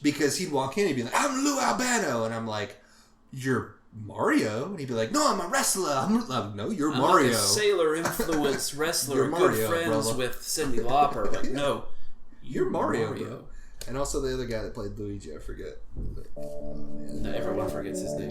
Because he'd walk in and he'd be like, I'm Lou Albano. And I'm like, you're Mario? And he'd be like, no, I'm a wrestler. I'm no, you're Mario. Like a sailor influenced wrestler, You're Mario, good friends brother. with Cyndi Lauper. Like, no, you're Mario. Bro. And also the other guy that played Luigi, I forget. But, oh, man. No, everyone forgets his name.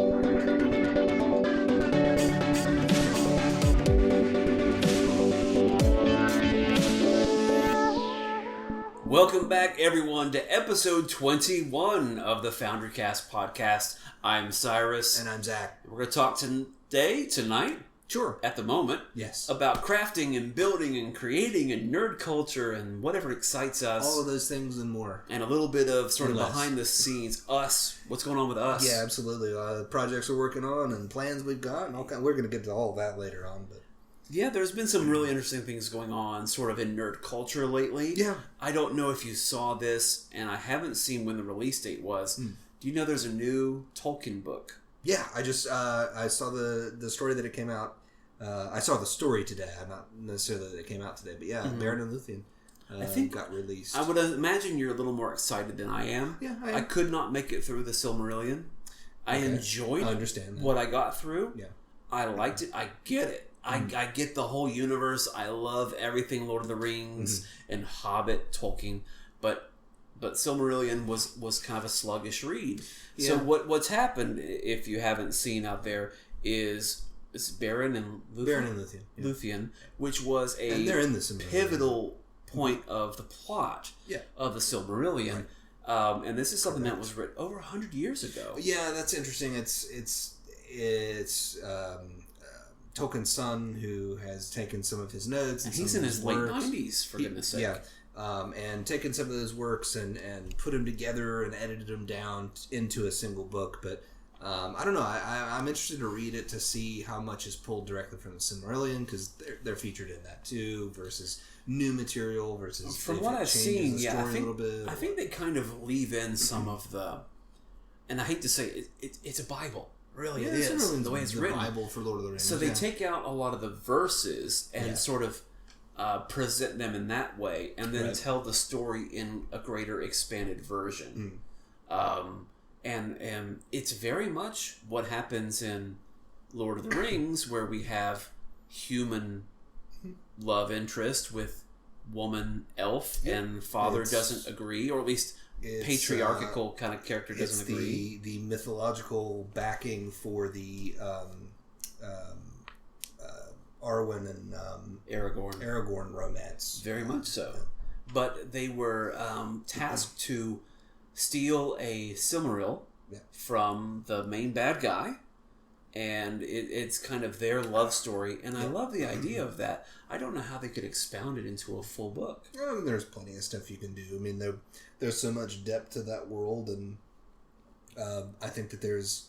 Welcome back, everyone, to episode 21 of the FoundryCast podcast. I'm Cyrus. And I'm Zach. We're going to talk tonight, Sure. at the moment, Yes. about crafting and building and creating and nerd culture and whatever excites us. All of those things and more. And a little bit of sort of less. behind the scenes, what's going on with us. Yeah, absolutely. Projects we're working on and plans we've got. And we're going to get to all of that later on. But Yeah, there's been some really interesting things going on sort of in nerd culture lately. Yeah. I don't know if you saw this, and I haven't seen when the release date was. Do you know there's a new Tolkien book? Yeah, I just I saw the story that it came out. I saw the story today. I'm not necessarily that it came out today, but yeah, Baron and Luthien I think got released. I would imagine you're a little more excited than I am. Yeah, I am. I could not make it through the Silmarillion. I enjoyed what I got through. Yeah. I liked it. I get it. I get the whole universe. I love everything Lord of the Rings and Hobbit, Tolkien, but Silmarillion was kind of a sluggish read. Yeah. So what's happened, if you haven't seen out there, is Baron and Luthien, Luthien, which was and they're in this pivotal point of the plot of the Silmarillion. Right. And this is something that was written over 100 years ago. Yeah, that's interesting. It's Tolkien's son who has taken some of his notes. And he's in his late 90s, for goodness sake. Yeah. And taken some of those works and put them together and edited them down into a single book. But I don't know. I'm interested to read it to see how much is pulled directly from the Silmarillion, because they're featured in that too, versus new material versus from what I've seen. Yeah, I think they kind of leave in some of the, and I hate to say it's a Bible. Really, it is the way it's written. Bible for Lord of the Rings. So they take out a lot of the verses and sort of present them in that way, and then tell the story in a greater expanded version. And it's very much what happens in Lord of the Rings, where we have human love interest with woman elf, and father doesn't agree, or at least patriarchal kind of character doesn't agree. The mythological backing for the Arwen and Aragorn romance. Very much so. But they were tasked to steal a Silmaril from the main bad guy, and it's kind of their love story, and I love the idea of that. I don't know how they could expound it into a full book. There's plenty of stuff you can do. I mean, there's so much depth to that world, and I think that there's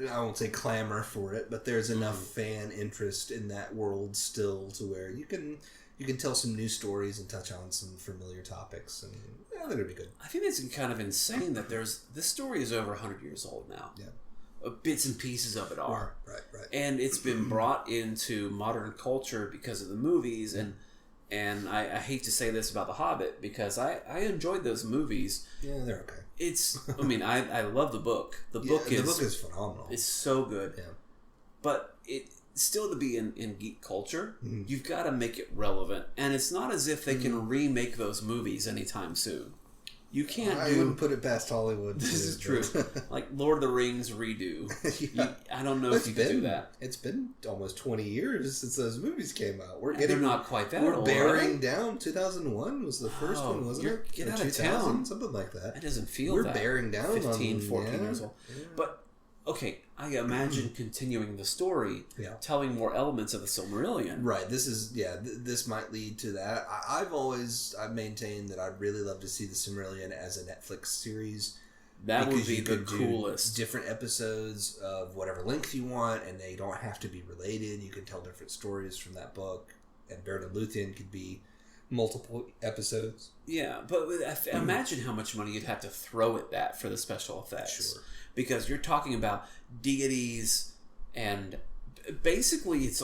I won't say clamor for it, but there's enough fan interest in that world still to where you can tell some new stories and touch on some familiar topics, and I think it'll be good. I think it's kind of insane that this story is over 100 years old now. Yeah. Bits and pieces of it are. Right. And it's been brought into modern culture because of the movies, and I hate to say this about The Hobbit, because I enjoyed those movies. Yeah, they're okay. I love the book. The book is phenomenal. It's so good. Yeah. But it still, to be in geek culture, you've got to make it relevant. And it's not as if they can remake those movies anytime soon. You can't I wouldn't put it past Hollywood. This is true. Like Lord of the Rings redo. I don't know if you can do that. It's been almost 20 years since those movies came out. They're not quite that old. We're bearing down. 2001 was the first one, wasn't it? Get out of town. Something like that. That doesn't feel We're that. bearing down 15, 14 years old. Yeah. But, okay, I imagine continuing the story, telling more elements of the Silmarillion. Right. This might lead to that. I've maintained that I'd really love to see the Silmarillion as a Netflix series. That would be the coolest. Different episodes of whatever length you want, and they don't have to be related. You can tell different stories from that book, and Baron and Luthien could be multiple episodes. Yeah, but imagine how much money you'd have to throw at that for the special effects. Sure. Because you're talking about deities and basically, it's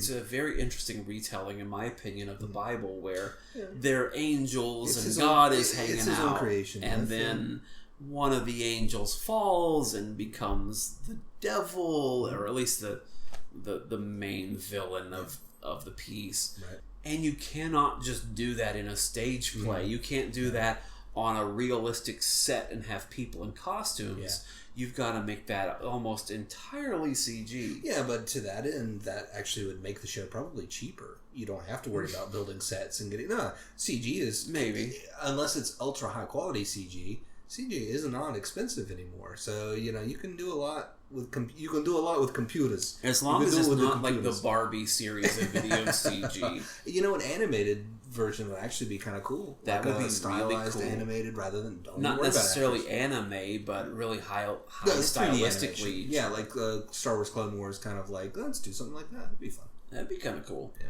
a very interesting retelling, in my opinion, of the Bible, where they're angels and God is hanging it's his out, own creation, and then one of the angels falls and becomes the devil, or at least the main villain of the piece. Right. And you cannot just do that in a stage play. You can't do that on a realistic set and have people in costumes. Yeah. You've got to make that almost entirely CG. Yeah, but to that end, that actually would make the show probably cheaper. You don't have to worry about building sets and getting... No, CG is... Maybe. Unless it's ultra high quality CG is not expensive anymore. So, you can do a lot with computers. As long as it's not like the Barbie series of video CG. An animated version would actually be kind of cool. That would be stylized, really cool. Animated, rather than not necessarily anime, but really high stylistically. Yeah, like Star Wars Clone Wars, kind of like, let's do something like that. It'd be fun. That'd be kind of cool. Yeah.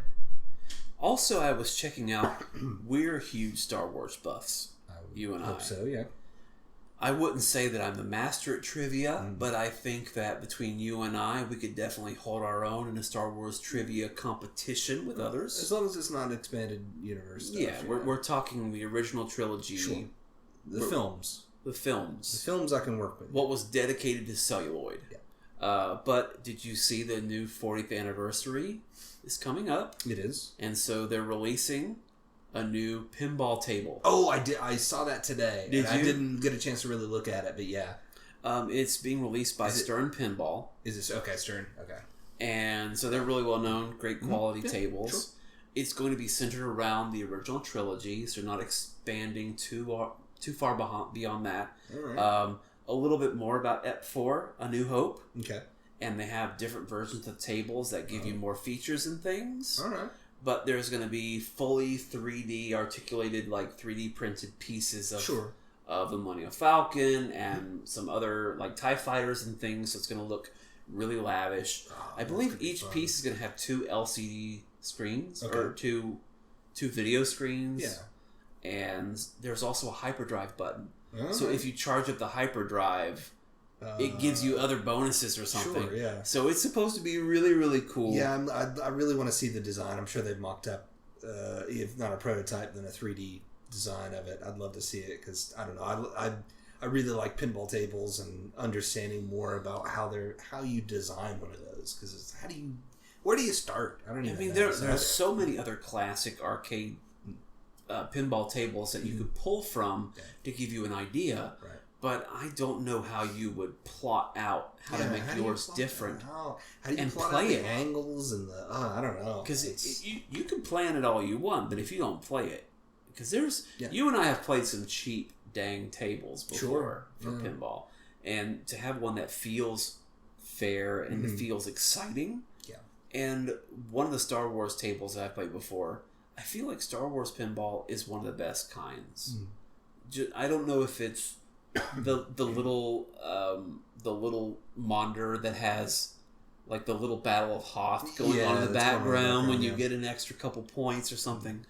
Also, I was checking out. We're huge Star Wars buffs. You and I. Hope so. Yeah. I wouldn't say that I'm the master at trivia, but I think that between you and I, we could definitely hold our own in a Star Wars trivia competition with others. As long as it's not expanded universe stuff. Yeah, we're talking the original trilogy. Sure. The films. The films. The films I can work with. What was dedicated to celluloid. Yeah. But did you see the new 40th anniversary is coming up? It is. And so they're releasing a new pinball table. Oh, I did. I saw that today. Did you? I didn't get a chance to really look at it, but yeah. It's being released by Stern Pinball. Is this okay? Stern. Okay. And so they're really well known, great quality tables. Sure. It's going to be centered around the original trilogy, so not expanding too far beyond that. All right. A little bit more about Ep 4, A New Hope. Okay. And they have different versions of tables that give you more features and things. All right. But there's going to be fully 3D articulated, like 3D printed pieces of the Millennium Falcon and some other like TIE fighters and things. So it's going to look really lavish. I believe each piece is going to have 2 LCD screens or two video screens. Yeah. And there's also a hyperdrive button. So if you charge up the hyperdrive, it gives you other bonuses or something. Sure, yeah. So it's supposed to be really, really cool. Yeah, I really want to see the design. I'm sure they've mocked up, if not a prototype, then a 3D design of it. I'd love to see it because, I don't know, I really like pinball tables and understanding more about how you design one of those. Because where do you start? I don't even know. There's so many other classic arcade pinball tables that you could pull from to give you an idea. Right. But I don't know how you would plot out how to make yours different. How do you plot out the angles and the... I don't know. Because you can plan it all you want, but if you don't play it... Because you and I have played some cheap dang tables before for pinball. And to have one that feels fair and that feels exciting. Yeah. And one of the Star Wars tables that I've played before... I feel like Star Wars pinball is one of the best kinds. I don't know if it's the little monitor that has like the little Battle of Hoth going on in the background when you get an extra couple points or something.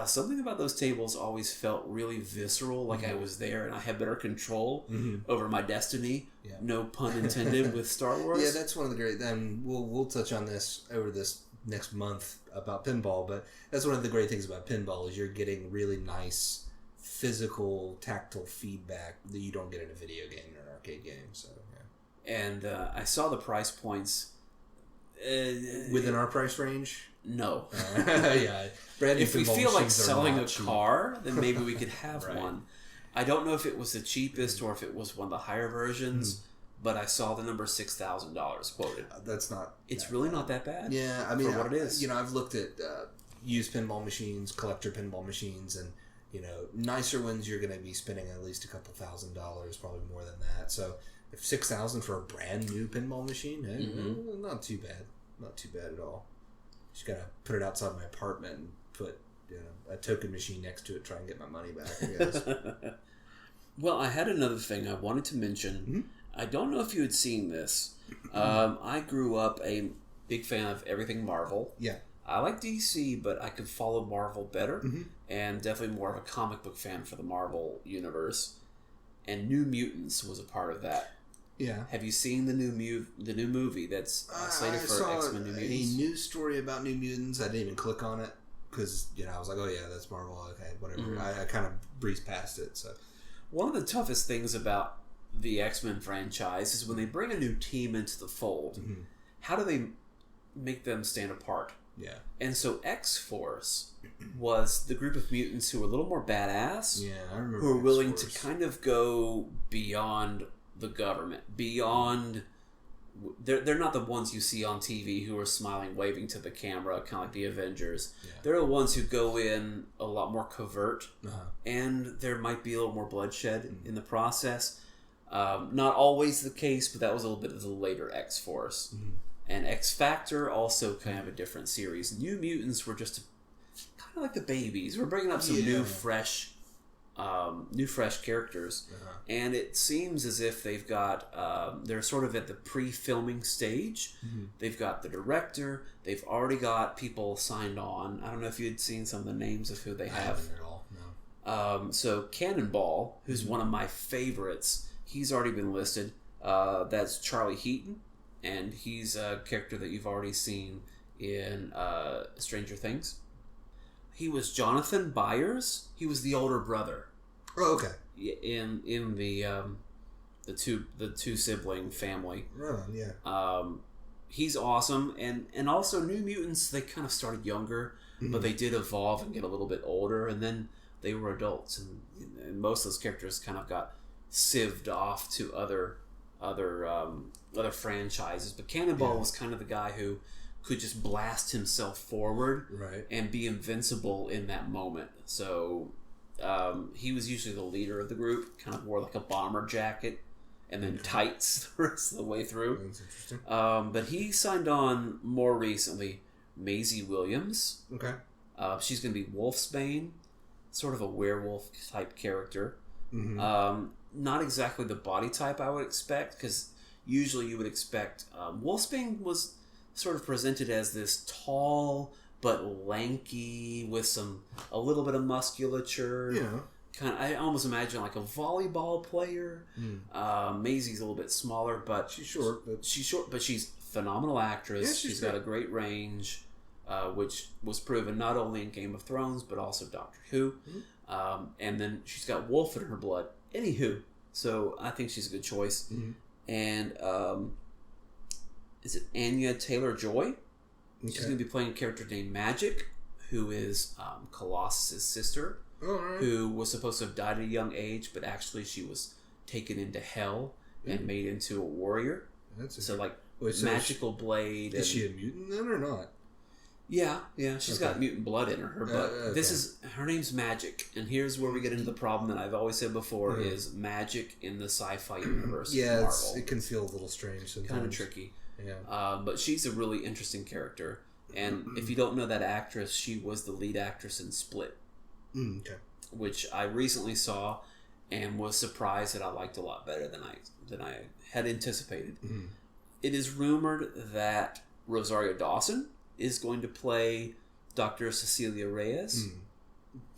Something about those tables always felt really visceral, like I was there and I had better control over my destiny. Yeah. No pun intended with Star Wars. Yeah, that's one of the great. And we'll touch on this over this next month about pinball, but that's one of the great things about pinball is you're getting really nice physical tactile feedback that you don't get in a video game or an arcade game. So and I saw the price points within our price range. No. Yeah. If we feel like selling a car, then maybe we could have one. I don't know if it was the cheapest or if it was one of the higher versions. But I saw the number $6,000 quoted. That's not... It's really not that bad. Yeah, I mean... For what it is. I've looked at used pinball machines, collector pinball machines, and, nicer ones you're going to be spending at least a couple $1,000, probably more than that. So, if $6,000 for a brand new pinball machine, not too bad. Not too bad at all. Just got to put it outside my apartment and put a token machine next to it, try and get my money back, I guess. Well, I had another thing I wanted to mention... I don't know if you had seen this. I grew up a big fan of everything Marvel. Yeah. I like DC, but I could follow Marvel better. And definitely more of a comic book fan for the Marvel universe. And New Mutants was a part of that. Yeah. Have you seen the new movie that's slated for X-Men New Mutants? A news story about New Mutants. I didn't even click on it because I was like, oh yeah, that's Marvel. Okay, whatever. Mm-hmm. I kind of breezed past it. So one of the toughest things about the X-Men franchise is when they bring a new team into the fold. Mm-hmm. How do they make them stand apart? Yeah. And so X-Force was the group of mutants who were a little more badass. Yeah, I remember. Who were willing to kind of go beyond the government, beyond. They're not the ones you see on TV who are smiling, waving to the camera, kind of like the Avengers. Yeah. They're the ones who go in a lot more covert, and there might be a little more bloodshed in the process. Not always the case, but that was a little bit of the later X-Force. Mm-hmm. And X-Factor, also kind of a different series. New Mutants were just kind of like the babies. We're bringing up some new, fresh characters. Uh-huh. And it seems as if they've got, they're sort of at the pre-filming stage. Mm-hmm. They've got the director. They've already got people signed on. I don't know if you'd seen some of the names of who they have. I haven't at all, no. So Cannonball, who's one of my favorites, he's already been listed. That's Charlie Heaton. And he's a character that you've already seen in Stranger Things. He was Jonathan Byers. He was the older brother. Oh, okay. In the two sibling family. Right on, yeah. He's awesome, and also New Mutants. They kind of started younger, but they did evolve and get a little bit older, and then they were adults, and most of those characters kind of got sieved off to other franchises. But Cannonball was kind of the guy who could just blast himself forward and be invincible in that moment. So he was usually the leader of the group, kind of wore like a bomber jacket and then tights the rest of the way through. That's interesting. But he signed on more recently Maisie Williams. Okay. She's going to be Wolfsbane, sort of a werewolf type character. Mm-hmm. Not exactly the body type I would expect, because usually you would expect Wolfsbane was sort of presented as this tall but lanky with a little bit of musculature. Yeah. I almost imagine like a volleyball player. Maisie's a little bit smaller, but she's short. But she's a phenomenal actress. Yeah, she's got a great range, which was proven not only in Game of Thrones but also Doctor Who. Mm-hmm. And then she's got wolf in her blood. Anywho, so I think she's a good choice. Mm-hmm. And is it Anya Taylor-Joy? Okay. She's going to be playing a character named Magic, who is Colossus' sister, who was supposed to have died at a young age, but actually she was taken into hell and made into a warrior. Magical blade. Is she a mutant then or not? Yeah, she's got mutant blood in her, but her name's Magic, and here's where we get into the problem that I've always said before is magic in the sci-fi universe. Yeah, it can feel a little strange sometimes. Kind of tricky. Yeah. But she's a really interesting character, and if you don't know that actress, she was the lead actress in Split, which I recently saw and was surprised that I liked a lot better than I had anticipated. Mm-hmm. It is rumored that Rosario Dawson is going to play Dr. Cecilia Reyes.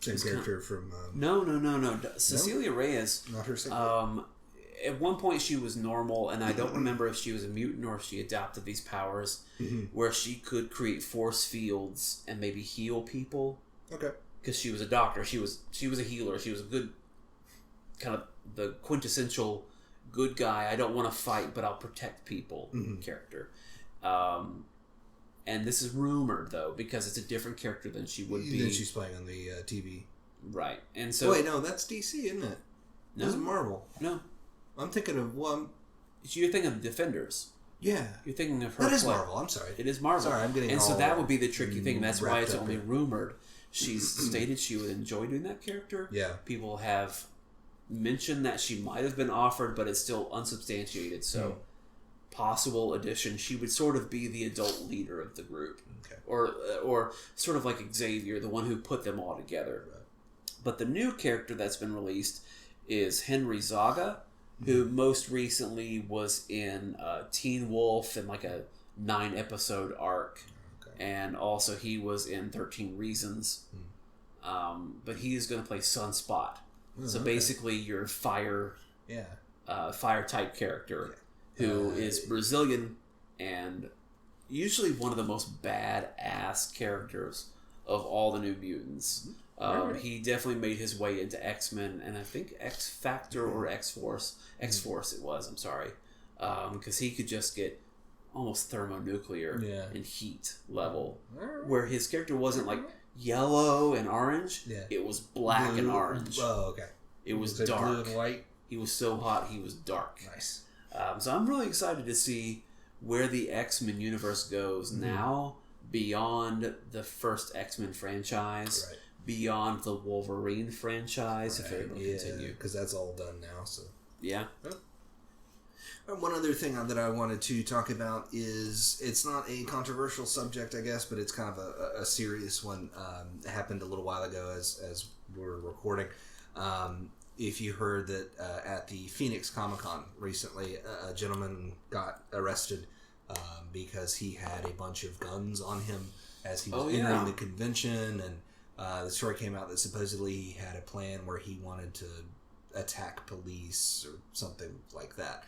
Same character from... No. Cecilia Reyes... Not her same at one point she was normal, and I don't remember if she was a mutant or if she adopted these powers where she could create force fields and maybe heal people. Okay. Because she was a doctor. She was a healer. She was a good... kind of the quintessential good guy. I don't want to fight, but I'll protect people character. And this is rumored, though, because it's a different character than she would be. Than she's playing on the TV. Right. And so... Wait, no, that's DC, isn't it? No. This is Marvel. No. I'm thinking of one... You're thinking of Defenders. Yeah. You're thinking of her That is Marvel, I'm sorry. It is Marvel. Sorry, I'm getting And so that would be the tricky thing. That's why it's only in. rumored. She's stated she would enjoy doing that character. Yeah. People have mentioned that she might have been offered, but it's still unsubstantiated. So... possible addition, she would sort of be the adult leader of the group, or sort of like Xavier, the one who put them all together. Right. But the new character that's been released is Henry Zaga, who most recently was in Teen Wolf and like a 9-episode arc, and also he was in 13 Reasons. But he is going to play Sunspot, so basically your fire type character. who is Brazilian and usually one of the most badass characters of all the New Mutants. He definitely made his way into X-Men, and I think X-Factor or X-Force. X-Force it was, I'm sorry. Because he could just get almost thermonuclear and heat level. Where his character wasn't like yellow and orange. Yeah. It was black and orange. Oh, okay. It was dark. Blue and white? He was so hot, he was dark. Nice. So I'm really excited to see where the X-Men universe goes now, beyond the first X-Men franchise, beyond the Wolverine franchise, if they're able to continue. Because that's all done now. So yeah. One other thing that I wanted to talk about is, it's not a controversial subject, I guess, but it's kind of a serious one. It happened a little while ago as we're recording. If you heard that at the Phoenix Comic-Con recently, a gentleman got arrested because he had a bunch of guns on him as he was entering the convention, and the story came out that supposedly he had a plan where he wanted to attack police or something like that.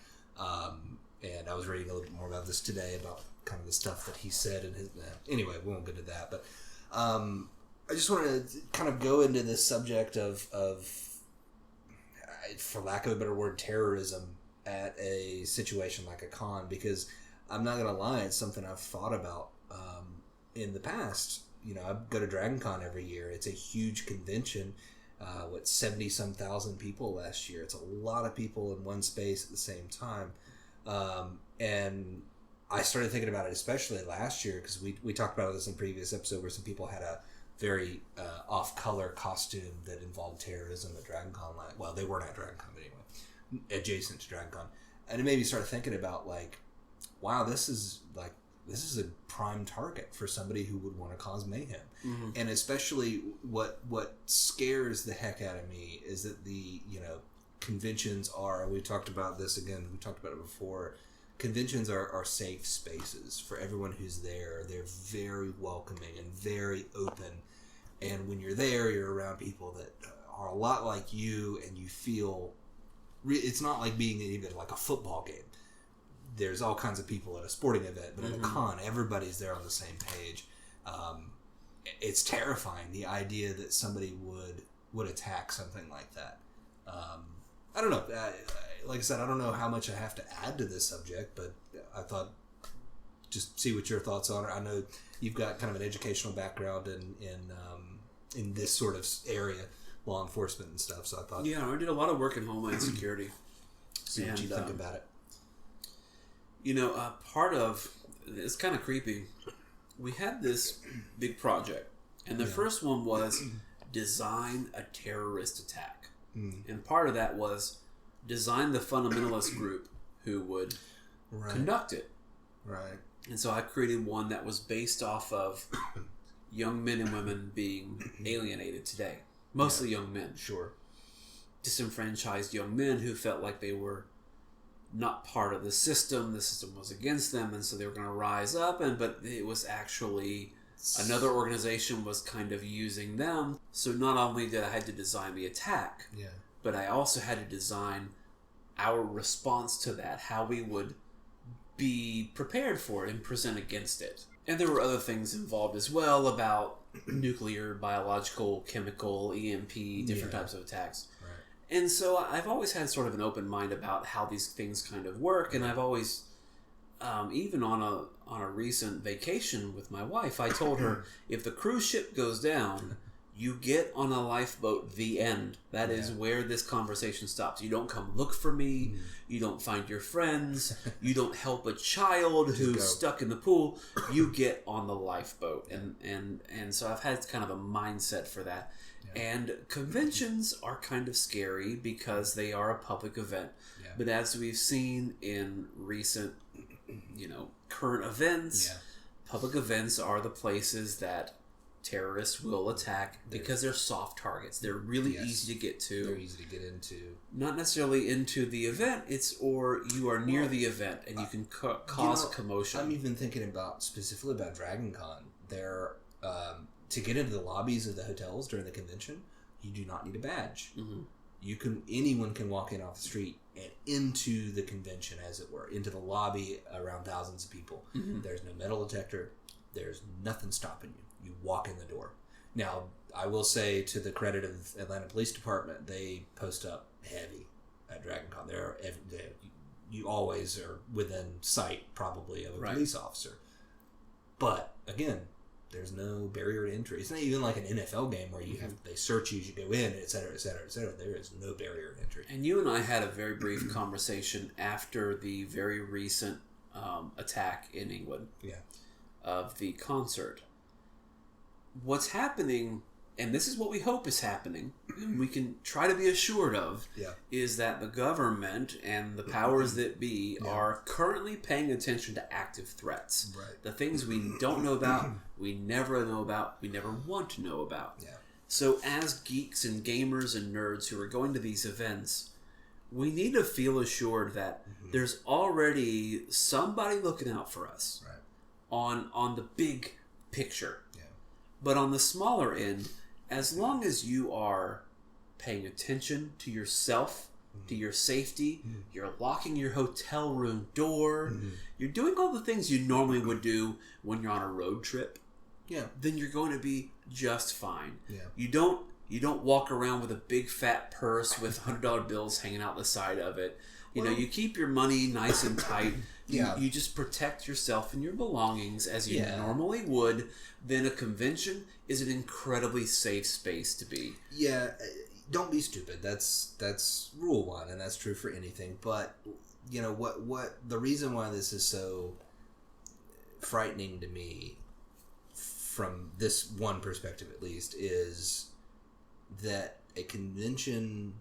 And I was reading a little bit more about this today, about kind of the stuff that he said in his... anyway, we won't get into that, but I just want to kind of go into this subject of, for lack of a better word, terrorism at a situation like a con, because I'm not going to lie, it's something I've thought about in the past. You know, I go to Dragon Con every year. It's a huge convention. 70-some thousand people last year. It's a lot of people in one space at the same time. And I started thinking about it, especially last year, because we talked about this in a previous episode, where some people had a very off-color costume that involved terrorism at Dragon Con. Well, they weren't at Dragon Con, but anyway, adjacent to Dragon Con. And it made me start thinking about, like, wow, this is a prime target for somebody who would want to cause mayhem. Mm-hmm. And especially what scares the heck out of me is that the, conventions are, we talked about this again, we talked about it before, conventions are safe spaces for everyone who's there. They're very welcoming and very open. And when you're there, you're around people that are a lot like you, and you feel, it's not like being even like a football game. There's all kinds of people at a sporting event, but at a con, everybody's there on the same page. It's terrifying, the idea that somebody would attack something like that. I don't know. Like I said, I don't know how much I have to add to this subject, but I thought just see what your thoughts are. I know you've got kind of an educational background in this sort of area, law enforcement and stuff. So I thought, I did a lot of work in Homeland Security. See what you think about it. Part of it's kind of creepy. We had this big project, and the first one was design a terrorist attack. And part of that was design the fundamentalist group who would conduct it. Right. And so I created one that was based off of young men and women being alienated today. Mostly young men. Sure. Disenfranchised young men who felt like they were not part of the system was against them, and so they were going to rise up, but it was actually another organization was kind of using them. So not only did I have to design the attack, but I also had to design our response to that, how we would be prepared for it and present against it. And there were other things involved as well about nuclear, biological, chemical, EMP, different types of attacks. And so I've always had sort of an open mind about how these things kind of work, and I've always, even on a recent vacation with my wife, I told her, if the cruise ship goes down, you get on a lifeboat, the end. That is where this conversation stops. You don't come look for me, you don't find your friends, you don't help a child who's stuck in the pool, you get on the lifeboat. And so I've had kind of a mindset for that. And conventions are kind of scary because they are a public event. But as we've seen in recent, current events, public events are the places that terrorists will attack because they're soft targets. They're really easy to get to. They're easy to get into. Not necessarily into the event, or you are near the event and you can cause commotion. I'm even thinking specifically about Dragon Con. They're... to get into the lobbies of the hotels during the convention, you do not need a badge. anyone can walk in off the street and into the convention, as it were, into the lobby around thousands of people. Mm-hmm. There's no metal detector. There's nothing stopping you. You walk in the door. Now, I will say, to the credit of Atlanta Police Department, they post up heavy at DragonCon. You always are within sight, probably, of a police officer. But, again, there's no barrier to entry. It's not even like an NFL game where you they search you as you go in, et cetera, et cetera, et cetera. There is no barrier to entry. And you and I had a very brief conversation after the very recent attack in England of the concert. What's happening, and this is what we hope is happening, and we can try to be assured of, is that the government and the powers that be are currently paying attention to active threats. Right. The things we don't know about, we never know about, we never want to know about. Yeah. So as geeks and gamers and nerds who are going to these events, we need to feel assured that there's already somebody looking out for us on the big picture. Yeah. But on the smaller end, as long as you are paying attention to yourself, to your safety, you're locking your hotel room door, you're doing all the things you normally would do when you're on a road trip, then you're going to be just fine. Yeah. You don't walk around with a big fat purse with $100 bills hanging out the side of it. You know, you keep your money nice and tight. You just protect yourself and your belongings as you normally would. Then a convention is an incredibly safe space to be. Yeah, don't be stupid. That's rule one, and that's true for anything. But you know what the reason why this is so frightening to me, from this one perspective at least, is that a convention,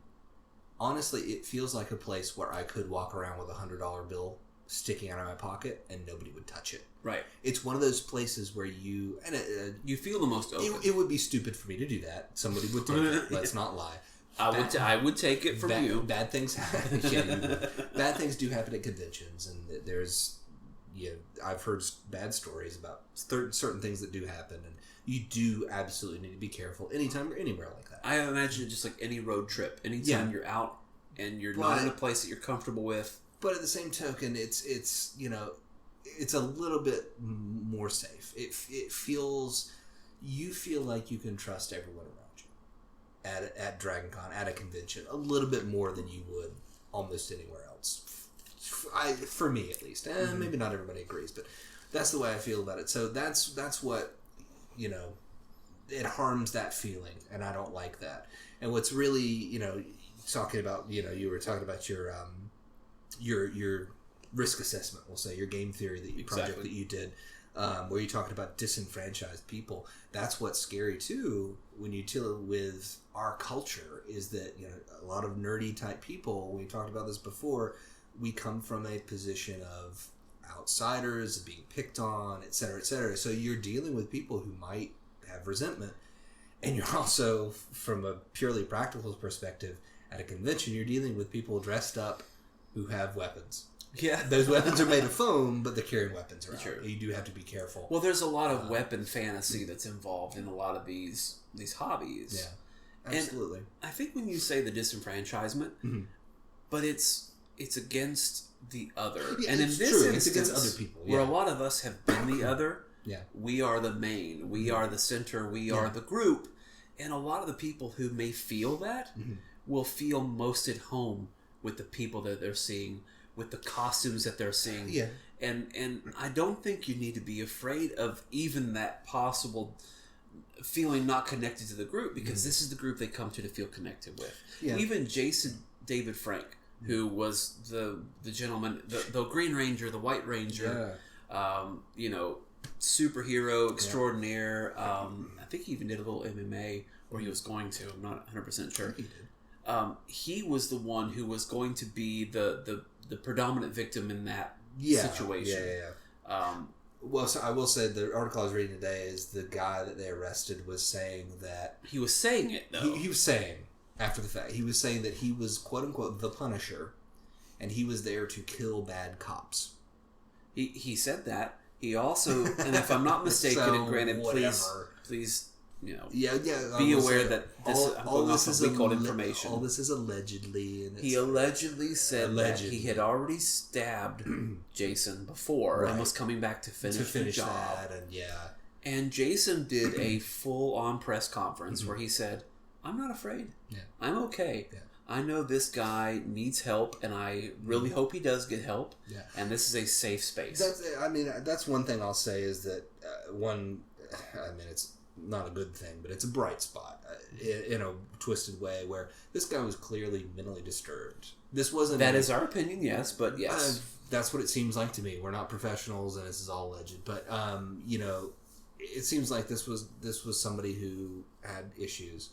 honestly, it feels like a place where I could walk around with a $100 bill sticking out of my pocket and nobody would touch it. Right. It's one of those places where you feel the most open. It would be stupid for me to do that. Somebody would take it. Let's not lie. I would take it from you. Bad things happen. Bad things do happen at conventions, and there's I've heard bad stories about certain things that do happen, and you do absolutely need to be careful anytime you're anywhere like that. I imagine just like any road trip, anytime you're out and you're not in a place that you're comfortable with. But at the same token, it's it's a little bit more safe. It feels, you feel like you can trust everyone around you at DragonCon, at a convention, a little bit more than you would almost anywhere else. For me at least, and maybe not everybody agrees, but that's the way I feel about it. So that's what, it harms that feeling, and I don't like that. And what's really, talking about, you were talking about your risk assessment, we'll say, your game theory project that you did, where you talked about disenfranchised people. That's what's scary too when you deal with our culture, is that a lot of nerdy type people, we talked about this before, we come from a position of outsiders, being picked on, et cetera, et cetera. So you're dealing with people who might have resentment, and you're also, from a purely practical perspective, at a convention, you're dealing with people dressed up who have weapons. Yeah, those weapons are made of foam, but they're carrying weapons around. Sure. You do have to be careful. Well, there's a lot of weapon fantasy that's involved in a lot of these hobbies. Yeah, absolutely. And I think when you say the disenfranchisement, but it's against the other, and in this instance, it's against other people. Where a lot of us have been the other. We are the main. We are the center. We are the group, and a lot of the people who may feel that will feel most at home with the people that they're seeing, with the costumes that they're seeing. Yeah. And I don't think you need to be afraid of even that possible feeling not connected to the group, because this is the group they come to feel connected with. Yeah. Even Jason David Frank, who was the gentleman, the Green Ranger, the White Ranger, superhero extraordinaire. I think he even did a little MMA, or he was going to. I'm not 100% sure. He did. He was the one who was going to be the predominant victim in that situation. Well, so I will say, the article I was reading today is the guy that they arrested was saying that... He was saying it, though. He was saying, after the fact, he was saying that he was, quote-unquote, the Punisher, and he was there to kill bad cops. He said that. He also, and if I'm not mistaken, and granted, please be aware that this is information. All this is allegedly. And he allegedly said that he had already stabbed Jason before and was coming back to finish the job. That, and Jason did a full-on press conference where he said, "I'm not afraid. I'm okay. I know this guy needs help, and I really hope he does get help. And this is a safe space." That's one thing I'll say is that it's not a good thing, but it's a bright spot in a twisted way where this guy was clearly mentally disturbed. This wasn't... That is our opinion, yes, but yes. That's what it seems like to me. We're not professionals, and this is all alleged, but, it seems like this was somebody who had issues.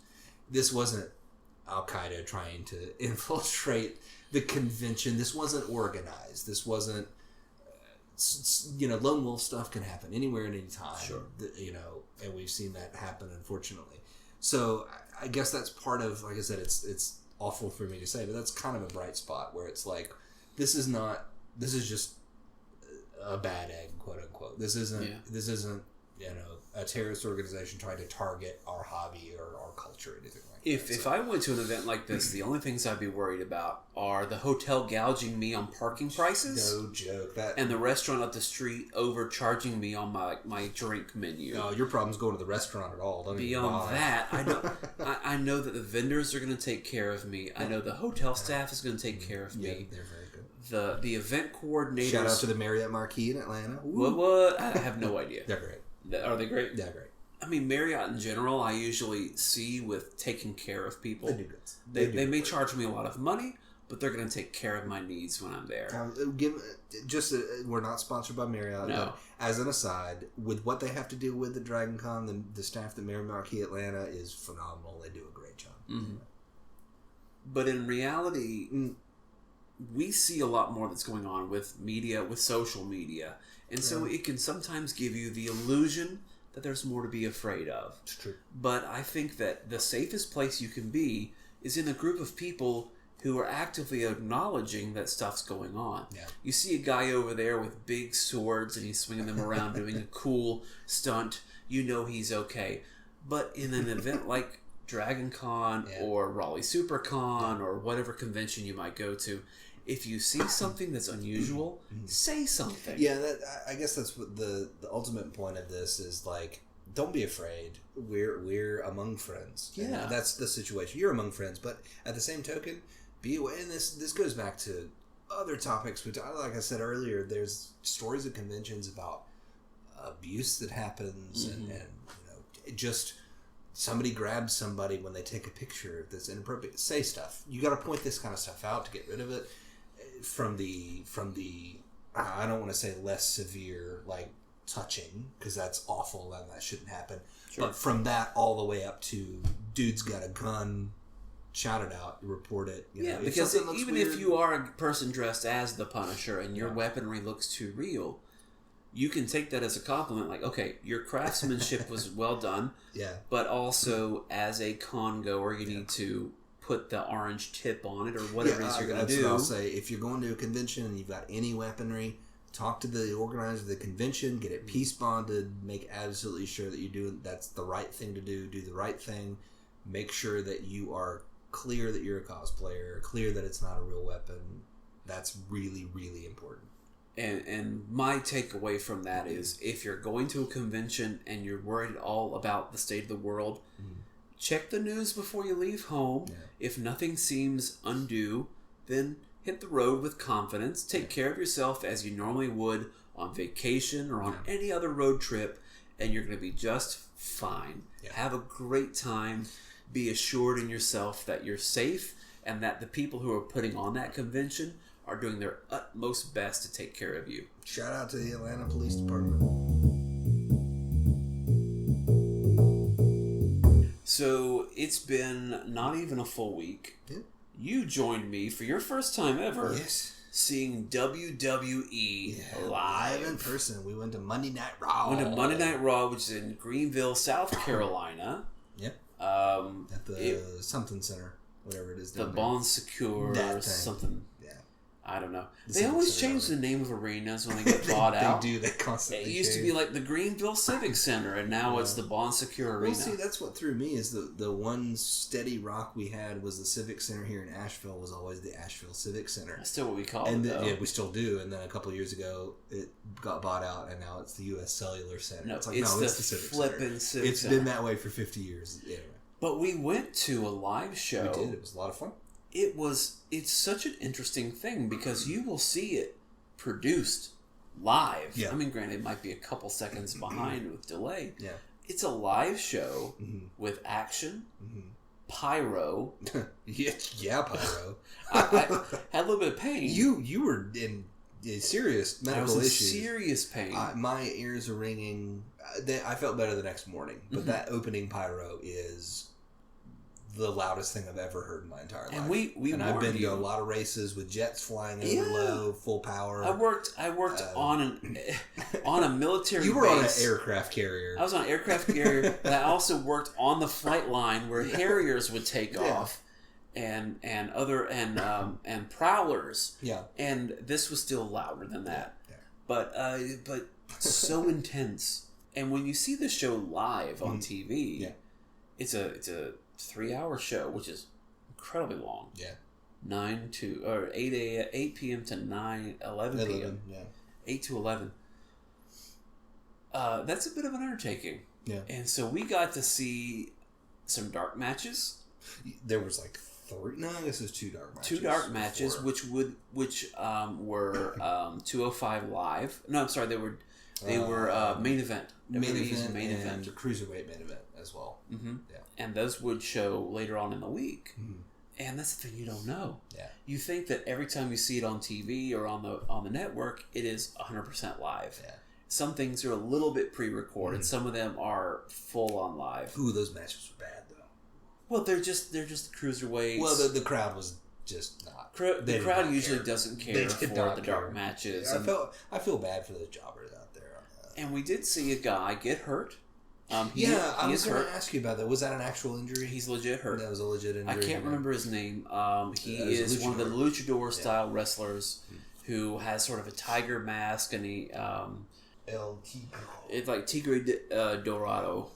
This wasn't Al-Qaeda trying to infiltrate the convention. This wasn't organized. This wasn't... lone wolf stuff can happen anywhere at any time. Sure. And we've seen that happen, unfortunately. So I guess that's part of, like I said, it's awful for me to say, but that's kind of a bright spot where it's like, this is just a bad egg, quote unquote. This isn't a terrorist organization trying to target our hobby or our culture or anything like that. If I went to an event like this, the only things I'd be worried about are the hotel gouging me on parking prices. No joke. And the restaurant up the street overcharging me on my drink menu. No, your problem's going to the restaurant at all. Beyond that, I know that the vendors are going to take care of me. I know the hotel staff is going to take care of me. Yeah, they're very good. The event coordinators. Shout out to the Marriott Marquis in Atlanta. What? I have no idea. They're great. Are they great? Yeah, great. I mean, Marriott in general, I usually see with taking care of people. They do good. They may charge me a lot of money, but they're going to take care of my needs when I'm there. We're not sponsored by Marriott. No. But as an aside, with what they have to do with the Dragon Con, the staff at Marriott Marquis Atlanta is phenomenal. They do a great job. Mm-hmm. But in reality, we see a lot more that's going on with media, with social media. And so it can sometimes give you the illusion that there's more to be afraid of. It's true. But I think that the safest place you can be is in a group of people who are actively acknowledging that stuff's going on. Yeah. You see a guy over there with big swords and he's swinging them around doing a cool stunt. You know he's okay. But in an event like Dragon Con or Raleigh SuperCon or whatever convention you might go to, if you see something that's unusual, say something. Yeah, I guess that's what the ultimate point of this is. Like, don't be afraid. We're among friends. Yeah, and that's the situation. You're among friends, but at the same token, be aware. And this goes back to other topics. Like I said earlier, there's stories at conventions about abuse that happens, and just somebody grabs somebody when they take a picture that's inappropriate. Say stuff. You got to point this kind of stuff out to get rid of it. From the I don't want to say less severe, like touching, because that's awful and that shouldn't happen. Sure. But from that all the way up to dude's got a gun, shout it out, report it. Because even if you are a person dressed as the Punisher and your weaponry looks too real, you can take that as a compliment. Like, okay, your craftsmanship was well done. Yeah. But also, as a con goer, you need to put the orange tip on it or whatever it is you're going to do. That's what I'll say. If you're going to a convention and you've got any weaponry, talk to the organizer of the convention, get it peace bonded, make absolutely sure that that's the right thing to do the right thing, make sure that you are clear that you're a cosplayer, clear that it's not a real weapon. That's really, really important. And my takeaway from that is, if you're going to a convention and you're worried all about the state of the world, check the news before you leave home. Yeah. If nothing seems undue, then hit the road with confidence. Take care of yourself as you normally would on vacation or on any other road trip, and you're going to be just fine. Yeah. Have a great time. Be assured in yourself that you're safe and that the people who are putting on that convention are doing their utmost best to take care of you. Shout out to the Atlanta Police Department. So it's been not even a full week. Yeah. You joined me for your first time ever. Yes. Seeing WWE live in person. We went to Monday Night Raw. Which is in Greenville, South Carolina. Yep. At the something center, whatever it is. The Bon Secure or something. Yeah. I don't know. They always change the name of arenas when they get bought out. They do. They constantly It used to be like the Greenville Civic Center, and now it's the Bon Secure Arena. Well, see, that's what threw me is the one steady rock we had was the Civic Center here in Asheville was always the Asheville Civic Center. That's still what we call it, though. Yeah, we still do. And then a couple of years ago, it got bought out, and now it's the U.S. Cellular Center. No, it's like, it's the Civic Center. Civic It's Center. been that way for 50 years. Anyway. But we went to a live show. We did. It was a lot of fun. It's such an interesting thing because you will see it produced live. Yeah. I mean, granted, it might be a couple seconds behind with delay. Yeah. It's a live show with action, pyro. yeah, pyro. I had a little bit of pain. You were in serious medical issues. Serious pain. My ears are ringing. I felt better the next morning, but that opening pyro is the loudest thing I've ever heard in my entire life. And we and I've been to a lot of races with jets flying over low, full power. I worked on a military You were base. on an aircraft carrier. I was on an aircraft carrier, but I also worked on the flight line where Harriers would take off, and prowlers. Yeah. And this was still louder than that. Yeah. But so intense. And when you see the show live on TV, it's a 3-hour show, which is incredibly long. Yeah. 8 p.m. to 11 p.m. Yeah. 8 to 11. That's a bit of an undertaking. Yeah. And so we got to see some dark matches. There was like 3. No, I guess it was 2 dark matches. 2 dark matches, which were 205 live. No, I'm sorry, they were main event. Main event, and cruiserweight main event as well. Mm-hmm. Yeah. And those would show later on in the week. Mm-hmm. And that's the thing you don't know. Yeah. You think that every time you see it on TV or on the network, it is 100% live. Yeah. Some things are a little bit pre-recorded. Some of them are full on live. Ooh, those matches were bad though. Well, they're just cruiserweights. Well, the crowd was just not. The crowd usually doesn't care for the dark matches. Yeah, I feel bad for those jobbers out there. And we did see a guy get hurt. I was going to ask you about that. Was that an actual injury? He's legit hurt. That was a legit injury. I can't remember his name. He is one of the luchador style wrestlers who has sort of a tiger mask, and he it's like Tigre Dorado.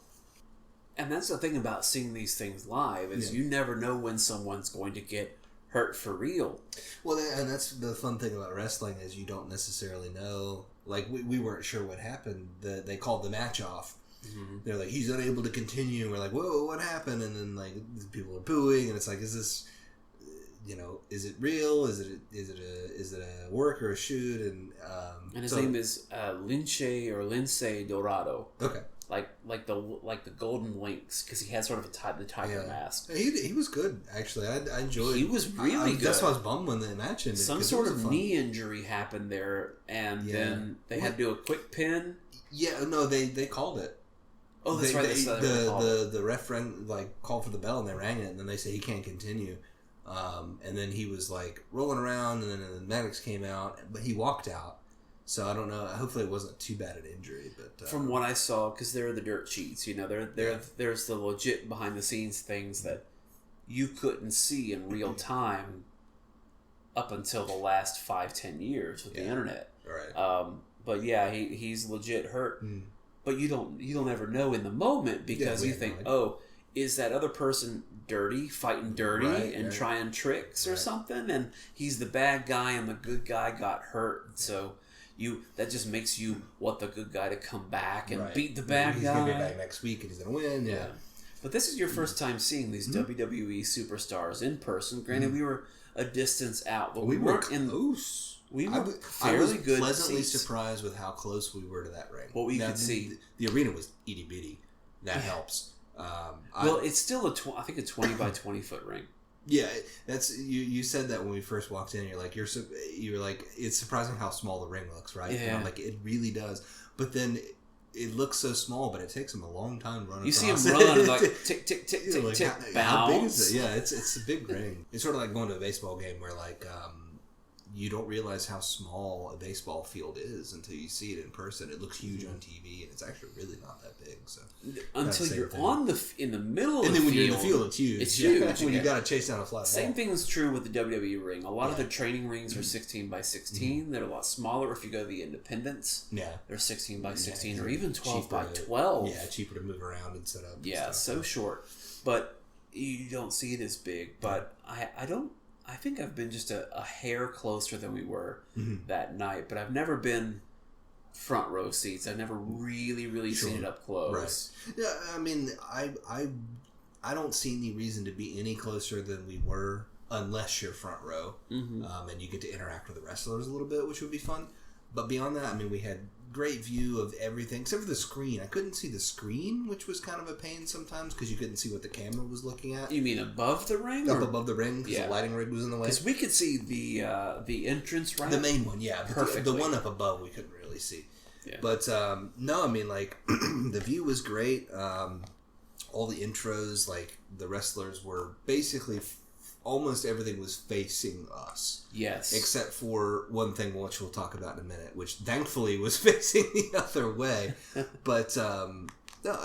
And that's the thing about seeing these things live is you never know when someone's going to get hurt for real. Well, and that's the fun thing about wrestling is you don't necessarily know. Like we weren't sure what happened. They called the match off. Mm-hmm. They're like, he's unable to continue. We're like, whoa, what happened? And then like people are booing, and it's like, is this, is it real? Is it a work or a shoot? And his name is Lince Dorado. Okay. Like the Golden Lynx, because he had sort of the tiger mask. He was good actually. I enjoyed. He was really good. That's why I was bummed when the match ended. Some sort of knee injury happened there, and then they had to do a quick pin. Yeah, no, they called it. Oh, that's right. The ref called for the bell and they rang it, and then they say he can't continue. And then he was like rolling around, and then the medics came out, but he walked out. So I don't know. Hopefully it wasn't too bad an injury, but from what I saw, because there are the dirt sheets, there's the legit behind the scenes things that you couldn't see in real time up until the last 5-10 years with the internet. Right. But yeah, he's legit hurt. Mm. But you don't ever know in the moment because you think, is that other person fighting dirty and trying tricks or something? And he's the bad guy and the good guy got hurt. So that just makes you want the good guy to come back and beat the bad guy. He's going to be back next week and he's going to win. Yeah. But this is your first time seeing these WWE superstars in person. Granted, we were a distance out, but we weren't close. We were fairly good. I was pleasantly surprised with how close we were to that ring. What we could see. The arena was itty bitty. That helps. It's still I think a 20 by 20 foot ring. Yeah, that's you said that when we first walked in. You're like it's surprising how small the ring looks, right? Yeah. And I'm like, it really does. But then it looks so small, but it takes them a long time running. You see him run like tick tick tick tick tick. How big is it? Yeah, it's a big ring. It's sort of like going to a baseball game where you don't realize how small a baseball field is until you see it in person. It looks huge on TV, and it's actually really not that big. So until you're in the middle of the field. And then when you're in the field, it's huge. It's huge. When you got to chase down a flat ball. Same thing is true with the WWE ring. A lot of the training rings are 16 by 16. They're a lot smaller if you go to the independents. Yeah. They're 16 by 16 or even 12 by 12. Yeah, cheaper to move around and set up. Yeah, so short. But you don't see it as big. But I think I've been just a hair closer than we were that night. But I've never been front row seats. I've never really seen it up close. Right. Yeah, I mean, I don't see any reason to be any closer than we were unless you're front row. And you get to interact with the wrestlers a little bit, which would be fun. But beyond that, I mean, we had great view of everything except for the screen. I couldn't see the screen, which was kind of a pain sometimes because you couldn't see what the camera was looking at. You mean above the ring? Up above the ring because the lighting rig was in the way. Because we could see the entrance ramp. The main one, yeah. Perfectly. The one up above we couldn't really see. Yeah. But no, I mean, like the view was great. All the intros, like the wrestlers were basically almost everything was facing us. Yes. Except for one thing, which we'll talk about in a minute, which thankfully was facing the other way. But no,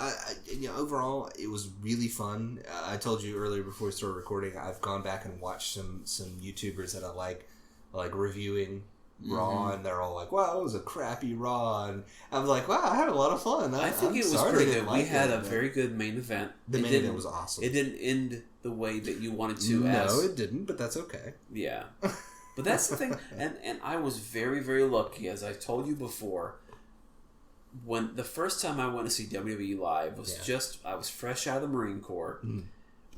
overall it was really fun. I told you earlier before we started recording, I've gone back and watched some YouTubers that I like reviewing Raw, and they're all like, "Wow, it was a crappy Raw," and I'm like, "Wow, I had a lot of fun." I think it was pretty good. We had a very good main event. The main event was awesome. It didn't end the way that you wanted to. No, it didn't, but that's okay. Yeah, but that's the thing, and I was very lucky, as I told you before. When the first time I went to see WWE live was I was fresh out of the Marine Corps.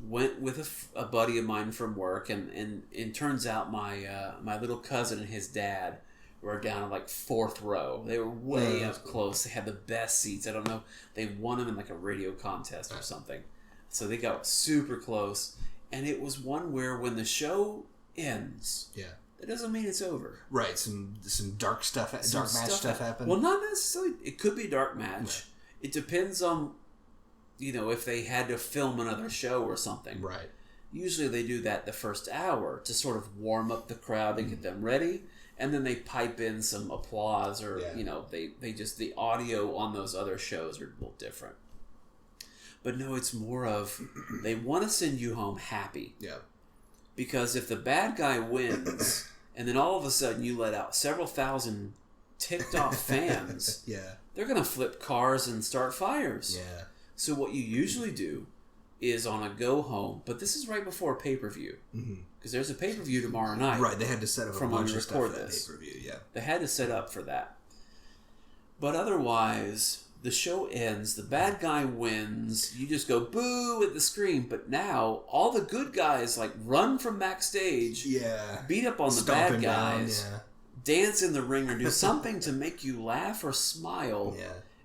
Went with a buddy of mine from work, and it turns out my little cousin and his dad were down in like 4th row. They were way up close. They had the best seats. I don't know. They won them in like a radio contest or something. So they got super close, and it was one where when the show ends, that doesn't mean it's over. Right. Some dark stuff, dark match stuff happened. Well, not necessarily. It could be a dark match. Right. It depends on, if they had to film another show or something. Right. Usually they do that the first hour to sort of warm up the crowd and get them ready. And then they pipe in some applause or, they just, the audio on those other shows are a little different. But no, it's more of, they want to send you home happy. Yeah. Because if the bad guy wins, and then all of a sudden you let out several thousand ticked off fans, they're going to flip cars and start fires. Yeah. So what you usually do is on a go home, but this is right before a pay-per-view. Because there's a pay-per-view tomorrow night. Right, they had to set up a bunch of stuff for that pay-per-view, They had to set up for that. But otherwise, the show ends, the bad guy wins, you just go boo at the screen, but now all the good guys run from backstage, beat up on the bad guys, dance in the ring or do something to make you laugh or smile.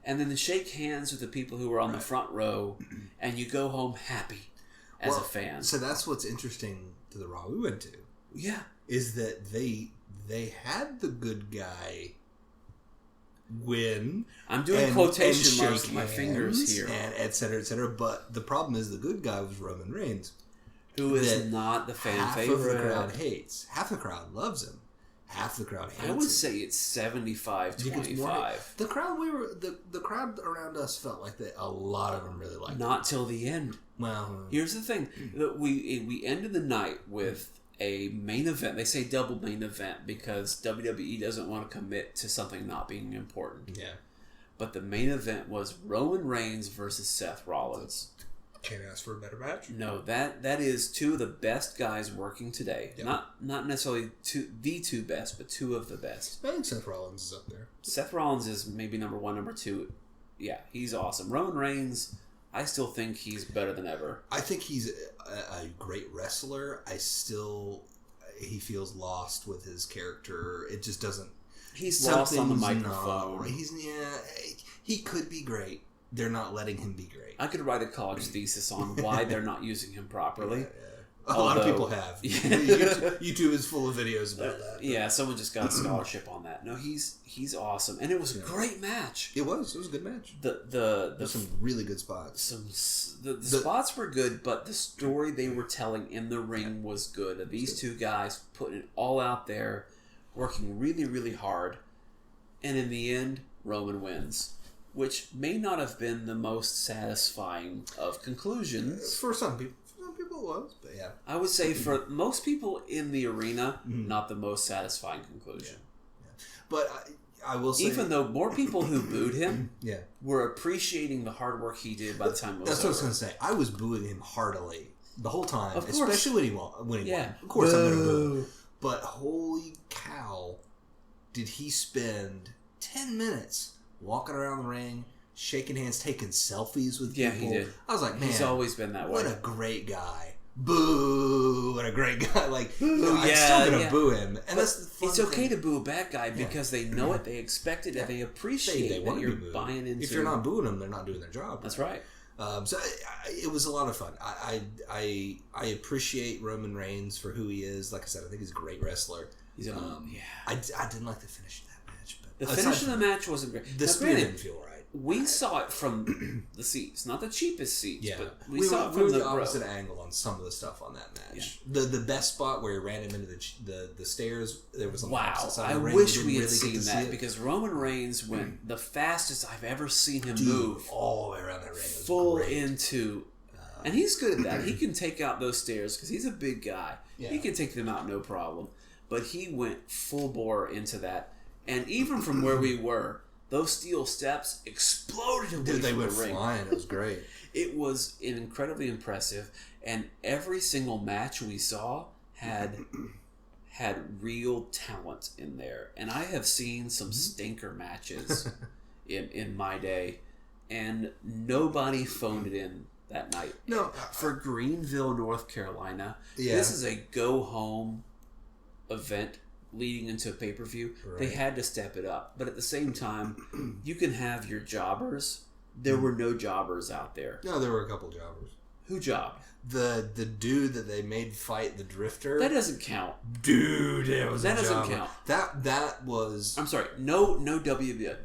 And then shake hands with the people who are on the front row, and you go home happy as a fan. So that's what's interesting to the Raw we went to. Yeah. Is that they had the good guy win. I'm doing quotation marks with my fingers here. And et cetera, but the problem is the good guy was Roman Reigns. Who is not the fan favorite. Half of the crowd hates. Half the crowd loves him. Half the crowd hates him. I would say it's 75-25. The crowd around us felt like that. A lot of them really liked it. Not till the end. Well, here's the thing: that we ended the night with a main event. They say double main event because WWE doesn't want to commit to something not being important. Yeah. But the main event was Roman Reigns versus Seth Rollins. Can't ask for a better match. No, that is two of the best guys working today. Yep. Not necessarily the two best, but two of the best. I think Seth Rollins is up there. Seth Rollins is maybe number 1, number 2. Yeah, he's awesome. Roman Reigns, I still think he's better than ever. I think he's a great wrestler. He feels lost with his character. It just doesn't. He's lost on the microphone. He could be great. They're not letting him be great. I could write a college thesis on why they're not using him properly. A lot of people have. YouTube is full of videos about that. Yeah, someone just got a scholarship on that. No, he's awesome, and it was a great match. It was a good match. There's some really good spots. The spots were good, but the story they were telling in the ring was good. These two guys putting it all out there working really, really hard, and in the end, Roman wins, which may not have been the most satisfying of conclusions. For some people it was, but yeah. I would say for most people in the arena, not the most satisfying conclusion. Yeah. But I will say... Even though more people who booed him were appreciating the hard work he did by the time it was That's over. what I was going to say. I was booing him heartily the whole time, of course. Especially when he won. Of course I'm going to boo him. But holy cow, did he spend 10 minutes walking around the ring, shaking hands, taking selfies with people. Yeah, he did. I was like, man, he's always been that way. What a great guy. Boo! What a great guy. Like, boo, I'm still going to boo him. And that's the fun It's okay thing. to boo a bad guy because they know it, they expect it, and they appreciate that you're buying into... If you're not booing them, they're not doing their job. That's right. So it was a lot of fun. I appreciate Roman Reigns for who he is. Like I said, I think he's a great wrestler. He's I didn't like the finish of that match. But the finish of the match wasn't great. The spear didn't feel right. We saw it from the seats, not the cheapest seats, but we saw it from the opposite angle on some of the stuff on that match. Yeah. The best spot where he ran him into the stairs, there was on the opposite side of the ring. Wish we had seen that because Roman Reigns went the fastest I've ever seen him move all the way around that ring. Full into, and he's good at that. He can take out those stairs because he's a big guy. Yeah. He can take them out no problem. But he went full bore into that, and even from where we were. Those steel steps exploded away from the ring. They went flying. It was great. It was incredibly impressive, and every single match we saw had real talent in there. And I have seen some stinker matches in my day, and nobody phoned it in that night. No, for Greenville, North Carolina, this is a go-home event. Leading into a pay-per-view, they had to step it up. But at the same time, you can have your jobbers. There were no jobbers out there. No, there were a couple jobbers. Who jobbed? The dude that they made fight the Drifter. That doesn't count. Dude, it was that a doesn't jobber. count. That was... I'm sorry. No WWE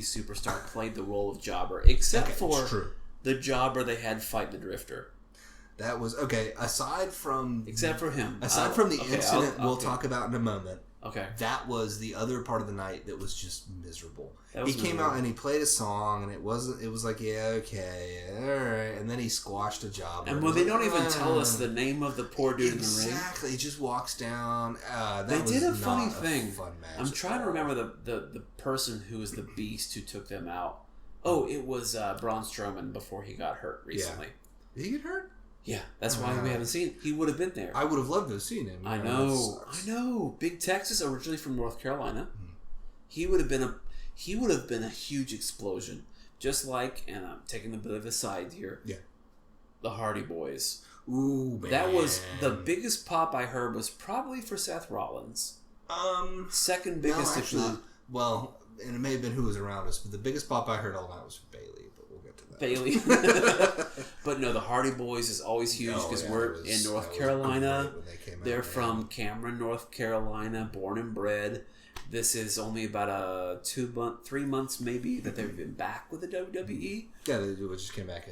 superstar played the role of jobber except for the jobber they had fight the Drifter. That was okay. Aside from him, aside from the incident we'll talk about in a moment. Okay, that was the other part of the night that was just miserable. He came out and he played a song, and it was like okay, all right, and then he squashed a job. And they don't even tell us the name of the poor dude in the ring. Exactly, he just walks down. They did a funny thing. Fun match I'm trying to remember the person who was the beast who took them out. Oh, it was Braun Strowman before he got hurt recently. Did he get hurt? Yeah, that's why we haven't seen him. He would have been there. I would have loved to have seen him. I know. Big Texas, originally from North Carolina. He would have been a huge explosion. Just like, and I'm taking a bit of a side here. Yeah. The Hardy Boys. Ooh, man. That was the biggest pop I heard was probably for Seth Rollins. Second biggest, if not. Well, and it may have been who was around us, but the biggest pop I heard all night was for Bailey. Bailey. But no, the Hardy Boys is always huge because we're in North Carolina. They're from Cameron, North Carolina, born and bred. This is only about 3 months maybe that they've been back with the WWE. Yeah, they just came back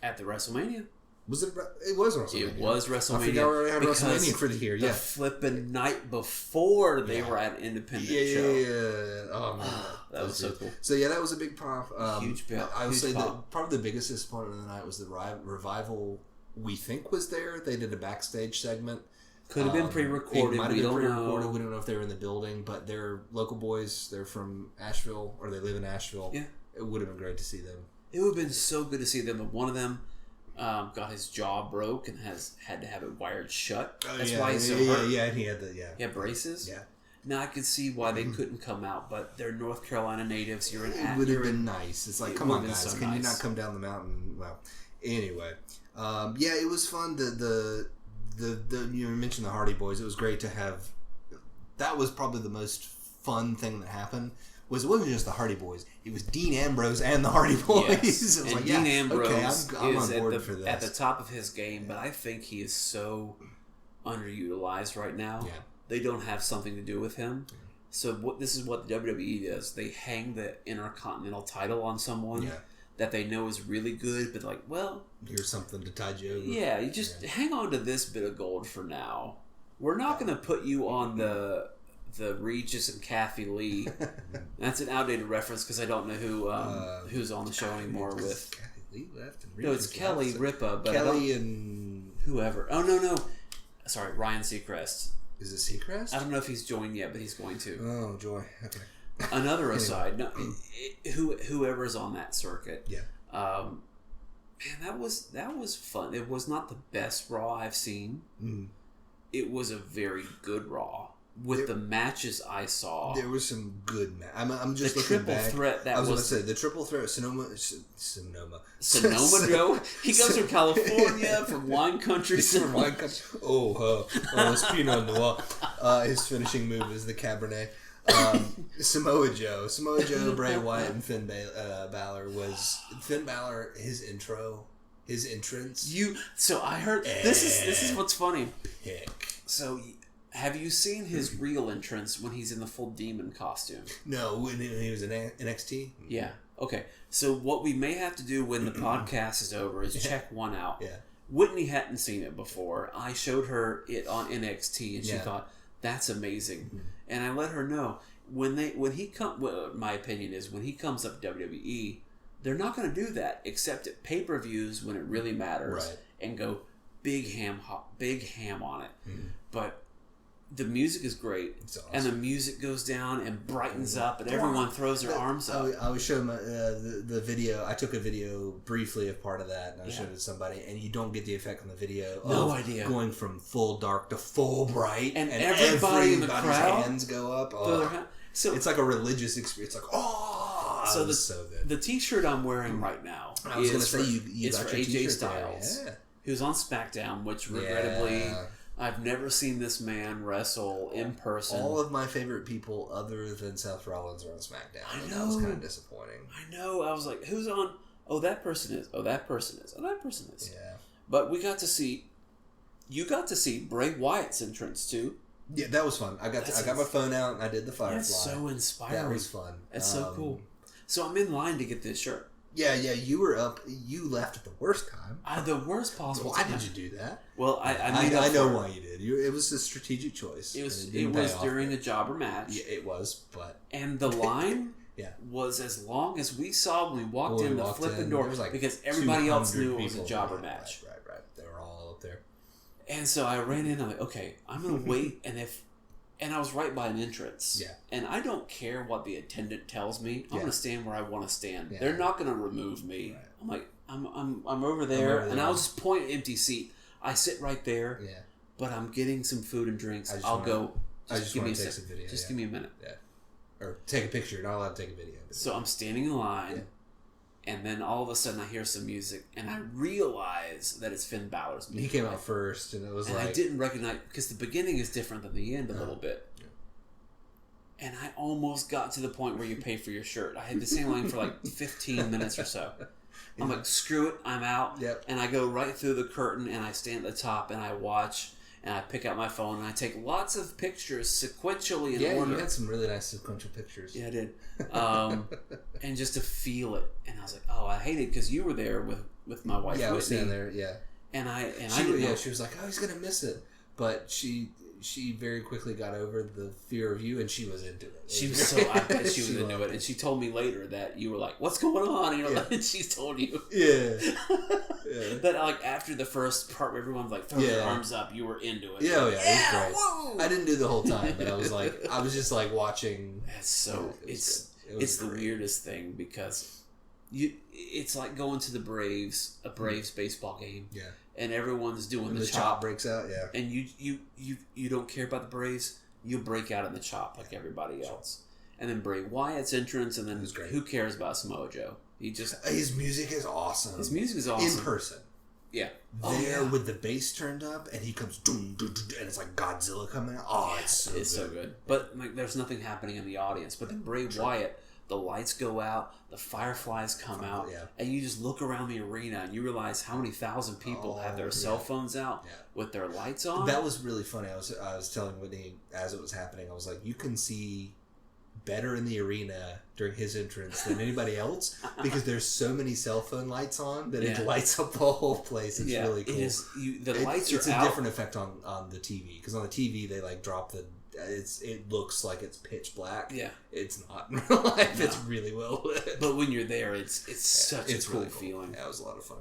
at the WrestleMania. Was it? It was WrestleMania. It was WrestleMania. I forgot we had WrestleMania for the year. The flipping night before they were at an independent show. Yeah. Oh man, that was so cool. So yeah, that was a big pop. Huge pop. I would say that probably the biggest disappointment of the night was the Revival. We think was there. They did a backstage segment. Could have been pre-recorded. We don't know. We don't know if they were in the building, but they're local boys. They're from Asheville, or they live in Asheville. Yeah, it would have been great to see them. It would have been so good to see them, but one of them. Got his jaw broke and had to have it wired shut. That's why he's so hurt. Yeah, and he had He had braces. Yeah. Now I can see why they couldn't come out, but they're North Carolina natives. It would have been nice. It's like, come on, guys, can you not come down the mountain? Well, anyway, it was fun. The you mentioned the Hardy Boys. It was great to have. That was probably the most fun thing that happened. It wasn't just the Hardy Boys. It was Dean Ambrose and the Hardy Boys. Yes. And Dean Ambrose I'm is on board for this. At the top of his game, but I think he is so underutilized right now. Yeah. They don't have something to do with him. So this is what the WWE does. They hang the Intercontinental title on someone that they know is really good, but like, well... Here's something to tide you over. Yeah, you just hang on to this bit of gold for now. we're not going to put you on the Regis and Kathy Lee. That's an outdated reference because I don't know who's on the show anymore with. Kathy Lee left and No, it's Kelly Ripa, but Kelly and whoever. Oh no, sorry, Ryan Seacrest. Is it Seacrest? I don't know if he's joined yet, but he's going to. Oh joy. Okay. Another aside, no, whoever's on that circuit. Yeah. Man, that was fun. It was not the best Raw I've seen. Mm. It was a very good Raw. With the matches I saw, there was some good I'm just the looking triple back. threat. That I was going to say the triple threat. Sonoma Joe. He goes from California, from wine country. From wine country. It's Pinot Noir. His finishing move is the Cabernet. Samoa Joe, Bray Wyatt, and Finn Balor was Finn Balor. His entrance. So I heard this is what's funny. Pick. So. Have you seen his real entrance when he's in the full demon costume? No, when he was in NXT? Yeah. Okay. So what we may have to do when the podcast is over is check one out. Yeah. Whitney hadn't seen it before. I showed her it on NXT and she thought, that's amazing. Mm-hmm. And I let her know my opinion is when he comes up to WWE, they're not going to do that except at pay-per-views when it really matters and go big ham on it. Mm-hmm. But the music is great, awesome. And the music goes down and brightens up, and everyone throws their arms up. I was showing the video. I took a video briefly of part of that, and I showed it to somebody, and you don't get the effect on the video. No idea. Going from full dark to full bright, and everybody in the crowd hands go up. So it's like a religious experience. It's like so good. The T-shirt I'm wearing right now. I was going to say you got for your AJ T-shirt Styles, there. who's on SmackDown, which regrettably. Yeah. I've never seen this man wrestle in person. All of my favorite people other than Seth Rollins are on SmackDown. I know. That was kind of disappointing. I know. I was like, who's on? Oh, that person is. Oh, that person is. Oh, that person is. Yeah. But you got to see Bray Wyatt's entrance too. Yeah, that was fun. I got my phone out and I did the Firefly. That's so inspiring. That was fun. That's so cool. So I'm in line to get this shirt. Yeah, you were up. You left at the worst time. The worst possible time. Why did you do that? Well, I know why you did. It was a strategic choice. It was during a jobber match. Yeah, it was, but... And the line was as long as we saw when we walked in the flipping door. Like because everybody else knew it was a jobber match. Right. They were all up there. And so I ran in. I'm like, okay, I'm going to wait. And I was right by an entrance. Yeah. And I don't care what the attendant tells me. I'm going to stand where I want to stand. Yeah. They're not going to remove me. Right. I'm like, I'm over there, and I'll just point empty seat. I sit right there. Yeah. But I'm getting some food and drinks. I'll go. Just give me a second. Video, just give me a minute. Yeah. Or take a picture. You're not allowed to take a video. So I'm standing in line, and then all of a sudden I hear some music, and I realize that it's Finn Balor's music. He came out first, and it was I didn't recognize because the beginning is different than the end a little bit. And I almost got to the point where you pay for your shirt. I had the same line for like 15 minutes or so. I'm like, screw it, I'm out. Yep. And I go right through the curtain, and I stand at the top, and I watch, and I pick out my phone, and I take lots of pictures sequentially in order. You had some really nice sequential pictures. Yeah, I did. And just to feel it. And I was like, oh, I hate it because you were there with my wife, Yeah, I was Whitney. standing there, yeah. And I she was like, oh, he's going to miss it. But she very quickly got over the fear of you, and she was into it. She was I bet she was into it. And she told me later that you were like, what's going on? And she's told you. Yeah. That like after the first part where everyone's like throwing their arms up, you were into it. Yeah, it was great. Whoa! I didn't do the whole time, but I was just like watching. That's so it's the weirdest thing because it's like going to the Braves, a Braves baseball game. Yeah. And everyone's doing the chop breaks out, yeah. And you don't care about the Braves, you break out in the chop like everybody else. And then Bray Wyatt's entrance, and then who cares about Samoa Joe? His music is awesome. His music is awesome. In person. Yeah. With the bass turned up, and he comes doom, doom, doom, and it's like Godzilla coming out. Oh, it's so good. But like, there's nothing happening in the audience. But then Bray Wyatt, the lights go out, the fireflies come out, and you just look around the arena and you realize how many thousand people have their cell phones out with their lights on. That was really funny. I was telling Whitney as it was happening, I was like, you can see better in the arena during his entrance than anybody else because there's so many cell phone lights on that it lights up the whole place. It's really cool. The lights are out. It's a different effect on the TV because on the TV they like drop the. It looks like it's pitch black. Yeah, it's not in real life. No. It's really well lit. But when you're there, it's such a cool feeling. Yeah, it was a lot of fun.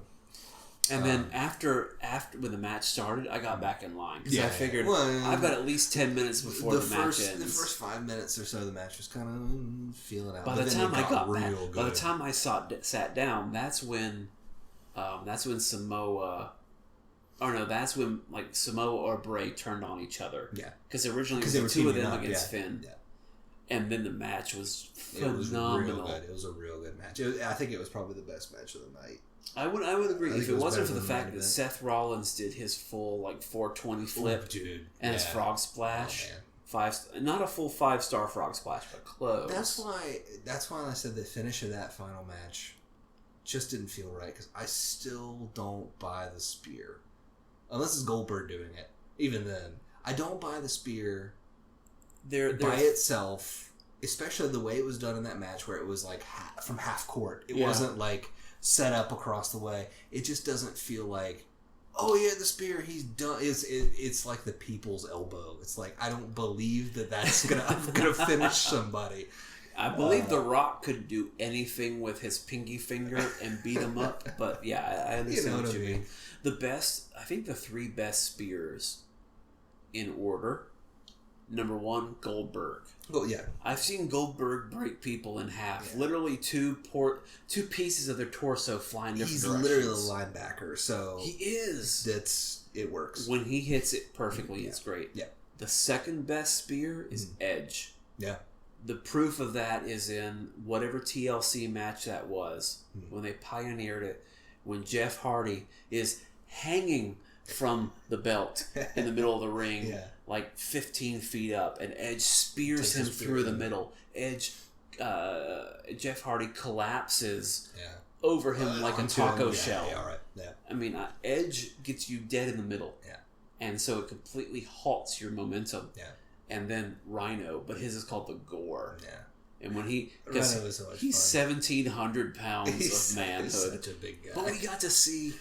And then after when the match started, I got back in line because I figured I've got at least 10 minutes before the match ends. The first 5 minutes or so of the match was kind of feeling out. By the time I got back, by the time I sat down, that's when Samoa. Or no, that's when like Samoa or Bray turned on each other. Yeah, because originally it was the two of them against Finn. Yeah. And then the match was phenomenal. It was a real good match. I think it was probably the best match of the night. I would agree. If it wasn't for the fact that Seth Rollins did his full like 420 flip and his frog splash, not a full 5-star frog splash, but close. That's why I said the finish of that final match just didn't feel right because I still don't buy the spear, unless it's Goldberg doing it. Even then, I don't buy the spear by itself, especially the way it was done in that match where it was like from half court. It wasn't like set up across the way. It just doesn't feel like, oh yeah, the spear, he's done. It's like the people's elbow. It's like, I don't believe that's gonna finish somebody. I believe The Rock could do anything with his pinky finger and beat him up, but yeah, I understand what you mean. I think the 3 best spears in order. Number 1, Goldberg. Oh yeah, I've seen Goldberg break people in half. Yeah. Literally two pieces of their torso flying different directions. He's literally a linebacker, so he is. It works when he hits it perfectly. It's great. Yeah. The second best spear is Edge. Yeah. The proof of that is in whatever TLC match that was when they pioneered it. When Jeff Hardy is hanging from the belt in the middle of the ring, like 15 feet up, and Edge spears him through the middle. Jeff Hardy collapses over him like a taco shell. Yeah, right. Yeah. I mean, Edge gets you dead in the middle. Yeah. And so it completely halts your momentum. Yeah. And then Rhino, but his is called the Gore. Yeah. And when because he's 1,700 pounds of manhood. He's such a big guy. But we got to see.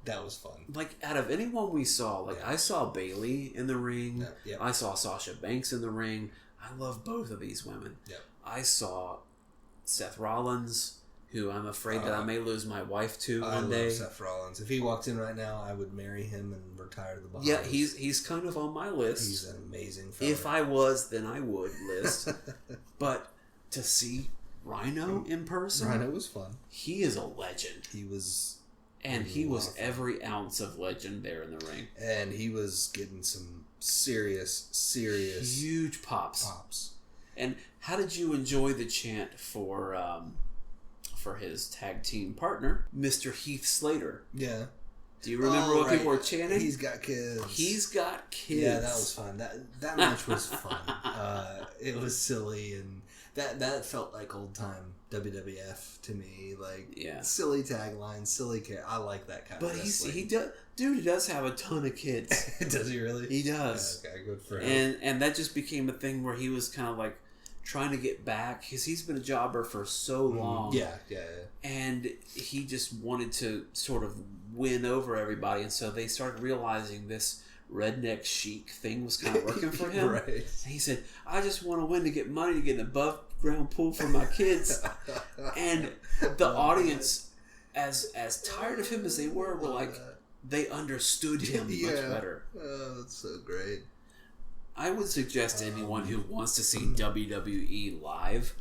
That was fun. Like, out of anyone we saw, I saw Bayley in the ring. Yeah. I saw Sasha Banks in the ring. I love both of these women. Yeah. I saw Seth Rollins, who I'm afraid that I may lose my wife to one day. I love Seth Rollins. If he walked in right now, I would marry him and retire to the Bahamas. Yeah, he's kind of on my list. He's an amazing fella. If I was, then I would list. But to see Rhino in person... Rhino was fun. He is a legend. He was... And he was every ounce of legend there in the ring. And he was getting some serious... Huge pops. And how did you enjoy the chant for his tag team partner, Mr. Heath Slater? Yeah. Do you remember what people were chanting? He's got kids. He's got kids. Yeah, that was fun. That match was fun. It was silly, and that felt like old time WWF to me. Like, silly taglines, silly I like that kind of wrestling. But he does have a ton of kids. Does he really? He does. Yeah, okay, good for him. And that just became a thing where he was kind of like trying to get back, because he's been a jobber for so long. Yeah. And he just wanted to sort of win over everybody, and so they started realizing this redneck chic thing was kind of working for him. Right. And he said, I just want to win to get money to get an above ground pool for my kids. And the audience, as tired of him as they were like, they understood him much better. Oh, that's so great. I would suggest to anyone who wants to see WWE live,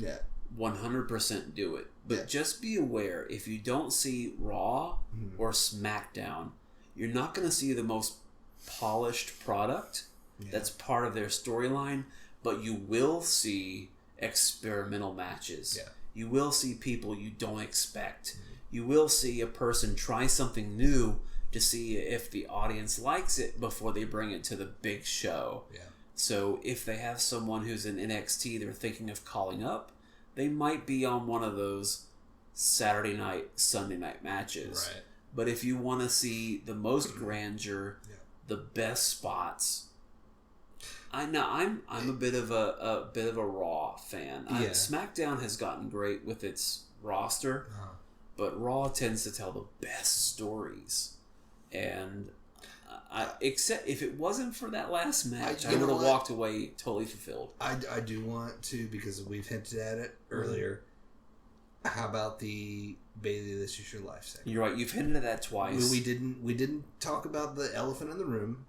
100% do it. But just be aware, if you don't see Raw or SmackDown, you're not going to see the most polished product that's part of their storyline, but you will see experimental matches. Yeah. You will see people you don't expect. You will see a person try something new to see if the audience likes it before they bring it to the big show. Yeah. So if they have someone who's in NXT they're thinking of calling up, they might be on one of those Saturday night, Sunday night matches. Right. But if you want to see the most grandeur, the best spots, I know I'm a bit of a Raw fan. Yeah. SmackDown has gotten great with its roster, but Raw tends to tell the best stories. And except if it wasn't for that last match, I would have walked away totally fulfilled. I do want to, because we've hinted at it earlier. How about the Bailey, This Is Your Life segment? You're right. You've hinted at that twice. We didn't talk about the elephant in the room.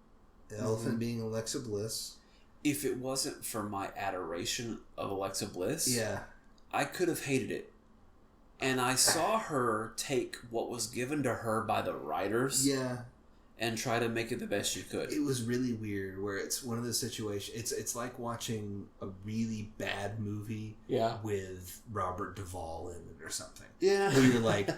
The elephant being Alexa Bliss. If it wasn't for my adoration of Alexa Bliss, yeah, I could have hated it. And I saw her take what was given to her by the writers. Yeah. And try to make it the best you could. It was really weird where it's one of those situations. It's like watching a really bad movie with Robert Duvall in it or something. Yeah. Where you're like,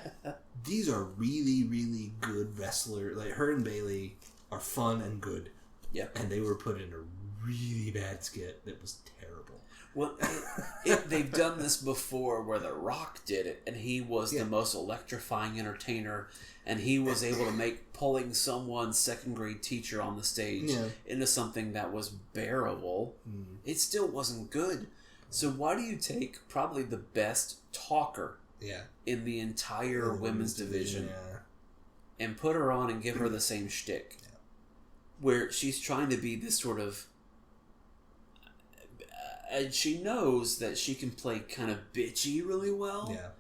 these are really, really good wrestlers. Like, her and Bailey are fun and good. Yeah. And they were put in a really bad skit that was terrible. Well, they've done this before where The Rock did it, and he was the most electrifying entertainer, and he was able to make pulling someone's second grade teacher on the stage into something that was bearable. It still wasn't good. So why do you take probably the best talker in the entire women's division and put her on and give her the same shtick? Where she's trying to be this sort of... and she knows that she can play kind of bitchy really well. Yeah.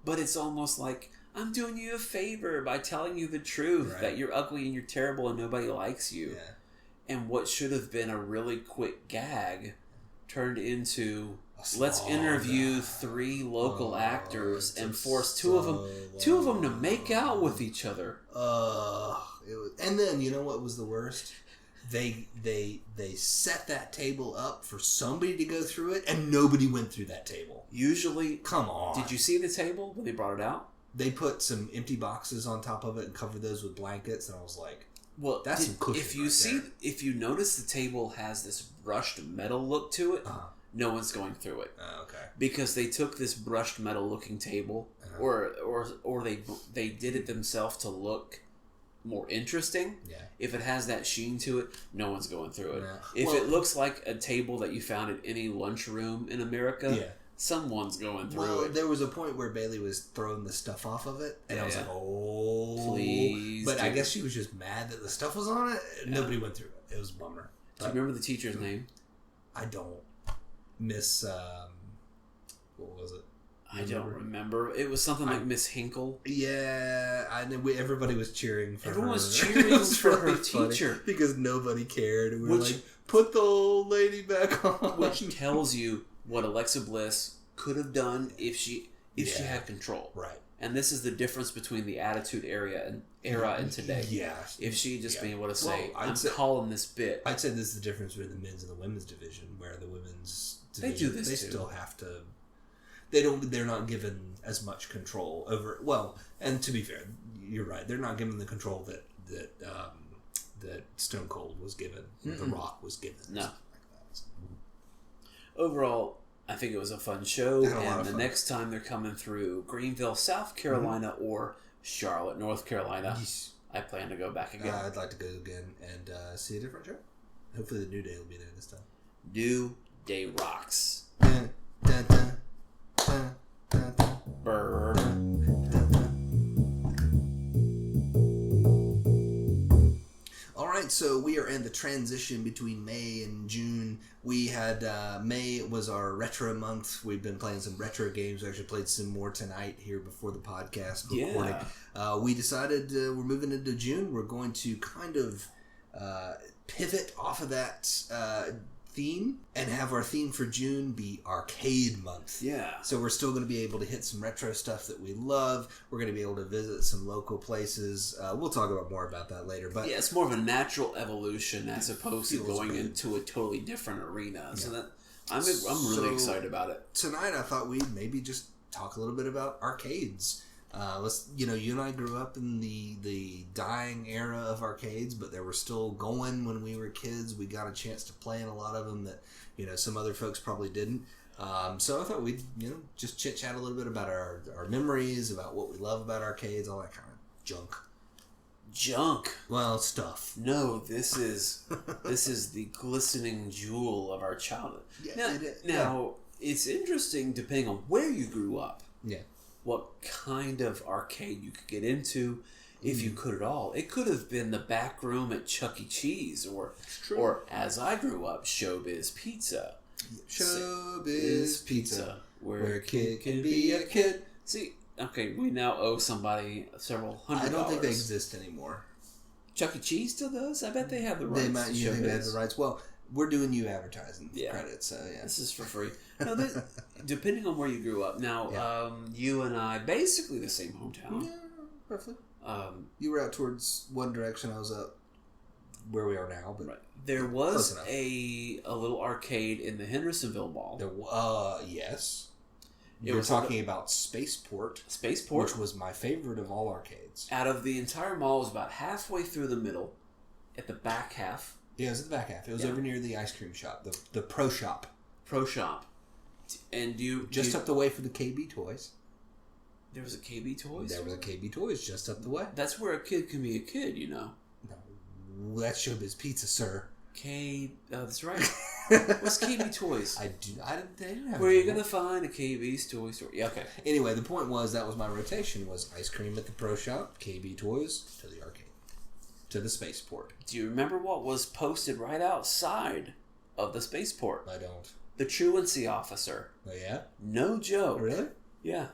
But it's almost like, I'm doing you a favor by telling you the truth that you're ugly and you're terrible and nobody likes you. Yeah. And what should have been a really quick gag turned into, let's interview 3 local actors and force two of them to make out with each other. And then, you know what was the worst? They set that table up for somebody to go through it, and nobody went through that table. Usually, come on. Did you see the table when they brought it out? They put some empty boxes on top of it and covered those with blankets, and I was like, "Well, that's some cushion." If you notice, the table has this brushed metal look to it. No one's going through it. Okay. Because they took this brushed metal looking table, or they did it themselves to look more interesting. Yeah. If it has that sheen to it, no one's going through it. Yeah. If it looks like a table that you found at any lunchroom in America, someone's going through it. There was a point where Bailey was throwing the stuff off of it, and I was like, "Oh, please!" But I guess she was just mad that the stuff was on it. Nobody went through it. It was a bummer. Do you remember the teacher's name? I don't. Miss, what was it? I don't remember. It was something like Miss Hinkle. Yeah, I know. Everybody was cheering for her. Everyone was cheering for her teacher because nobody cared. And we were like, "Put the old lady back on," which tells you what Alexa Bliss could have done if she had control. Right. And this is the difference between the Attitude Era and today. Yeah. If she just been able to say, "I'm calling this bit," I'd say this is the difference between the men's and the women's division, where the women's division, they do this. They still have to. They're not given as much control over. Well, and to be fair, you're right. They're not given the control that Stone Cold was given, The Rock was given. No. Like that. Overall, I think it was a fun show, and the next time they're coming through Greenville, South Carolina, or Charlotte, North Carolina, I plan to go back again. I'd like to go again and see a different show. Hopefully, the New Day will be there this time. New Day rocks. Alright, so we are in the transition between May and June. We had May was our retro month. We've been playing some retro games. We actually played some more tonight here before the podcast recording. We decided we're moving into June. We're going to kind of pivot off of that theme and have our theme for June be arcade month. Yeah. So we're still going to be able to hit some retro stuff that we love. We're going to be able to visit some local places. We'll talk about more about that later. But yeah, it's more of a natural evolution as opposed to going into a totally different arena. Yeah. So that I'm really excited about it. Tonight I thought we'd maybe just talk a little bit about arcades. You and I grew up in the dying era of arcades, but they were still going when we were kids. We got a chance to play in a lot of them that, some other folks probably didn't. So I thought we'd, just chit chat a little bit about our memories, about what we love about arcades, all that kind of junk. junk. Well, stuff. No, this is the glistening jewel of our childhood. Yeah, now it's interesting depending on where you grew up. Yeah. What kind of arcade you could get into, if you could at all. It could have been the back room at Chuck E. Cheese, or as I grew up, Showbiz Pizza. Showbiz Pizza, where a kid can be a kid. See, okay, we now owe somebody several $100. I don't think they exist anymore. Chuck E. Cheese still does? I bet they have the rights. They might. You think they have the rights? Well, we're doing you advertising credits, so yeah. This is for free. Now, depending on where you grew up. Now, you and I, basically the same hometown. Yeah, roughly. You were out towards one direction. I was up where we are now, but right. There was a little arcade in the Hendersonville Mall. Yes. You're talking about Spaceport. Spaceport, which was my favorite of all arcades. Out of the entire mall, it was about halfway through the middle, at the back half. Yeah, it was at the back half. It was over near the ice cream shop, the Pro Shop. Pro Shop. And up the way from the KB Toys. There was a KB Toys? There was a KB Toys just up the way. That's where a kid can be a kid, you know. No, that's Showbiz Pizza, sir. That's right. What's KB Toys? They didn't have. Where are you gonna find a KB's toy store? Yeah, okay. Anyway, the point was that was my rotation: was ice cream at the Pro Shop, KB Toys to the arcade, to the Spaceport. Do you remember what was posted right outside of the Spaceport? I don't. The truancy officer. Oh yeah. No joke. Really? Yeah.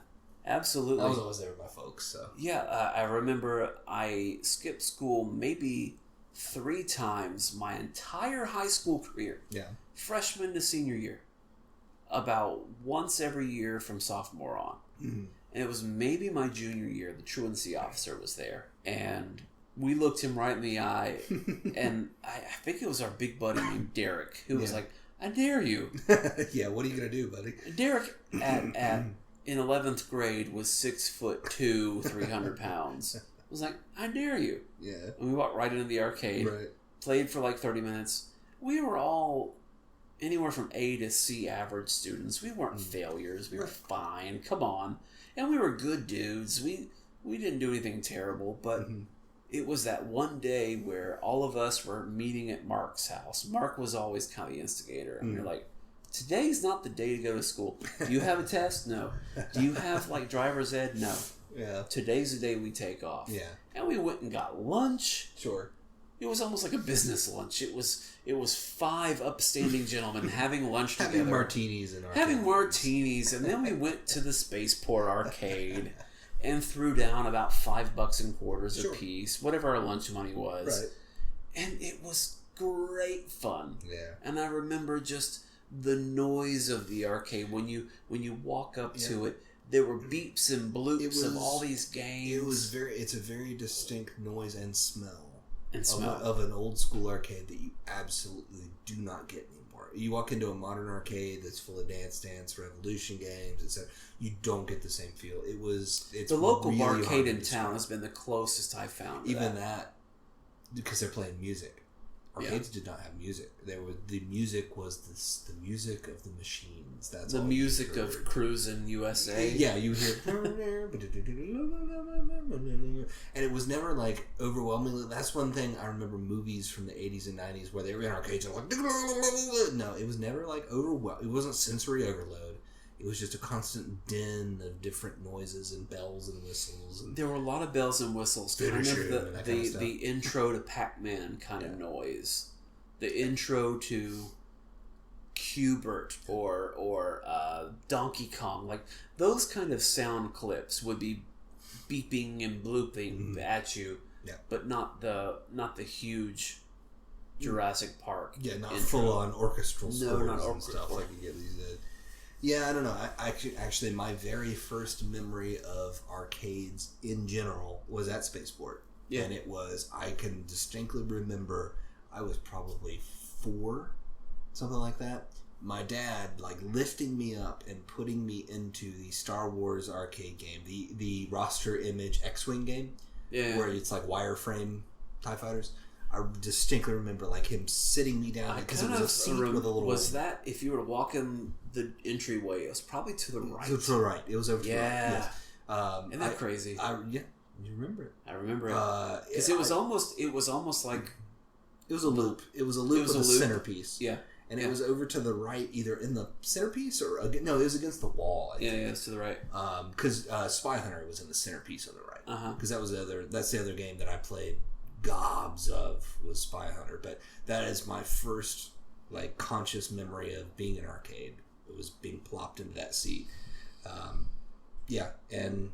Absolutely. I was always there with my folks, so. Yeah, I remember I skipped school maybe 3 times my entire high school career. Yeah. Freshman to senior year. About once every year from sophomore on. Mm-hmm. And it was maybe my junior year, the truancy officer was there. And we looked him right in the eye. And I think it was our big buddy named Derek, who was like, I dare you. Yeah, what are you going to do, buddy? Derek in 11th grade was 6'2", 300 pounds. I was like, I dare you. Yeah. And we walked right into the arcade. Right. Played for like 30 minutes. We were all anywhere from A to C average students. We weren't failures. We were fine. Come on. And we were good dudes. We didn't do anything terrible, but it was that one day where all of us were meeting at Mark's house. Mark was always kind of the instigator. And you're like, today's not the day to go to school. Do you have a test? No. Do you have like driver's ed? No. Yeah. Today's the day we take off. Yeah. And we went and got lunch. Sure. It was almost like a business lunch. It was 5 upstanding gentlemen having lunch together. Having martinis in our Having martinis, and then we went to the Spaceport arcade and threw down about $5 in quarters a piece, whatever our lunch money was. Right. And it was great fun. Yeah. And I remember just the noise of the arcade when you walk up to it. There were beeps and bloops of all these games. It's a very distinct noise and smell. Of an old school arcade that you absolutely do not get anymore. You walk into a modern arcade that's full of Dance Revolution games, etc. You don't get the same feel. It's the local really arcade in town has been the closest I found. Even that, because they're playing music. Arcades did not have music. The music was the music of the machines. That's the music of Cruisin' USA. Yeah, you hear, and it was never like overwhelmingly. That's one thing I remember movies from the 80s and 90s where they were in arcades and like, no, it was never like overwhelming. It wasn't sensory overload. It was just a constant din of different noises and bells and whistles. And there were a lot of bells and whistles. Kind of the intro to Pac-Man kind of noise. The intro to Q*bert or Donkey Kong. Like those kind of sound clips would be beeping and blooping at you. Yeah. But not the huge Jurassic Park. Yeah, not full on orchestral scores not and stuff like you get these days. Yeah, I don't know. Actually, my very first memory of arcades in general was at Spaceport. Yeah. And I can distinctly remember I was probably 4, something like that. My dad, like, lifting me up and putting me into the Star Wars arcade game, the roster image X-Wing game, where it's like wireframe TIE fighters. I distinctly remember like him sitting me down because it was a seat with a little. Was that if you were to walk in the entryway? It was probably to the right. To the right. It was over to the right. Yes. Isn't that crazy? You remember it? I remember it because it was almost like it was a loop. It was a loop with a centerpiece. Yeah. And it was over to the right, either in the centerpiece or no, it was against the wall. Yeah, it's to the right. Because Spy Hunter was in the centerpiece on the right. Because that's the other game that I played gobs of was Spy Hunter. But that is my first like conscious memory of being in an arcade. It was being plopped into that seat. And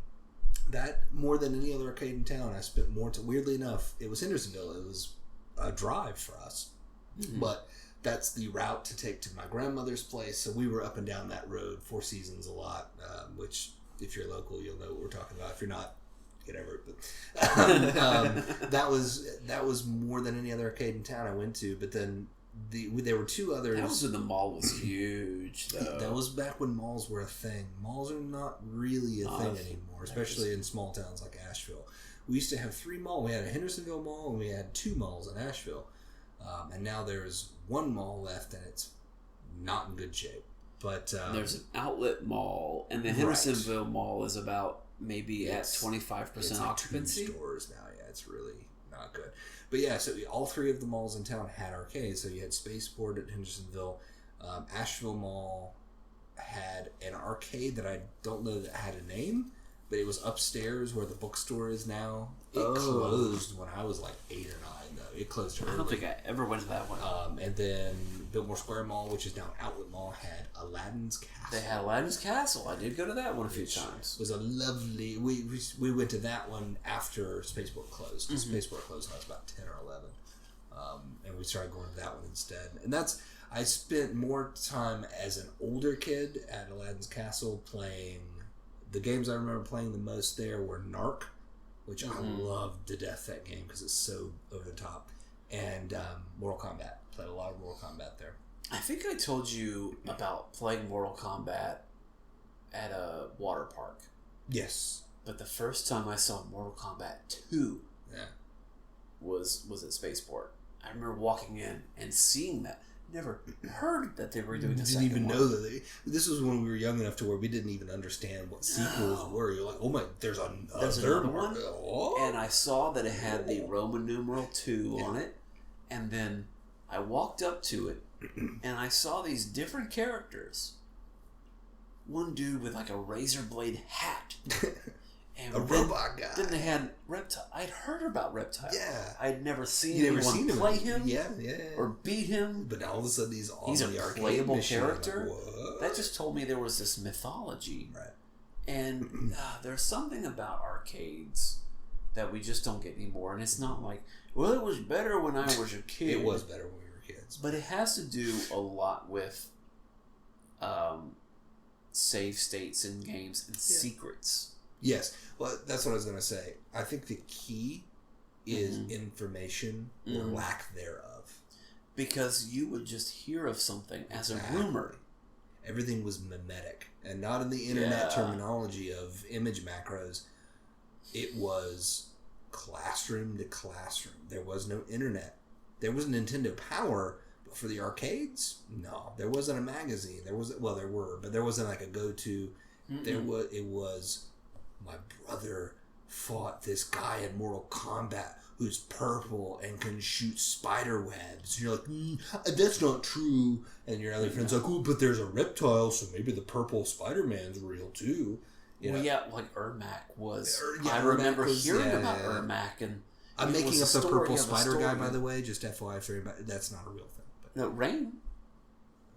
that more than any other arcade in town, I spent more time. Weirdly enough, it was Hendersonville. It was a drive for us, but that's the route to take to my grandmother's place. So we were up and down that road, Four Seasons a lot, which if you're local, you'll know what we're talking about. If you're not, get over it. But that was more than any other arcade in town I went to. But then there were two others. That was when the mall was huge, though. That was back when malls were a thing. Malls are not really a thing anymore, especially in small towns like Asheville. We used to have 3 malls. We had a Hendersonville mall and we had 2 malls in Asheville. And now there's 1 mall left and it's not in good shape. But there's an outlet mall, and the Hendersonville mall is about maybe at 25% occupancy. 2 stores now. Yeah, it's really not good. But yeah, so all 3 of the malls in town had arcades. So you had Spaceport at Hendersonville. Asheville Mall had an arcade that I don't know that had a name, but it was upstairs where the bookstore is now. It closed when I was like 8 or 9, though. It closed early. I don't think I ever went to that one. And then Biltmore Square Mall, which is now Outlet Mall, had Aladdin's Castle. They had Aladdin's Castle. I did go to that one a few times. It was a lovely... We went to that one after Spaceport closed. Spaceport closed when I was about 10 or 11. And we started going to that one instead. And that's... I spent more time as an older kid at Aladdin's Castle playing... The games I remember playing the most there were Narc, which I loved to death, that game, because it's so over the top. And Mortal Kombat. Played a lot of Mortal Kombat there. I think I told you about playing Mortal Kombat at a water park. Yes. But the first time I saw Mortal Kombat 2 was at Spaceport. I remember walking in and seeing that. Never heard that they were doing a second one. Didn't even know that this was when we were young enough to where we didn't even understand what sequels were. You're like, oh my, there's another one. Oh. And I saw that it had the Roman numeral 2 on it. And then I walked up to it and I saw these different characters. One dude with like a razor blade hat. And a robot guy. Then they had Reptile. I'd heard about Reptile. Yeah. I'd never seen anyone play him. Yeah. Or beat him. But now all of a sudden he's a playable character. Like, that just told me there was this mythology. Right. And there's something about arcades that we just don't get anymore. And it's not like, well, it was better when I was a kid. It was better when we were kids. But it has to do a lot with save states in games and secrets. Yes. Well, that's what I was going to say. I think the key is information or lack thereof. Because you would just hear of something as a rumor. Everything was mimetic. And not in the internet terminology of image macros. It was classroom to classroom. There was no internet. There was Nintendo Power, but for the arcades, no. There wasn't a magazine. There were, but there wasn't like a go-to. It was... My brother fought this guy in Mortal Kombat who's purple and can shoot spider webs. And you're like, that's not true. And your other friend's like, oh, but there's a reptile, so maybe the purple Spider-Man's real too. Like Ermac was. I remember hearing about Ermac, and I'm making up the purple spider guy, by the way. Just FYI for everybody, that's not a real thing. But. No, Rain.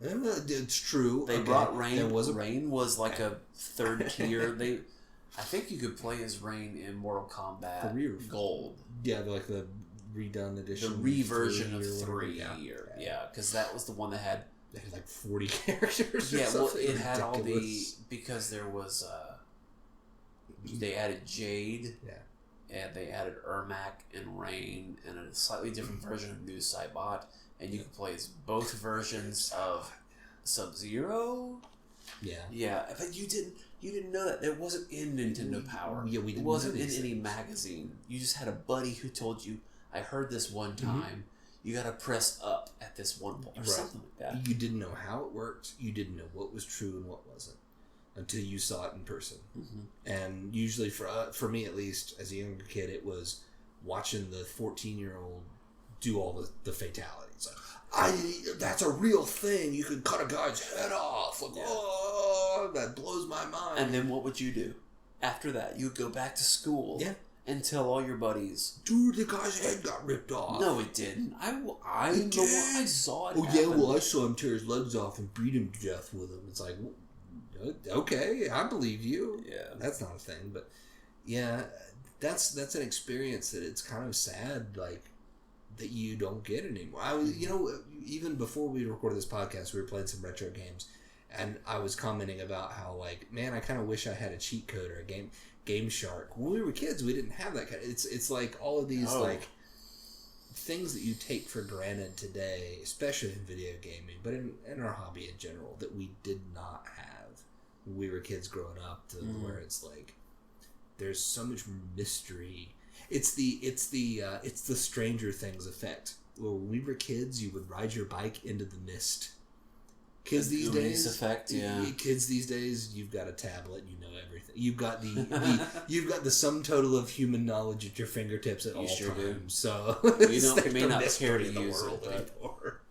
It's true. They brought Rain. Rain was like a third tier. I think you could play as Rain in Mortal Kombat Gold. Yeah, like the redone edition. The re-version of 3. Because that was the one that had... They had like 40 characters Yeah, well, it had all the... Because there was... they added Jade. Yeah. And they added Ermac and Rain and a slightly different version of New Saibot. And you could play as both versions of Sub-Zero. Yeah. Yeah, but you didn't know that. It wasn't in Nintendo Power. Yeah, we didn't. It wasn't in any magazine. You just had a buddy who told you, I heard this one time, you got to press up at this one point, or something like that. You didn't know how it worked. You didn't know what was true and what wasn't. until you saw it in person. Mm-hmm. And usually for me at least, as a younger kid, it was watching the 14-year-old do all the fatalities. Like, that's a real thing. You could cut a guy's head off. Like, oh, that blows my mind. And then what would you do? After that, you would go back to school. Yeah. And tell all your buddies, dude, the guy's head got ripped off. No, it didn't. I saw it. Oh, happen. yeah, well, I saw him tear his legs off and beat him to death with them. It's like, okay, I believe you. Yeah. That's not a thing, but yeah, that's an experience that it's kind of sad, like, that you don't get anymore. Even before we recorded this podcast, we were playing some retro games, and I was commenting about how, like, man, I kind of wish I had a cheat code or a Game Shark. When we were kids, we didn't have that kind of... It's like all of these like things that you take for granted today, especially in video gaming, but in our hobby in general, that we did not have when we were kids growing up. Where it's like there's so much mystery. It's the Stranger Things effect. When we were kids, you would ride your bike into the mist. Kids these days, effect, yeah. Kids these days, you've got a tablet, you know everything. You've got you've got the sum total of human knowledge at your fingertips at all times. Do. So you may not care to use it anymore.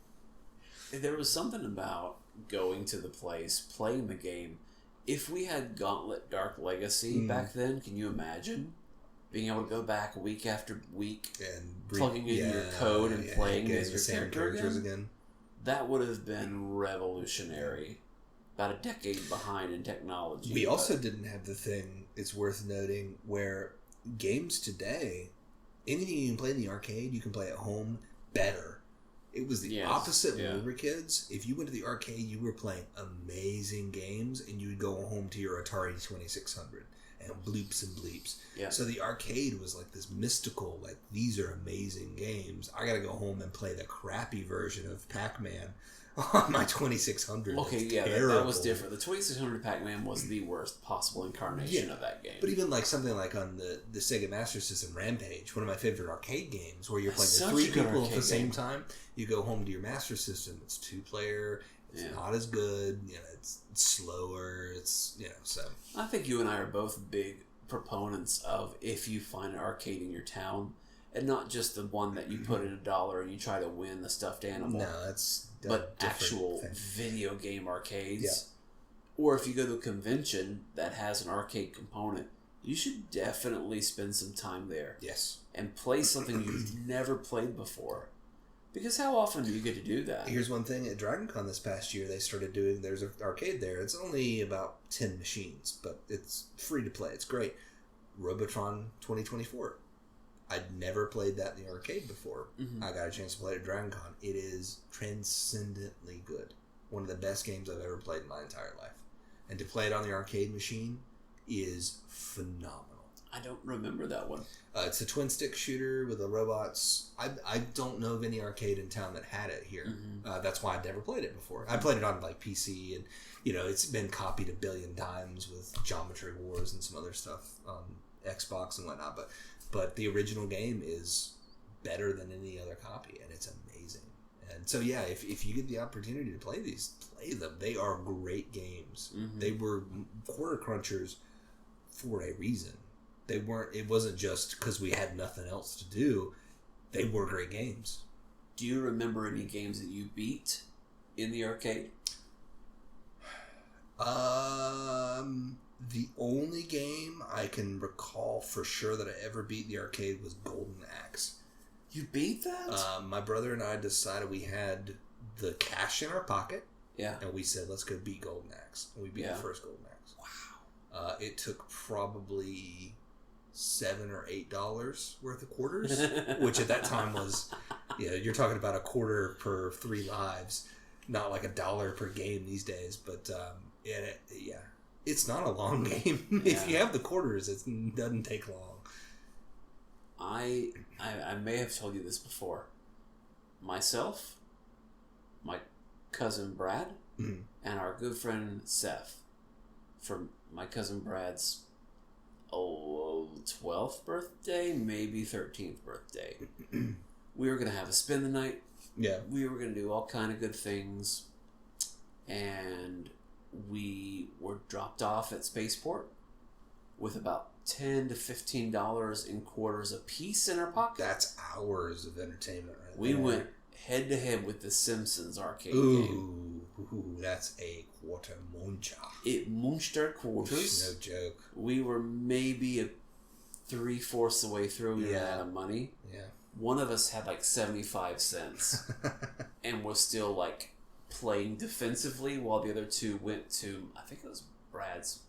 There was something about going to the place, playing the game. If we had Gauntlet Dark Legacy back then, can you imagine being able to go back week after week and plugging in your code and playing as your characters again? That would have been revolutionary. About a decade behind in technology. We also didn't have the thing, it's worth noting, where games today, anything you can play in the arcade, you can play at home better. It was the opposite when we were kids. If you went to the arcade, you were playing amazing games, and you would go home to your Atari 2600 and bloops and bleeps. Yeah. So the arcade was like this mystical, like, these are amazing games. I gotta go home and play the crappy version of Pac-Man on my 2600. Okay, that was different. The 2600 Pac-Man was the worst possible incarnation of that game. But even like something like on the Sega Master System, Rampage, one of my favorite arcade games, where you're playing with 3 people at the same time. You go home to your Master System. It's 2-player. It's not as good. It's slower. So I think you and I are both big proponents of, if you find an arcade in your town, and not just the one that you put in $1 and you try to win the stuffed animal. No, that's but actual video game arcades. Or if you go to a convention that has an arcade component, you should definitely spend some time there. Yes. And play something you've never played before. Because how often do you get to do that? Here's one thing. At DragonCon this past year, they started doing... There's an arcade there. It's only about 10 machines, but it's free to play. It's great. Robotron 2024. I'd never played that in the arcade before. Mm-hmm. I got a chance to play it at DragonCon. It is transcendently good. One of the best games I've ever played in my entire life. And to play it on the arcade machine is phenomenal. I don't remember that one. It's a twin-stick shooter with the robots. I don't know of any arcade in town that had it here. Mm-hmm. That's why I'd never played it before. I played it on like PC, and it's been copied a billion times with Geometry Wars and some other stuff on Xbox and whatnot. But the original game is better than any other copy, and it's amazing. And so, yeah, if you get the opportunity to play these, play them. They are great games. Mm-hmm. They were quarter crunchers for a reason. They weren't. It wasn't just because we had nothing else to do. They were great games. Do you remember any games that you beat in the arcade? The only game I can recall for sure that I ever beat in the arcade was Golden Axe. You beat that? My brother and I decided we had the cash in our pocket. Yeah. And we said, let's go beat Golden Axe. And we beat the first Golden Axe. Wow. It took probably $7 or $8 worth of quarters, which at that time was, you're talking about a quarter per 3 lives, not like $1 per game these days. But it's not a long game. If you have the quarters, it doesn't take long. I may have told you this before. Myself, my cousin Brad, and our good friend Seth, for my cousin Brad's 12th birthday, maybe 13th birthday. We were going to have a spend the night. Yeah. We were going to do all kind of good things. And we were dropped off at Spaceport with about $10 to $15 in quarters a piece in our pocket. That's hours of entertainment right We there. went head to head with the Simpsons arcade game. Ooh, that's a quarter muncha. It munched our quarters. No joke. We were maybe 3/4 the way through. We ran out of money. Yeah. One of us had like 75 cents and was still like playing defensively while the other two went to, I think it was Brad's,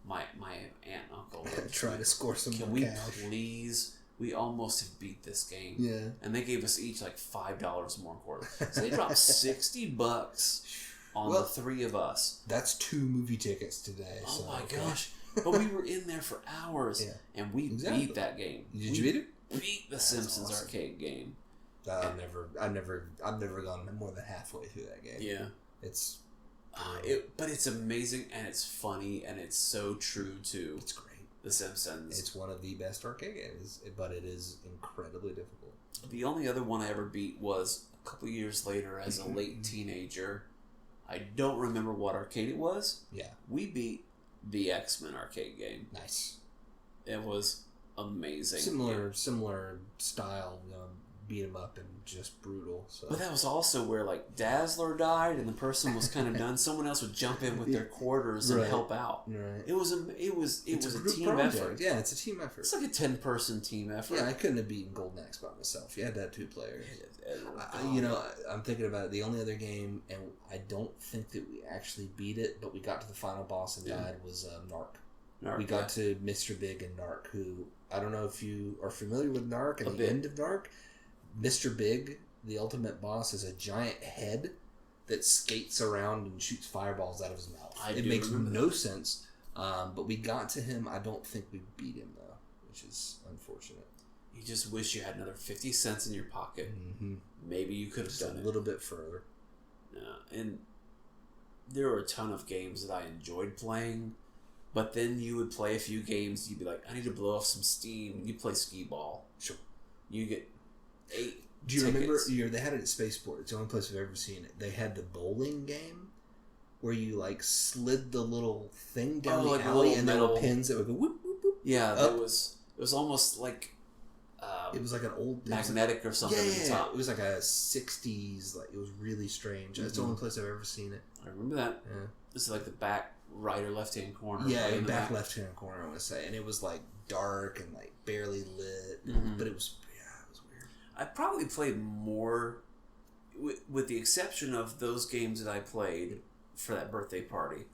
my aunt and uncle. Try to score some Can more we cash. please? We almost have beat this game. Yeah. And they gave us each like $5 more in quarters. So they dropped $60 on the three of us. That's 2 movie tickets today. Oh so, my okay. gosh. But we were in there for hours and we beat that game. Did you beat it? Beat the Simpsons arcade game. I've never gone more than halfway through that game. Yeah. It's but it's amazing and it's funny and it's so true to it's great. The Simpsons. It's one of the best arcade games, but it is incredibly difficult. The only other one I ever beat was a couple years later as a late teenager. I don't remember what arcade it was. Yeah. We beat the X-Men arcade game. Nice. It was amazing. Similar style, beat 'em up and just brutal. So. But that was also where like Dazzler died and the person was kind of done. Someone else would jump in with their quarters and help out. Right. It was a team project. effort. Yeah, it's a team effort. It's like a 10-person team effort. Yeah, I couldn't have beaten Golden Axe by myself. You had to have 2 players. I'm thinking about it. The only other game, and I don't think that we actually beat it, but we got to the final boss and died, was Narc. We got to Mr. Big and Narc, who, I don't know if you are familiar with Narc and the end of Narc. Mr. Big, the ultimate boss, is a giant head that skates around and shoots fireballs out of his mouth. It makes no sense, but we got to him. I don't think we beat him, though, which is unfortunate. You just wish you had another 50 cents in your pocket. Mm-hmm. Maybe you could have done a little bit further. Yeah, and there were a ton of games that I enjoyed playing, but then you would play a few games, you'd be like, I need to blow off some steam. You play skee ball. Sure. You get 8 Do you tickets. remember? They had it at Spaceport. It's the only place I've ever seen it. They had the bowling game where you like slid the little thing down the alley, and there were pins that would go whoop whoop whoop. Yeah, it was almost like it was like an old magnetic or something. Yeah, at the top. It was like a 60s. Like it was really strange. That's the only place I've ever seen it. I remember that. Yeah. This is like the back right or left hand corner. Yeah, right in the back left hand corner, I want to say, and it was like dark and like barely lit, but it was weird. I probably played more, with the exception of those games that I played for that birthday party.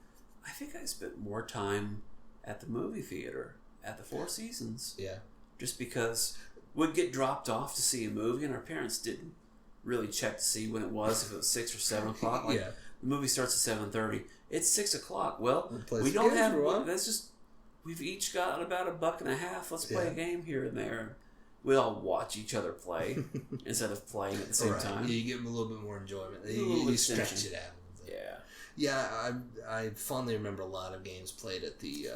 I think I spent more time at the movie theater at the Four Seasons. Yeah. Just because we'd get dropped off to see a movie, and our parents didn't really check to see when it was, if it was 6 or 7 o'clock. Like, the movie starts at 7:30. It's 6 o'clock. Well, we don't have. That's just. We've each got about $1.50. Let's play a game here and there. We all watch each other play instead of playing at the same time. Yeah, you give them a little bit more enjoyment. You stretch it out a little bit. Yeah, I fondly remember a lot of games played at the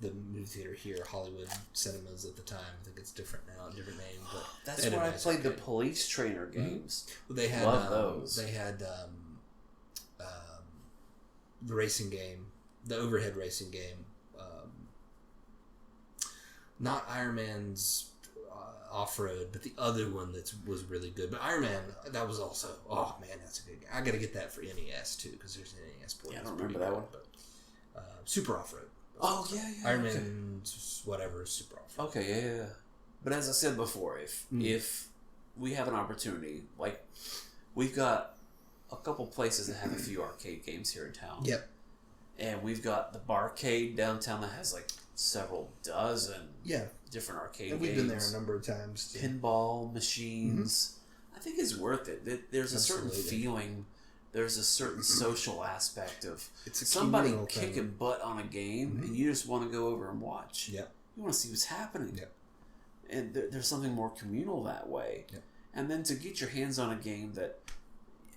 movie theater here, Hollywood Cinemas at the time. I think it's different now, different name. But that's where I played the police trainer games. Well, they had Love those. They had the racing game, the overhead racing game. Not Iron Man's off-road, but the other one that was really good. But Iron Man, that was also, oh man, that's a good game. I got to get that for NES too, because there's an NES port. Yeah, I don't remember that one. But Super Off-Road. Oh yeah. Iron Man, whatever, Super Off-Road. Okay, yeah. But as I said before, if we have an opportunity, like we've got a couple places that have a few arcade games here in town. Yep. And we've got the Barcade downtown that has like several dozen different arcade games. We've been there a number of times too. Pinball machines. I think it's worth it. There's a certain feeling. There's a certain social aspect of somebody kicking butt on a game, and you just want to go over and watch. Yep. You want to see what's happening. Yep. And there's something more communal that way. Yep. And then to get your hands on a game that...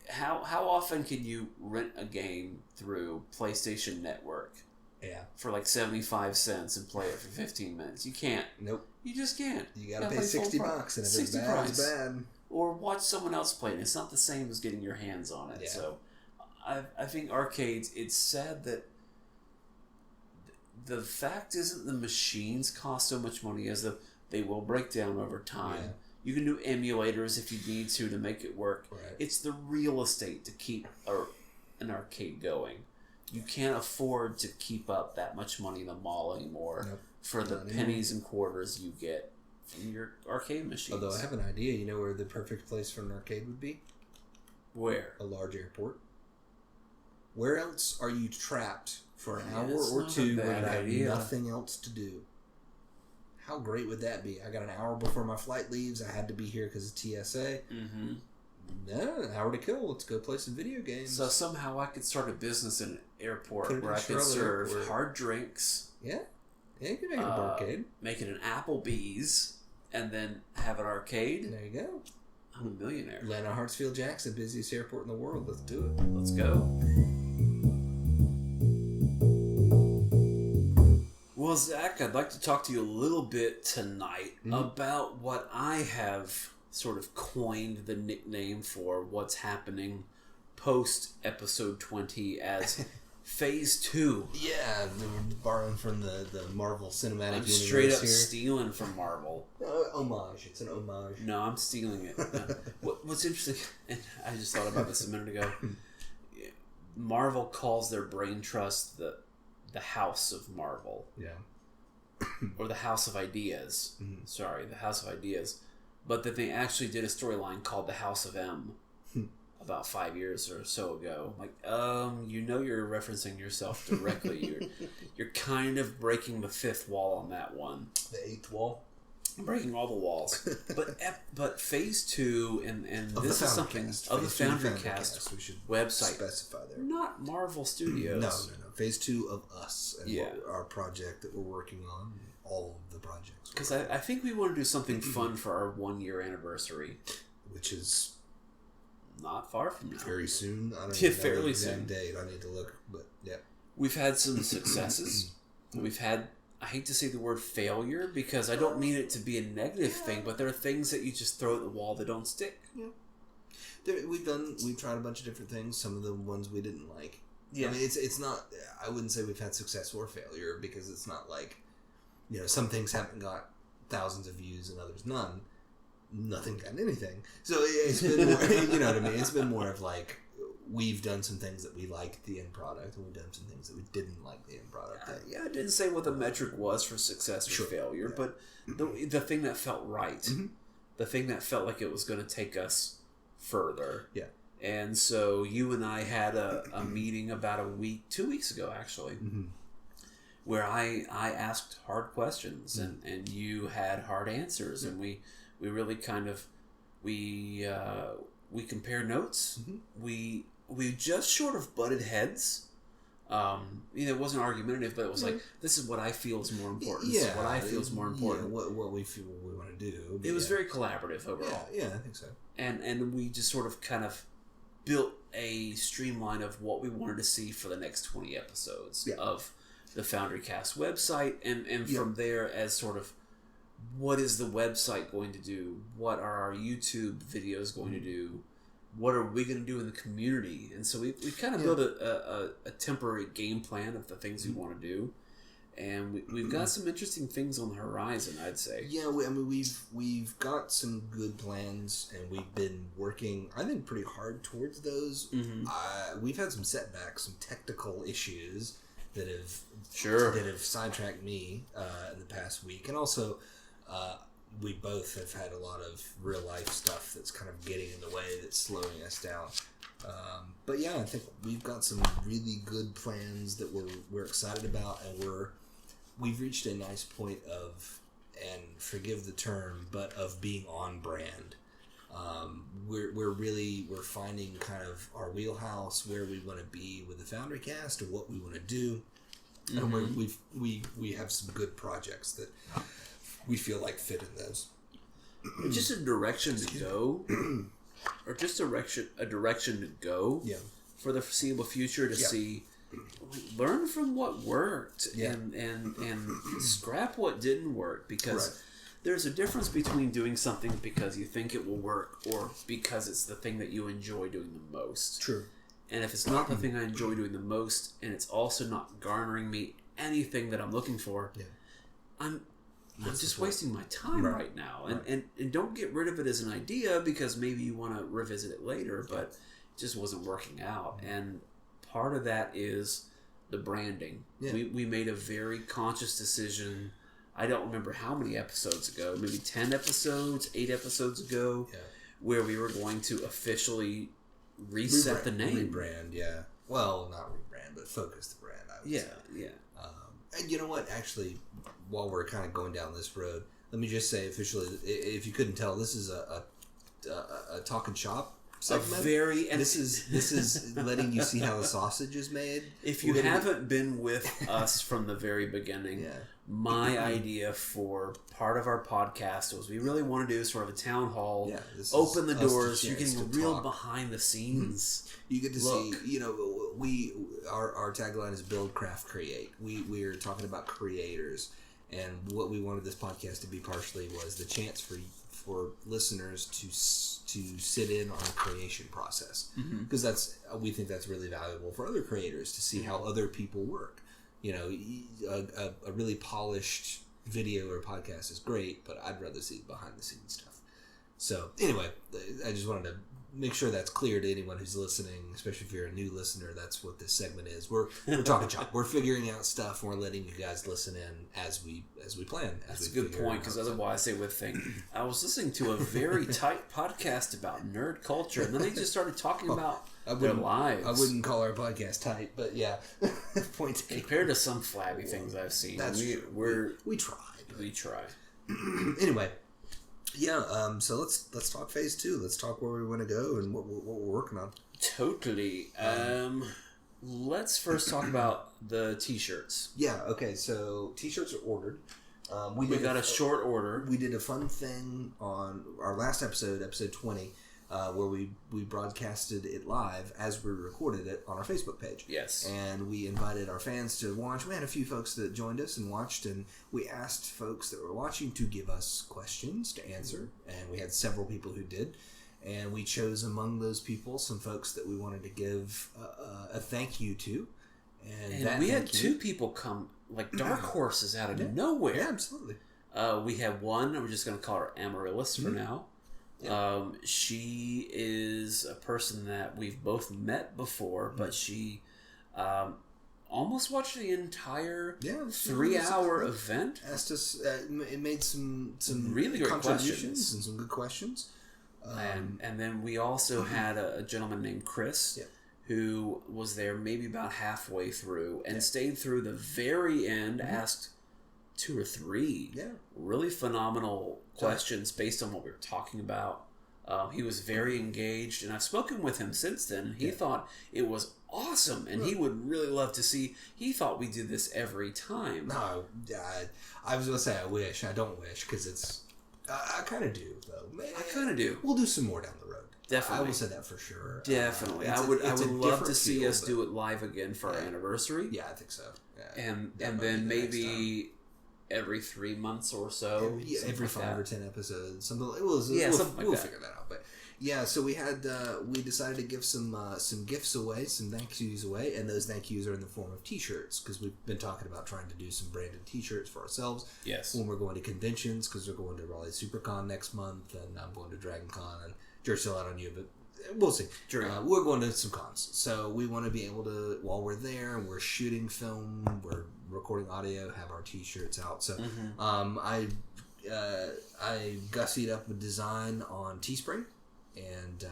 How often can you rent a game through PlayStation Network? Yeah. For like 75 cents and play it for 15 minutes. You can't. Nope. You just can't. You gotta pay $60 and if it's bad, it's bad. Or watch someone else play it. It's not the same as getting your hands on it. Yeah. So I think arcades, it's sad that the fact isn't the machines cost so much money as they will break down over time. Yeah. You can do emulators if you need to make it work. Right. It's the real estate to keep an arcade going. You can't afford to keep up that much money in the mall anymore for the pennies and quarters you get from your arcade machines. Although I have an idea, you know where the perfect place for an arcade would be? Where? A large airport. Where else are you trapped for an hour or two when you have nothing else to do? How great would that be? I got an hour before my flight leaves. I had to be here because of TSA. Mm-hmm. No, an hour to kill. Let's go play some video games. So somehow I could start a business in an airport where I could serve hard drinks. Yeah. Yeah, you can make it an arcade. Make it an Applebee's and then have an arcade. There you go. I'm a millionaire. Atlanta Hartsfield Jackson, busiest airport in the world. Let's do it. Let's go. Well, Zach, I'd like to talk to you a little bit tonight about what I have sort of coined the nickname for what's happening post episode 20 as Phase 2. Yeah, we're borrowing from the Marvel Cinematic Universe. I'm straight up stealing from Marvel. Homage. It's an homage. No, I'm stealing it. What's interesting, and I just thought about this a minute ago, Marvel calls their brain trust the House of Marvel. Yeah. Or the House of Ideas. Mm-hmm. Sorry, the House of Ideas. But that they actually did a storyline called the House of M about 5 years or so ago. Like, you're referencing yourself directly. You're kind of breaking the fifth wall on that one. The eighth wall? I'm breaking all the walls. But Phase 2, and this is something of the FoundryCast we should website. Specify there. Not Marvel Studios. No. Phase 2 of us and our project that we're working on. All of the projects. Because I think we want to do something fun for our 1 year anniversary. Which is not far from now. Very soon. I don't know fairly soon. Date. I need to look, but yeah. We've had some successes. We've had, I hate to say the word failure because I don't mean it to be a negative thing, but there are things that you just throw at the wall that don't stick. Yeah. We've tried a bunch of different things. Some of the ones we didn't like. Yeah. I mean, it's not, I wouldn't say we've had success or failure because it's not like, some things haven't got thousands of views and others none. Nothing got anything. So it's been more, you know what I mean? It's been more of like, we've done some things that we liked the end product and we've done some things that we didn't like the end product. I didn't say what the metric was for success or failure, but the thing that felt right. Mm-hmm. The thing that felt like it was going to take us further. Yeah. And so you and I had a meeting about 2 weeks ago, actually, where I asked hard questions and you had hard answers, and we really kind of we compared notes. We just sort of butted heads. It wasn't argumentative, but it was like, this is what I feel is more important. This is what I feel is more important. Yeah, what we feel we want to do. It was very collaborative overall. Yeah, I think so. And we just sort of kind of built a streamline of what we wanted to see for the next 20 episodes of the FoundryCast website, and from there as sort of what is the website going to do? What are our YouTube videos going to do? What are we going to do in the community? And so we kind of built a temporary game plan of the things we want to do. And we've got some interesting things on the horizon, I'd say. Yeah, we've got some good plans, and we've been working, I think, pretty hard towards those. Mm-hmm. We've had some setbacks, some technical issues that have sidetracked me in the past week, and also we both have had a lot of real life stuff that's kind of getting in the way, that's slowing us down. But yeah, I think we've got some really good plans that we're excited about, and we've reached a nice point of, and forgive the term, but of being on brand. We're finding kind of our wheelhouse, where we want to be with the FoundryCast, or what we want to do, and we have some good projects that we feel like fit in those. Just a direction to go, or just a direction to go for the foreseeable future to see. Learn from what worked and scrap what didn't work, because there's a difference between doing something because you think it will work or because it's the thing that you enjoy doing the most. True. And if it's not the thing I enjoy doing the most, and it's also not garnering me anything that I'm looking for, I'm just wasting my time right now. And don't get rid of it as an idea because maybe you want to revisit it later, but it just wasn't working out. And part of that is the branding. Yeah. We made a very conscious decision. I don't remember how many episodes ago, maybe 10 episodes, 8 episodes ago, where we were going to officially reset the name. Rebrand, yeah. Well, not rebrand, but focus the brand, I would say. Yeah. And you know what? Actually, while we're kind of going down this road, let me just say officially, if you couldn't tell, this is a talking shop segment. This is letting you see how the sausage is made. If you haven't been with us from the very beginning, my idea for part of our podcast was we really want to do sort of a town hall, open the doors, you're getting real behind the scenes. You get to see, our tagline is build, craft, create. We're talking about creators, and what we wanted this podcast to be partially was the chance for listeners to sit in on the creation process, because we think that's really valuable for other creators to see how other people work. A really polished video or podcast is great, but I'd rather see behind the scenes stuff. So anyway, I just wanted to make sure that's clear to anyone who's listening, especially if you're a new listener. That's what this segment is. We're talking shop. We're figuring out stuff, and we're letting you guys listen in as we plan. That's a good point, because otherwise they would think I was listening to a very tight podcast about nerd culture, and then they just started talking about their lives. I wouldn't call our podcast tight, but yeah. Point taken. Compared to some flabby things I've seen, we tried. We try. Anyway. Yeah, so let's talk phase 2. Let's talk where we want to go and what we're working on. Totally. Let's first talk about the t-shirts. Yeah, okay, so t-shirts are ordered. We got a short order. We did a fun thing on our last episode 20, where we broadcasted it live as we recorded it on our Facebook page. Yes. And we invited our fans to watch. We had a few folks that joined us and watched, and we asked folks that were watching to give us questions to answer, and we had several people who did. And we chose among those people some folks that we wanted to give a thank you to. And we had 2 people come, like dark horses out of nowhere. Yeah, absolutely. We had one, we're just going to call her Amaryllis for now. Yeah. She is a person that we've both met before, but she almost watched the entire 3-hour event. Asked us, it made some really great contributions and some good questions. And then we also had a gentleman named Chris, who was there maybe about halfway through and stayed through the very end, asked 2 or 3 really phenomenal questions based on what we were talking about. He was very engaged, and I've spoken with him since then. He thought it was awesome, and he would really love to see. He thought we did this every time. No, I was going to say I wish. I don't wish, because it's... I kind of do, though. Man, I kind of do. We'll do some more down the road. Definitely. I will say that for sure. Definitely. I would love to see us do it live again for our anniversary. Yeah, I think so. Yeah. And then maybe every 3 months or so. Every 5 or 10 episodes. We'll figure that out. But yeah, so we decided to give some gifts away, some thank yous away, and those thank yous are in the form of t-shirts, because we've been talking about trying to do some branded t-shirts for ourselves. Yes. When we're going to conventions, because we're going to Raleigh SuperCon next month, and I'm going to DragonCon, and Jerry's still out on you, but we'll see. We're going to some cons, so we want to be able to, while we're there, we're shooting film, we're recording audio, have our t-shirts out. So I gussied up a design on Teespring, and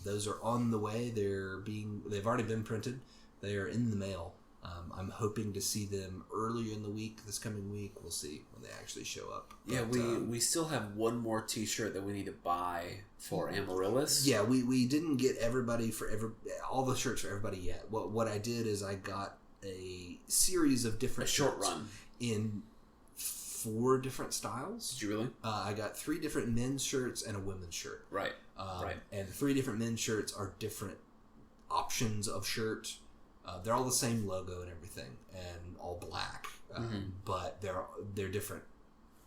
those are on the way. They've already been printed. They are in the mail. I'm hoping to see them earlier in the week, this coming week. We'll see when they actually show up. But, we still have one more t-shirt that we need to buy for Amaryllis. Yeah, we didn't get all the shirts for everybody yet. What I did is I got a series of different short run in 4 different styles. Did you really? I got 3 different men's shirts and a women's shirt. Right. And the 3 different men's shirts are different options of shirt. They're all the same logo and everything, and all black, but they're different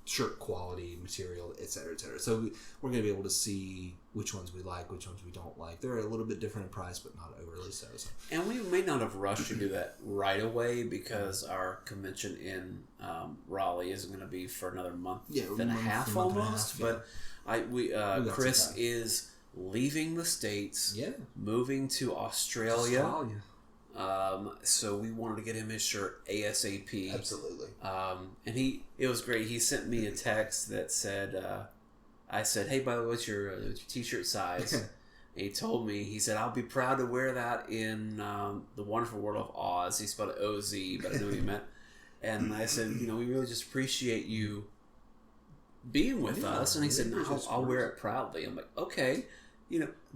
shirt quality, material, etc., etc. So we're going to be able to see which ones we like, which ones we don't like. They're a little bit different in price, but not overly so. And we may not have rushed to do that right away because our convention in Raleigh isn't going to be for another month and a half almost. But Chris is leaving the States, moving to Australia. So we wanted to get him his shirt ASAP. Absolutely. And it was great. He sent me a text that said, I said, "Hey, by the way, what's your t-shirt size?" And he told me, he said, "I'll be proud to wear that in the Wonderful World of Oz." He spelled it O-Z, but I knew what he meant. And I said, we really just appreciate you being with us. And he said, "No, I'll wear it proudly." I'm like, okay.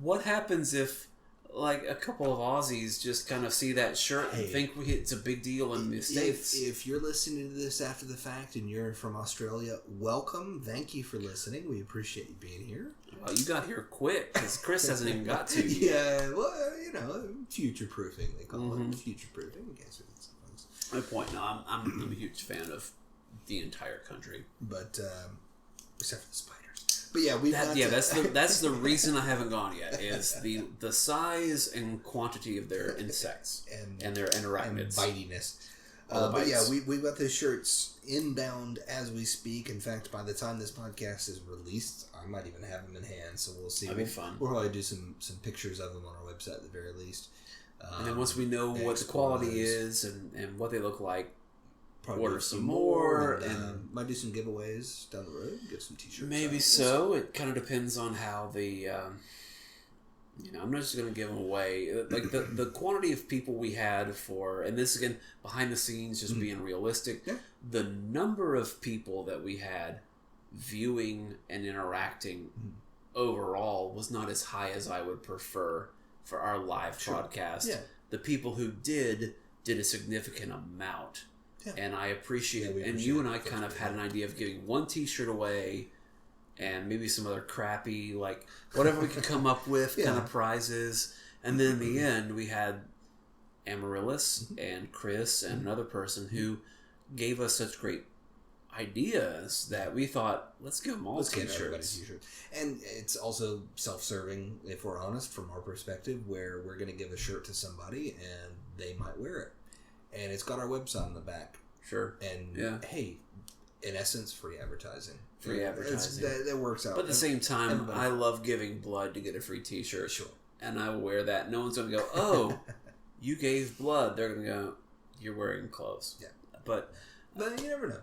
What happens if like a couple of Aussies just kind of see that shirt and think it's a big deal in the States? If you're listening to this after the fact and you're from Australia, welcome. Thank you for listening. We appreciate you being here. Well, you got here quick because Chris hasn't even got to you. Yeah, well, future-proofing, they call it. Future-proofing, I guess. My point, no, I'm a huge fan of the entire country. But, except for the spiders. But yeah, that's the reason I haven't gone yet, is the size and quantity of their insects and their arachnids. And bitiness. But yeah, we've got the shirts inbound as we speak. In fact, by the time this podcast is released, I might even have them in hand, so we'll see. That'd be fun. We'll probably do some pictures of them on our website at the very least. And then once we know what the quality is and what they look like, order some more, and might do some giveaways down the road. Get some t-shirts. Maybe so. It kind of depends on how the. I'm not just going to give them away. Like the quantity of people we had for, and this again behind the scenes, just being realistic. Yeah. The number of people that we had viewing and interacting overall was not as high as I would prefer for our live broadcast. Yeah. The people who did a significant amount. Yeah. And I appreciate it. And you and I kind of had an idea of giving one t-shirt away and maybe some other crappy, like, whatever we could come up with kind of prizes. And then in the end, we had Amaryllis and Chris and another person who gave us such great ideas that we thought, let's give them all t-shirts. And it's also self-serving, if we're honest, from our perspective, where we're going to give a shirt to somebody and they might wear it. And it's got our website on the back. Sure. And hey, in essence, free advertising. Free advertising. That works out. But at the same time, I love giving blood to get a free t-shirt. Sure. And I will wear that. No one's going to go, "Oh, you gave blood." They're going to go, "You're wearing clothes." Yeah. But you never know.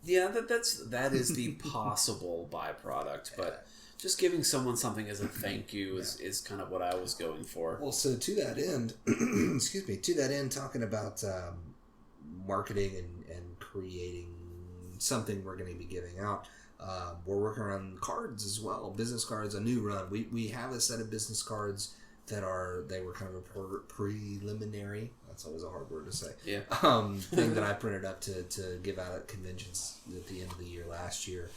Yeah, that is the possible byproduct. But just giving someone something as a thank you is kind of what I was going for. Well, so to that end, talking about marketing and creating something we're going to be giving out, we're working on cards as well, business cards, a new run. We have a set of business cards that were kind of a preliminary, that's always a hard word to say, thing that I printed up to give out at conventions at the end of the year last year.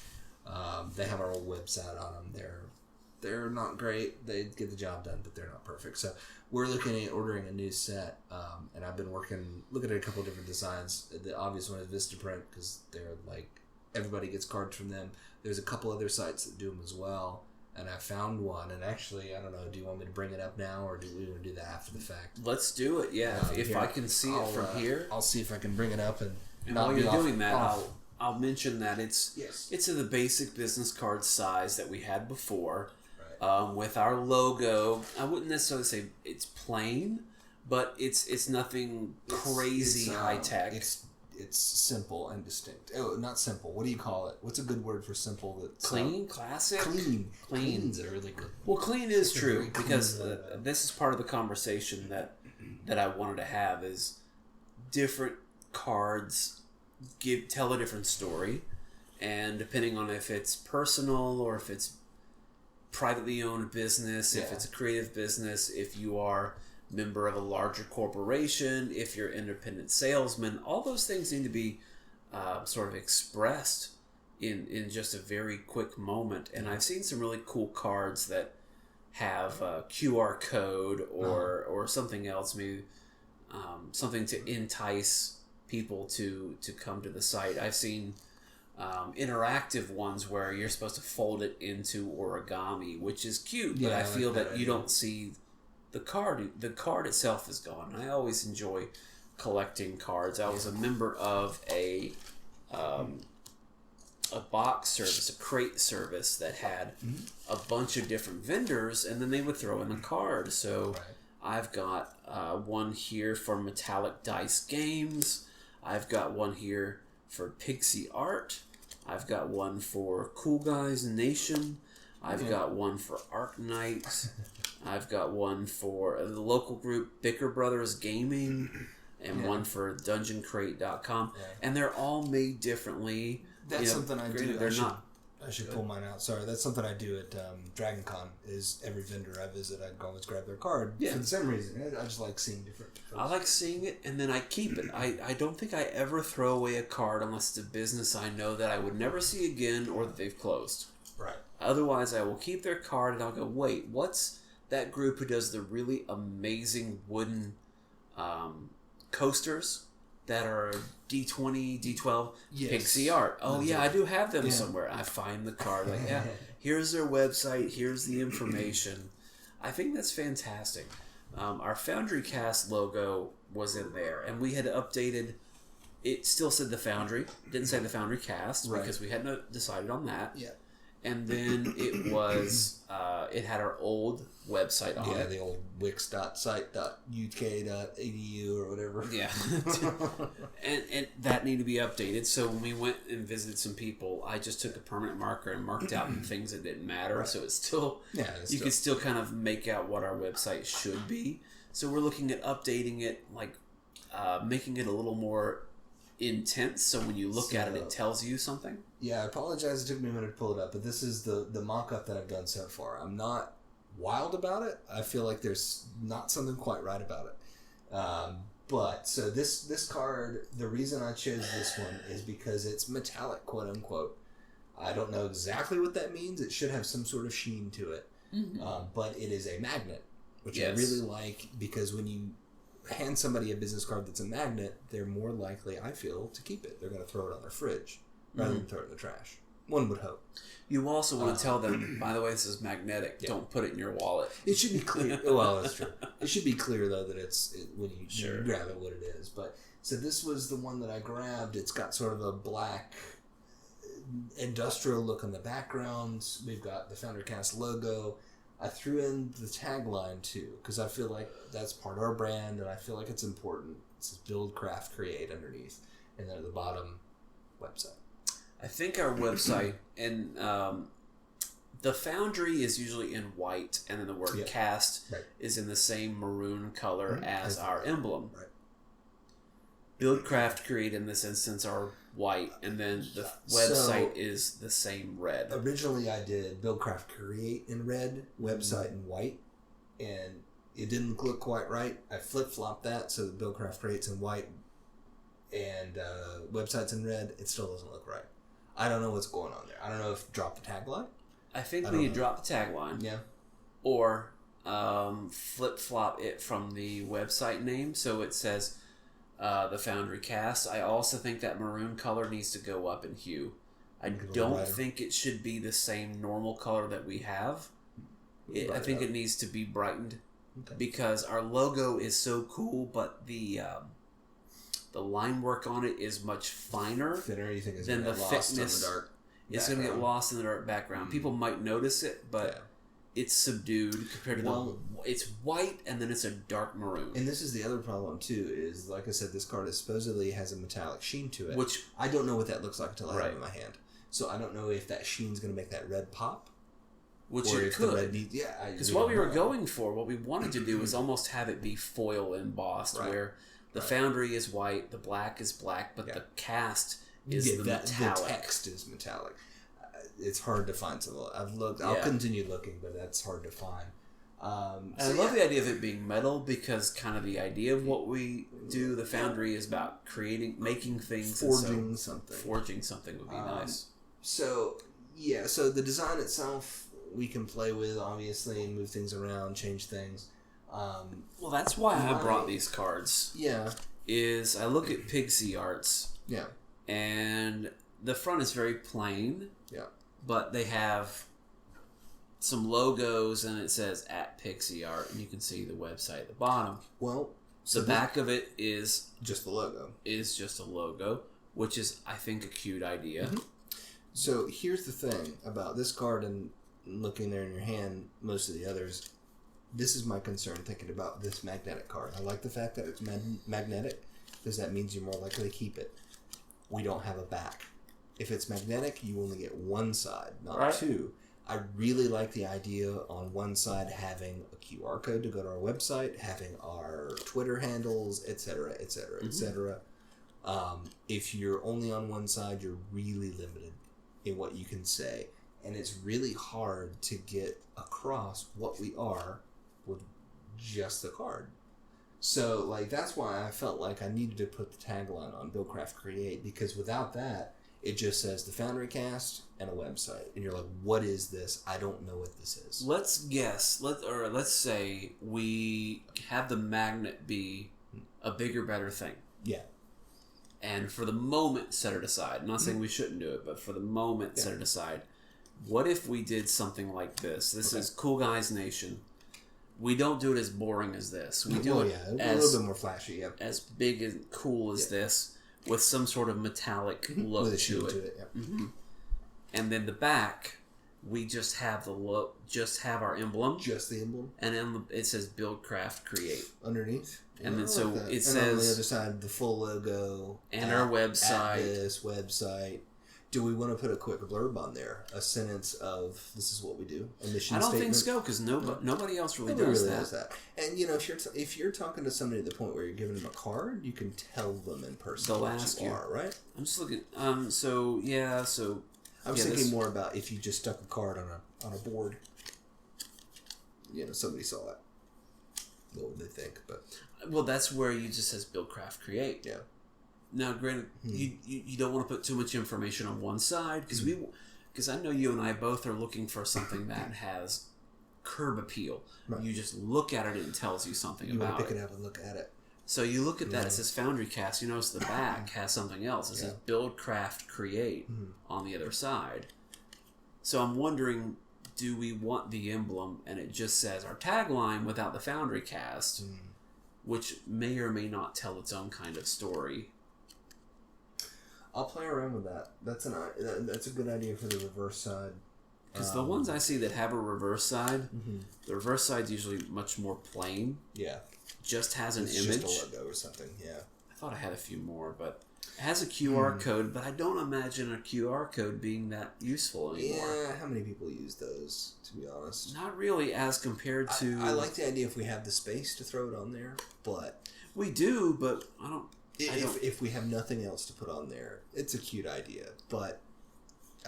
They have our old website on them. They're not great. They get the job done, but they're not perfect. So we're looking at ordering a new set, and I've been looking at a couple of different designs. The obvious one is Vistaprint, because they're like, everybody gets cards from them. There's a couple other sites that do them as well, and I found one. And actually, I don't know, do you want me to bring it up now, or do we want to do that after the fact? Let's do it, yeah. If I can see it from here. I'll see if I can bring it up. And while you're doing that, I'll mention that it's in the basic business card size that we had before, with our logo. I wouldn't necessarily say it's plain, but it's nothing crazy high tech. It's simple and distinct. Oh, not simple. What do you call it? What's a good word for simple? That's clean, classic, clean. Clean's a really good. Well, clean is true because this is part of the conversation that I wanted to have is different cards tell a different story, and depending on if it's personal or if it's privately owned business, if it's a creative business, if you are a member of a larger corporation, if you're an independent salesman, all those things need to be sort of expressed in just a very quick moment. And I've seen some really cool cards that have a QR code or something else, maybe something to entice people to come to the site. I've seen interactive ones where you're supposed to fold it into origami, which is cute, but Yeah, I feel like that you don't see the card. The card itself is gone. I always enjoy collecting cards. I was a member of a box service, a crate service that had a bunch of different vendors, and then they would throw in a card. So I've got one here for Metallic Dice Games. I've got one here for Pixie Art. I've got one for Cool Guys Nation. I've got one for Arc Knight. I've got one for the local group Bicker Brothers Gaming, and one for DungeonCrate.com. Yeah. And they're all made differently. That's something I do. I should Good. pull mine out. Sorry, that's something I do at Dragon Con. Is every vendor I visit, I always grab their card for the same reason. I just like seeing different. I like seeing it, and then I keep it. I don't think I ever throw away a card unless it's a business I know that I would never see again or that they've closed. Right. Otherwise, I will keep their card, and I'll go, wait, what's that group who does the really amazing wooden coasters that are D20, D12, Pixie Art. Oh, yeah, I do have them somewhere. I find the card. Like, here's their website. Here's the information. I think that's fantastic. Our FoundryCast logo was in there, and we had updated. It still said the Foundry. It didn't say the FoundryCast because we hadn't decided on that. Yeah. And then it was, it had our old website on it. Yeah, the old wix.site.uk.edu or whatever. Yeah. and that needed to be updated. So when we went and visited some people, I just took a permanent marker and marked out the things that didn't matter. Right. So it's still, you could still kind of make out what our website should be. So we're looking at updating it, like making it a little more intense. So when you look at it, it tells you something. Yeah, I apologize. It took me a minute to pull it up, but this is the mock-up that I've done so far. I'm not wild about it. I feel like there's not something quite right about it. But so this card, the reason I chose this one is because it's metallic, quote unquote. I don't know exactly what that means. It should have some sort of sheen to it, but it is a magnet, which I really like because when you hand somebody a business card that's a magnet, they're more likely, I feel, to keep it. They're going to throw it on their fridge rather than throw it in the trash. One would hope. You also want to tell them, by the way, this is magnetic. Yeah. Don't put it in your wallet. It should be clear. Well, that's true. It should be clear, though, that when you grab it, what it is. But so this was the one that I grabbed. It's got sort of a black industrial look on the background. We've got the FoundryCast logo. I threw in the tagline, too, because I feel like that's part of our brand, and I feel like it's important. It says Build, Craft, Create underneath. And then at the bottom, website. I think our website, and the Foundry is usually in white, and then the word cast is in the same maroon color as our emblem. Right. Build, Craft, Create in this instance are white, and then the website is the same red. Originally I did Build, Craft, Create in red, website in white, and it didn't look quite right. I flip-flopped that so the Build, Craft, Create's in white and website's in red. It still doesn't look right. I don't know what's going on there. I don't know if drop the tagline. I think we need to drop the tagline. Yeah. Or flip-flop it from the website name so it says the FoundryCast. I also think that maroon color needs to go up in hue. I don't think it should be the same normal color that we have. I think it needs to be brightened because our logo is so cool, but the line work on it is much finer than the thickness. It's going to get lost in the dark background. People might notice it, but it's subdued compared to it's white and then it's a dark maroon. And this is the other problem too, is like I said, this card supposedly has a metallic sheen to it. Which I don't know what that looks like until I have it in my hand. So I don't know if that sheen's going to make that red pop. Which it could. Because what we were going for, what we wanted to do was almost have it be foil embossed, where the Foundry is white, the black is black, but the cast is the metallic. The text is metallic. It's hard to find some. I've looked. I'll continue looking, but that's hard to find. I love the idea of it being metal because kind of the idea of what we do, the Foundry, is about making things, forging something. Forging something would be nice. So the design itself we can play with, obviously, and move things around, change things. Well, that's why I brought these cards. Yeah. Is I look at Pixie Arts. Yeah. And the front is very plain. Yeah. But they have some logos, and it says @Pixie Art, and you can see the website at the bottom. Well, the back of it is just the logo. Is just a logo, which is, I think, a cute idea. Mm-hmm. So here's the thing about this card, and looking there in your hand, most of the others. This is my concern thinking about this magnetic card. I like the fact that it's magnetic because that means you're more likely to keep it. We don't have a back. If it's magnetic, you only get one side, not two. I really like the idea on one side having a QR code to go to our website, having our Twitter handles, etc., etc., etc. If you're only on one side, you're really limited in what you can say. And it's really hard to get across what we are with just the card. So, like, that's why I felt like I needed to put the tagline on Build Craft Create, because without that, it just says the FoundryCast and a website. And you're like, what is this? I don't know what this is. Let's guess. Let's say we have the magnet be a bigger, better thing. Yeah. And for the moment, set it aside. I'm not saying we shouldn't do it, but for the moment, set it aside. What if we did something like this? This is Cool Guys Nation. We don't do it as boring as this. We do it a little bit more flashy. Yep. As big and cool as this, with some sort of metallic look with a to shield it. to it. Yep. And then the back, we just have the look, just have our emblem, just the emblem, and then it says Build Craft Create underneath. And then so it and says on the other side the full logo and our website. This website. Do we want to put a quick blurb on there? A sentence of this is what we do. A mission I don't statement? think so, because nobody else really Nobody does really that. does that. And if you're talking to somebody at the point where you're giving them a card, you can tell them in person They'll what ask you you. are, right? I'm just looking. I was thinking more about if you just stuck a card on a board. Somebody saw it. What would they think? But that's where you just says Build Craft Create. Yeah. Now, granted, you don't want to put too much information on one side because I know you and I both are looking for something that has curb appeal. Right. You just look at it and it tells you something you about want to pick it. it up and look at it. So you look at that, it says FoundryCast. You notice the back has something else. It says Build Craft Create on the other side. So I'm wondering, do we want the emblem and it just says our tagline without the FoundryCast, which may or may not tell its own kind of story? I'll play around with that. That's a good idea for the reverse side. Because the ones I see that have a reverse side, the reverse side's usually much more plain. Yeah. Just has an it's image. Just a logo or something, yeah. I thought I had a few more, but it has a QR code, but I don't imagine a QR code being that useful anymore. Yeah, how many people use those, to be honest? Not really as compared to... I like the idea if we have the space to throw it on there, but... We do, but I don't... If we have nothing else to put on there, it's a cute idea, but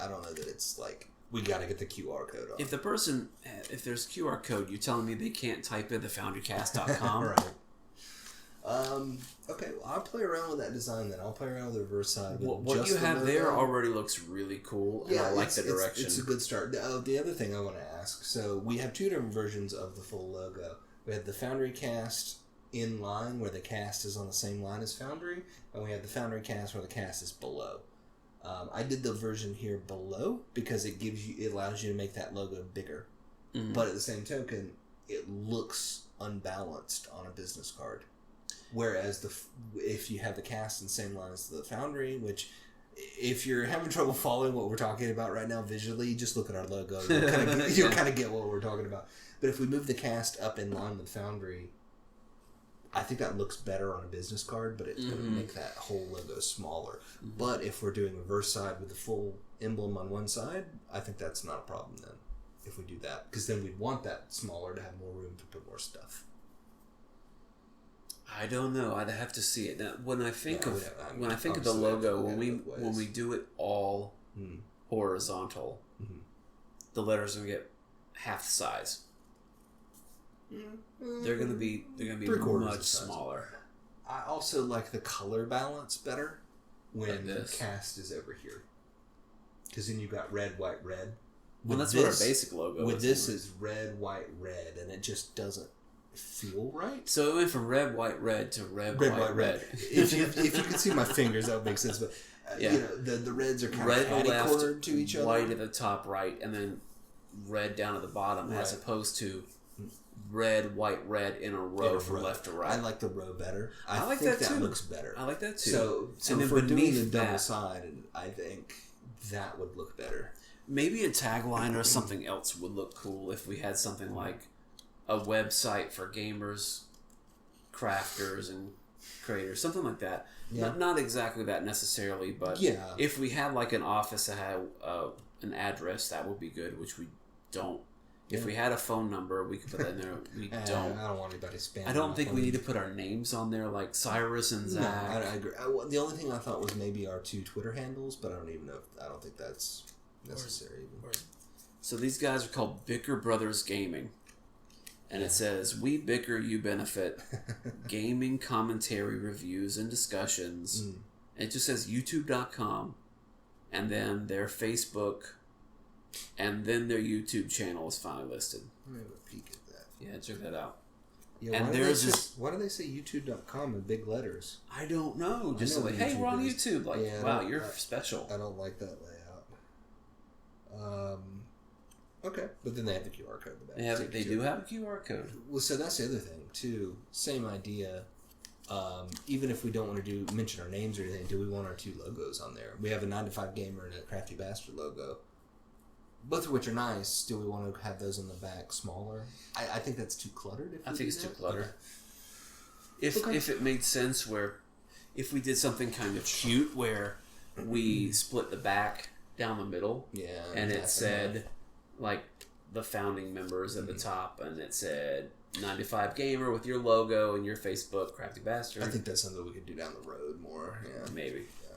I don't know that it's like, we gotta get the QR code on. If there's QR code, you're telling me they can't type in the FoundryCast.com? Right. Okay, well, I'll play around with that design then. I'll play around with the reverse side. What you have there already looks really cool, and I like the direction. It's a good start. The other thing I want to ask, so we have two different versions of the full logo. We have the FoundryCast in line, where the cast is on the same line as Foundry, and we have the FoundryCast where the cast is below. I did the version here below because it allows you to make that logo bigger, but at the same token, it looks unbalanced on a business card. Whereas if you have the cast in the same line as the Foundry, which if you're having trouble following what we're talking about right now visually, just look at our logo. You'll kind of get what we're talking about. But if we move the cast up in line with Foundry, I think that looks better on a business card, but it's going to make that whole logo smaller. But if we're doing reverse side with the full emblem on one side, I think that's not a problem then, if we do that. Because then we'd want that smaller to have more room to put more stuff. I don't know. I'd have to see it. Now, when I think of the obviously logo, when we do it all horizontal, the letters are going to get half the size. They're going to be much smaller. I also like the color balance better when the this. cast is over here, because then you've got red, white, red. Well, that's what our basic logo is. With this is red, white, red, and it just doesn't feel right. So it went from red, white, red to red, white, red. If you could see my fingers, that would make sense. But the reds are kind of catty-cornered to each other. White at the top right, and then red down at the bottom, as opposed to red, white, red in a row from left to right. I like the row better. I like think that too. looks better. I like that too. So and then for doing the beneath double-sided, I think that would look better. Maybe a tagline or something else would look cool if we had something like a website for gamers, crafters, and creators, something like that. Yeah. Not exactly that necessarily, but if we had like an office that had an address, that would be good, which we don't. If we had a phone number, we could put that in there. We don't. I don't want anybody spamming. I don't think we need to put our names on there like Cyrus and Zach. No, I agree. The only thing I thought was maybe our 2 Twitter handles, but I don't even know. I don't think that's necessary. So these guys are called Bicker Brothers Gaming. And it says, "We bicker, you benefit. Gaming commentary, reviews, and discussions." And it just says youtube.com. And then their Facebook. And then their YouTube channel is finally listed. Let me have a peek at that. Yeah, check that out. Yeah, and there's just... Why do they say youtube.com in big letters? I don't know. Just like, hey, we're on YouTube. Like, wow, you're special. I don't like that layout. Okay, but then they have the QR code in the back. They do have a QR code. Well, so that's the other thing, too. Same idea. Even if we don't want to mention our names or anything, do we want our 2 logos on there? We have a 9to5 Gamer and a Crafty Bastard logo. Both of which are nice. Do we want to have those on the back smaller? I think that's too cluttered. I think it's too cluttered. Okay. If it made sense where... If we did something kind of cute where we split the back down the middle. Yeah. And it said... like the founding members at the top, and it said 9to5 Gamer with your logo and your Facebook, Crafty Bastard. I think that's something we could do down the road more. Yeah, maybe. Yeah.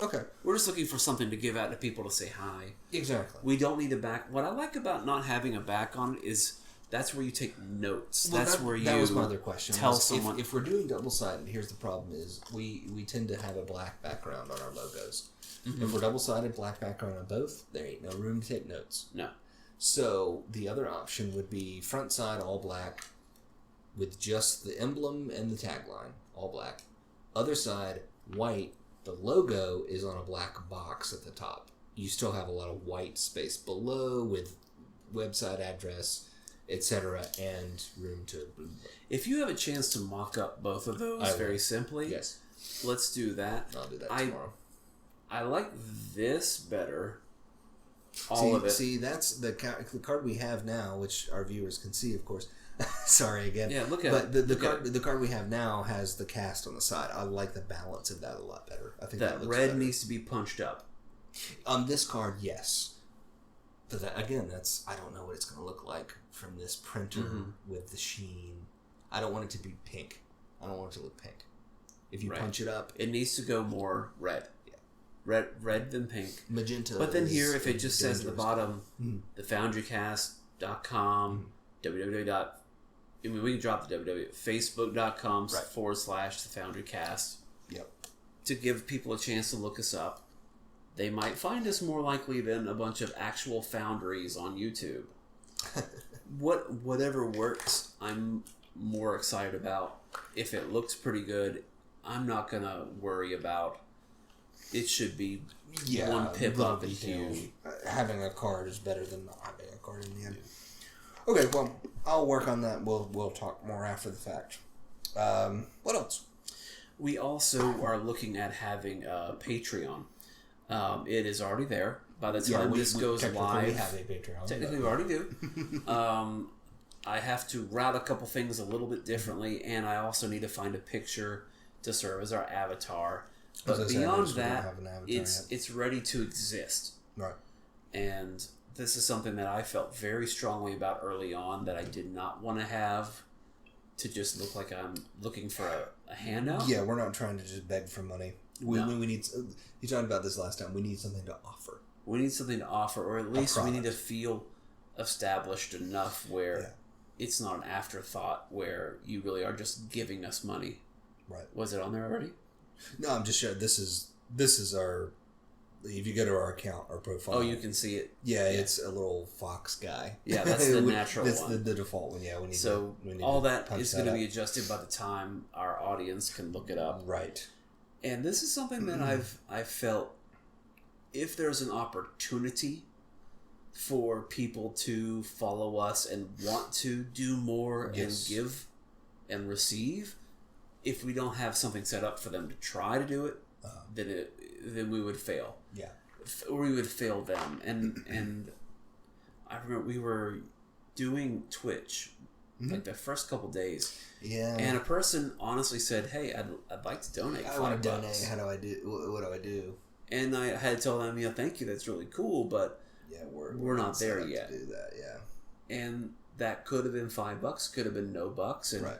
Okay. We're just looking for something to give out to people to say hi. Exactly. We don't need a back. What I like about not having a back on it is that's where you take notes. Well, that's where you. That was my other question. Tell someone if we're doing double-sided. Here's the problem: is we tend to have a black background on our logos. Mm-hmm. If we're double-sided, black background on both, there ain't no room to take notes. No. So the other option would be front side all black with just the emblem and the tagline, all black. Other side, white. The logo is on a black box at the top. You still have a lot of white space below with website address, etc., and room to... If you have a chance to mock up both of those very simply, yes, let's do that. I'll do that tomorrow. I like this better. See, that's the card we have now, which our viewers can see, of course. Sorry again. Yeah, look at it. But the card we have now has the cast on the side. I like the balance of that a lot better. I think that looks red better. Needs to be punched up. On this card, yes. But again, I don't know what it's going to look like from this printer with the sheen. I don't want it to be pink. I don't want it to look pink. If you punch it up, it needs to go more red. Red than pink. Magenta. But then here, if it just says at the bottom, the FoundryCast.com, www. I mean, we can drop the www. Facebook.com / the FoundryCast. Yep. To give people a chance to look us up. They might find us more likely than a bunch of actual foundries on YouTube. Whatever works, I'm more excited about. If it looks pretty good, I'm not going to worry about. It should be one pip up and huge. Having a card is better than not having a card in the end. Okay, well, I'll work on that. We'll talk more after the fact. What else? We also are looking at having a Patreon. It is already there. By the time this goes live, we have a Patreon. Technically, we already do. I have to route a couple things a little bit differently, and I also need to find a picture to serve as our avatar. But beyond that, it's ready to exist. Right. And this is something that I felt very strongly about early on that I did not want to have to just look like I'm looking for a handout. Yeah, we're not trying to just beg for money. We need. You talked about this last time. We need something to offer. We need something to offer, or at least we need to feel established enough where it's not an afterthought, where you really are just giving us money. Right. Was it on there already? No, I'm just sure this is our if you go to our account, our profile. Oh, you can see it. Yeah, it's a little fox guy. Yeah, that's the natural that's one. That's the default one. Yeah, we need all to that is going to be adjusted by the time our audience can look it up. Right. And this is something that I've felt, if there's an opportunity for people to follow us and want to do more and give and receive, if we don't have something set up for them to try to do it, then we would fail. Yeah. Or we would fail them. And I remember we were doing Twitch like the first couple days. Yeah. And a person honestly said, "Hey, I'd like to donate. I want to donate. How do I do? What do I do?" And I had to tell them, "Yeah, thank you. That's really cool, but we're not there yet." To do that, yeah. And that could have been $5, could have been no bucks, and right.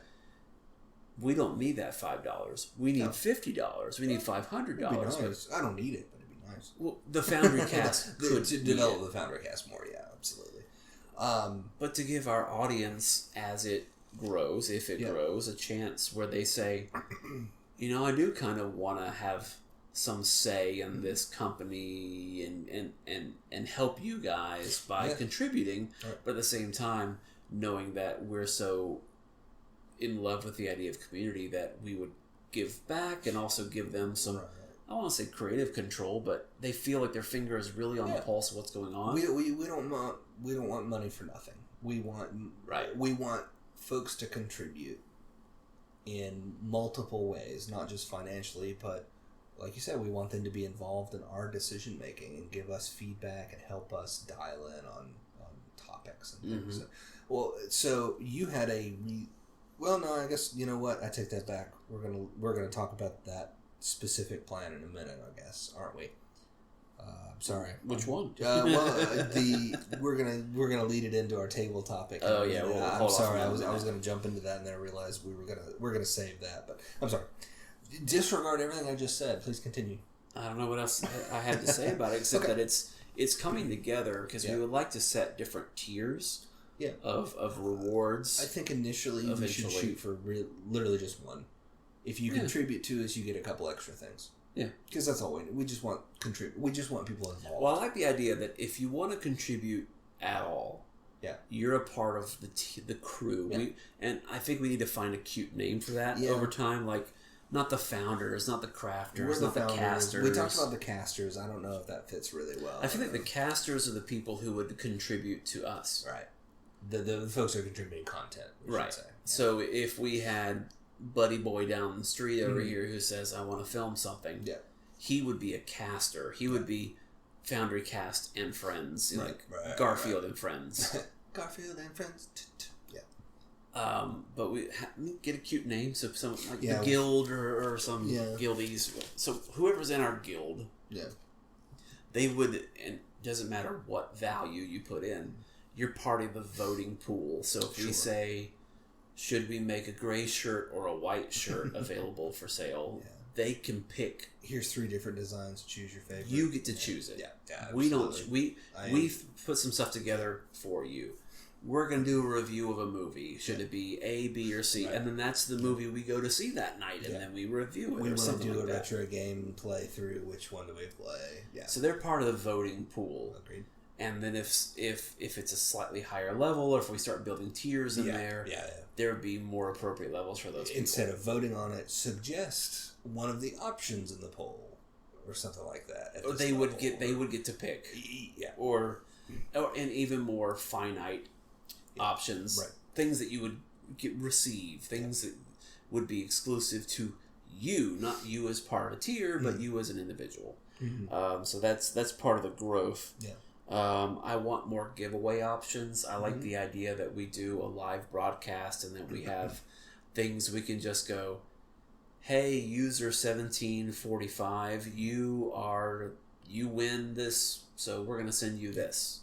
We don't need that $5. We need $50. We need $500. Nice. I don't need it, but it'd be nice. Well, the FoundryCast could to develop the FoundryCast more. Yeah, absolutely. But to give our audience, as it grows, if it grows, a chance where they say, I do kind of want to have some say in this company and help you guys by contributing, but at the same time knowing that we're so in love with the idea of community that we would give back and also give them some I don't want to say creative control, but they feel like their finger is really on the pulse of what's going on. We don't want money for nothing. We want folks to contribute in multiple ways, not just financially, but like you said, we want them to be involved in our decision making and give us feedback and help us dial in on topics and things. So you had no, I guess you know what? I take that back. We're gonna talk about that specific plan in a minute, I guess, aren't we? Sorry, which one? We're gonna lead it into our table topic. Oh yeah, I'm sorry. I was gonna jump into that and then I realized we're gonna save that. But I'm sorry. Disregard everything I just said. Please continue. I don't know what else I had to say about it except that it's coming together because we would like to set different tiers. Of rewards. I think initially we should shoot for literally just one. If you contribute to us, you get a couple extra things. Yeah, because that's all we need. We just want We just want people involved. Well, I like the idea that if you want to contribute at all, you're a part of the crew. Yeah. And I think we need to find a cute name for that over time. Like, not the founders, not the crafters, not the casters. We talked about the casters. I don't know if that fits really well. I feel like the casters are the people who would contribute to us. Right. The folks are contributing content, we should say. So if we had Buddy Boy down the street over here who says, I want to film something, he would be a caster. He would be FoundryCast and Friends, Garfield and Friends. Garfield and Friends. But we get a cute name, so some the guild or some guildies. So whoever's in our guild, they would, and it doesn't matter what value you put in, you're part of the voting pool. So if we say, should we make a gray shirt or a white shirt available for sale, they can pick. Here's 3 different designs. Choose your favorite. You get to choose it. Yeah, we don't. We put some stuff together for you. We're going to do a review of a movie. Should it be A, B, or C? Right. And then that's the movie we go to see that night, and then we review it. We want to do a retro game and play through. Which one do we play? Yeah. So they're part of the voting pool. Agreed. And then if it's a slightly higher level, or if we start building tiers in there, there would be more appropriate levels for those people. Instead of voting on it, suggest one of the options in the poll, or something like that. Or they would get to pick, or and even more finite options, things that you would receive, things that would be exclusive to you, not you as part of a tier, but you as an individual. So that's part of the growth. I want more giveaway options. I like the idea that we do a live broadcast and that we have things we can just go, hey, user 1745, you win this, so we're going to send you this.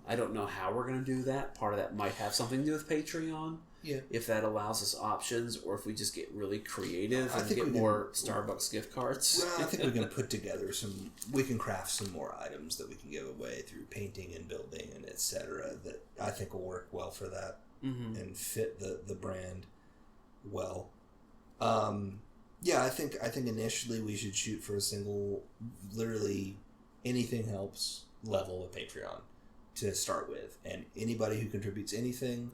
I don't know how we're going to do that. Part of that might have something to do with Patreon. Yeah. If that allows us options, or if we just get really creative and get more Starbucks gift cards. Well, I think we can put together we can craft some more items that we can give away through painting and building and etc. that I think will work well for that and fit the brand well. Yeah, I think initially we should shoot for a single, literally anything helps level of Patreon to start with, and anybody who contributes anything,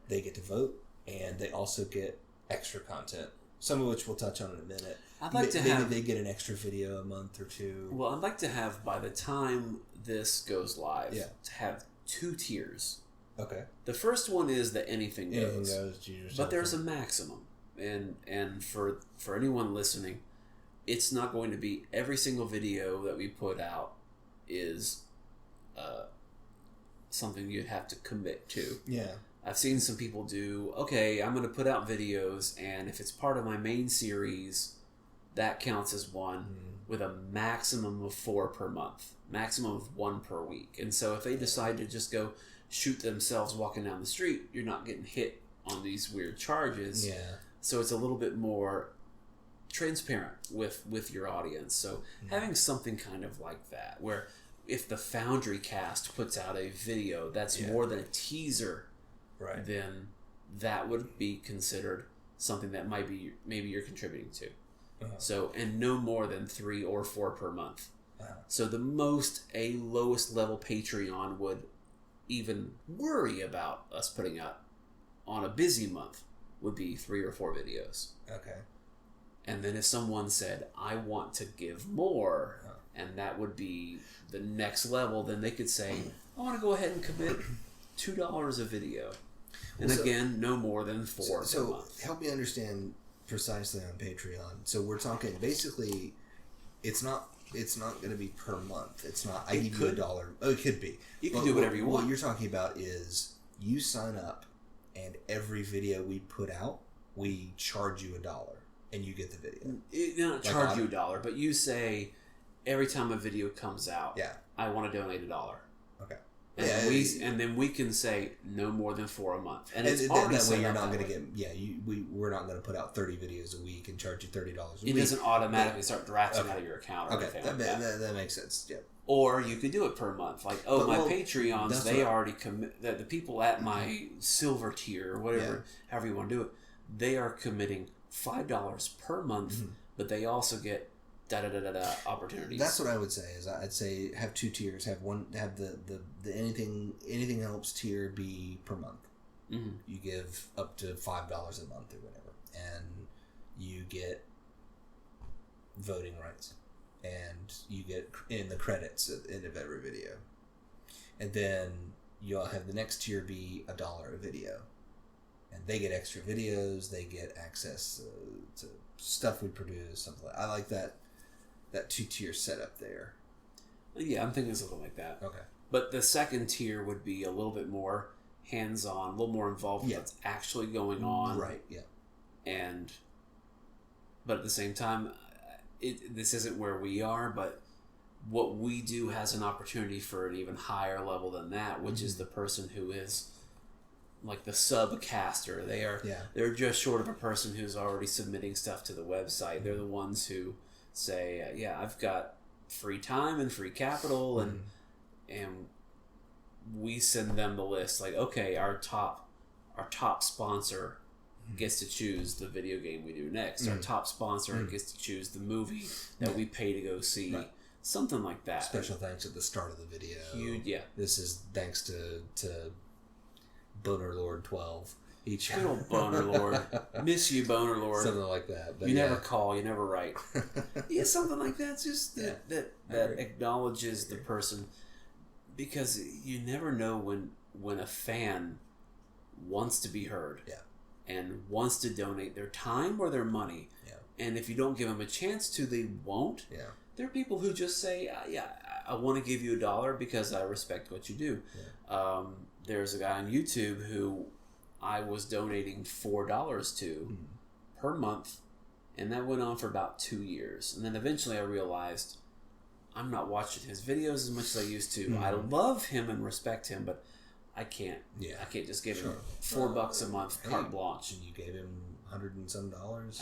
they get to vote, and they also get extra content, some of which we'll touch on in a minute. Maybe they get an extra video a month or two. Well, I'd like to have, by the time this goes live, to have 2 tiers. Okay. The first one is that anything goes, but there's a something. maximum, and for anyone listening, it's not going to be every single video that we put out is something you'd have to commit to. Yeah. I've seen some people do, okay, I'm going to put out videos, and if it's part of my main series, that counts as one, with a maximum of 4 per month, maximum of 1 per week. And so if they decide to just go shoot themselves walking down the street, you're not getting hit on these weird charges. Yeah. So it's a little bit more transparent with your audience. So having something kind of like that, where if the FoundryCast puts out a video that's more than a teaser, right, then that would be considered something that maybe you're contributing to. So, and no more than 3 or 4 per month. So the most a lowest level Patreon would even worry about us putting out on a busy month would be 3 or 4 videos. Okay. And then if someone said, I want to give more, and that would be the next level, then they could say, I want to go ahead and commit $2 a video. And again, no more than 4 per month. So help me understand precisely on Patreon. So we're talking basically, it's not going to be per month. It's not. I give you $1. Oh, it could be. You can do whatever you want. What you're talking about is you sign up, and every video we put out, we charge you $1, and you get the video. Not charge you $1, but you say every time a video comes out, yeah, I want to donate $1. Okay. And then we can say no more than 4 a month, and it's already that way you're not going to get we're not going to put out 30 videos a week and charge you $30 a week. It doesn't automatically start drafting out of your account or anything like that. That makes sense. Yeah. Or you could do it per month, like my Patreons, they already commit. The people at my silver tier or whatever, however you want to do it, they are committing $5 per month, but they also get opportunities. That's what I would say. Is I'd say have 2 tiers. Have the anything helps tier be per month. You give up to $5 a month or whatever, and you get voting rights, and you get in the credits at the end of every video, and then you'll have the next tier be $1 a video, and they get extra videos. They get access to stuff we produce. Something I like that 2-tier setup there. Yeah, I'm thinking something like that. Okay. But the second tier would be a little bit more hands-on, a little more involved with what's actually going on. Right, yeah. But at the same time, this isn't where we are, but what we do has an opportunity for an even higher level than that, which is the person who is like the subcaster. They're just short of a person who's already submitting stuff to the website. They're the ones who say, I've got free time and free capital, and we send them the list. Like, okay, our top sponsor gets to choose the video game we do next. Our top sponsor gets to choose the movie that we pay to go see. Right. Something like that. Special thanks at the start of the video. Huge, This is thanks to Boner Lord 12. Good old Boner Lord. Miss you, Boner Lord. Something like that. But you never call, you never write. Something like that. It's just that acknowledges the person, because you never know when a fan wants to be heard and wants to donate their time or their money. And if you don't give them a chance to, they won't. There are people who just say, I want to give you $1 because I respect what you do. There's a guy on YouTube who I was donating $4 to per month, and that went on for about 2 years. And then eventually I realized I'm not watching his videos as much as I used to. I love him and respect him, but I can't. I can't just give him $4 a month carte blanche. And you gave him $100 and some.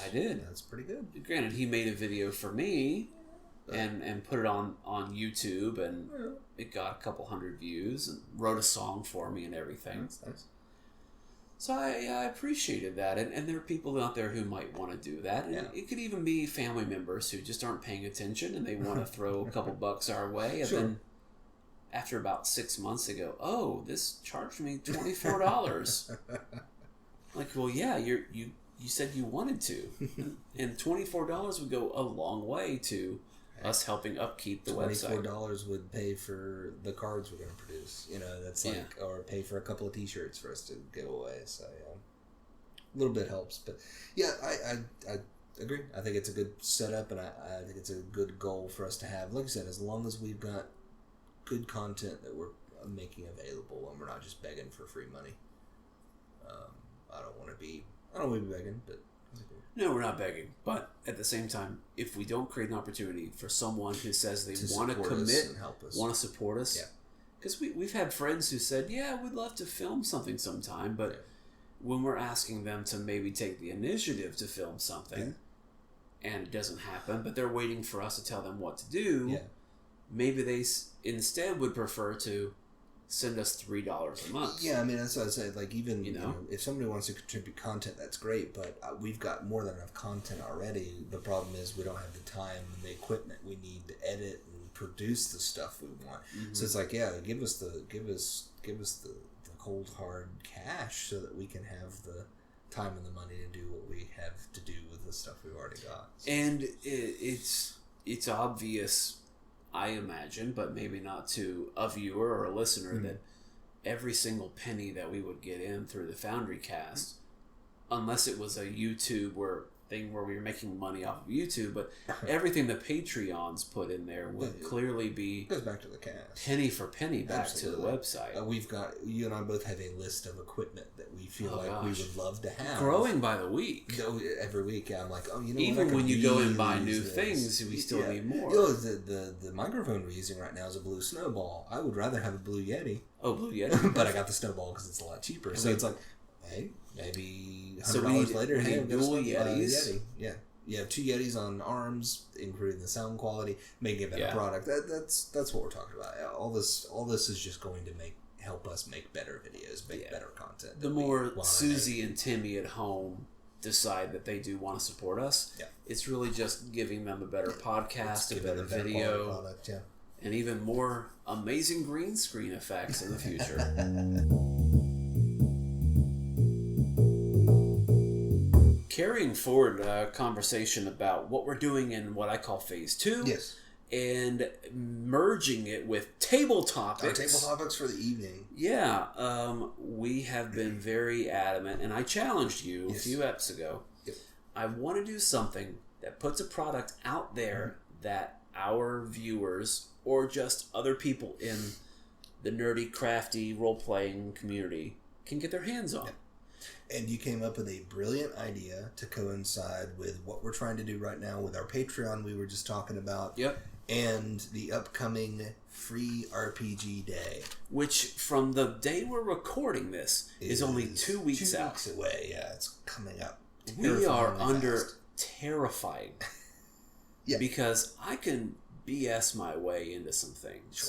I did. That's pretty good. Granted, he made a video for me and put it on YouTube, and it got a couple hundred views, and wrote a song for me and everything. That's nice. So I appreciated that, and there are people out there who might want to do that, and it could even be family members who just aren't paying attention and they want to throw a couple bucks our way, and then after about 6 months they go, "Oh, this charged me $24." Like, well, yeah, you said you wanted to, and $24 would go a long way to us helping upkeep the website. $24 would pay for the cards we're going to produce. That's like, or pay for a couple of T-shirts for us to give away. So a little bit helps, but I agree. I think it's a good setup, and I think it's a good goal for us to have. Like I said, as long as we've got good content that we're making available, and we're not just begging for free money. I don't want to be begging, but. No, we're not begging. But at the same time, if we don't create an opportunity for someone who says they want to commit, want to support us, because we've had friends who said, "Yeah, we'd love to film something sometime," but when we're asking them to maybe take the initiative to film something, and it doesn't happen, but they're waiting for us to tell them what to do, maybe they instead would prefer to send us $3 a month. Yeah, I mean, that's what I said. Like, even if somebody wants to contribute content, that's great. But we've got more than enough content already. The problem is we don't have the time and the equipment we need to edit and produce the stuff we want. Mm-hmm. So it's like, give us the cold hard cash so that we can have the time and the money to do what we have to do with the stuff we've already got. So. And it's obvious, I imagine, but maybe not to a viewer or a listener, that every single penny that we would get in through the FoundryCast, unless it was a YouTube thing where we were making money off of YouTube, but everything the Patreons put in there would clearly be goes back to the cast, penny for penny back to the website. We've got, you and I both have a list of equipment that we feel we would love to have, growing by the week. Every week, I'm like, even when you go and buy new things, we still need more. The microphone we're using right now is a Blue Snowball. I would rather have a Blue Yeti. Oh, Blue Yeti, but I got the Snowball because it's a lot cheaper. So it's like, hey, maybe $100 later, hey, dual Yetis. Yeti. Yeah. You have 2 Yetis on arms, improving the sound quality, making a better product. That's what we're talking about. All this is just going to help us make better videos, make better content. The more Susie and Timmy at home decide that they do want to support us, it's really just giving them a better podcast, a better video, product, and even more amazing green screen effects in the future. Carrying forward a conversation about what we're doing in what I call Phase 2. Yes. And merging it with table topics. Our table topics for the evening. Yeah. We have been very adamant, and I challenged you a few eps ago. Yep. I want to do something that puts a product out there that our viewers or just other people in the nerdy, crafty, role-playing community can get their hands on. Yep. And you came up with a brilliant idea to coincide with what we're trying to do right now with our Patreon we were just talking about. Yep. And the upcoming free RPG day. Which, from the day we're recording this, is only 2 weeks out. 2 weeks away, it's coming up. We are under terrifying. Because I can BS my way into some things. Sure.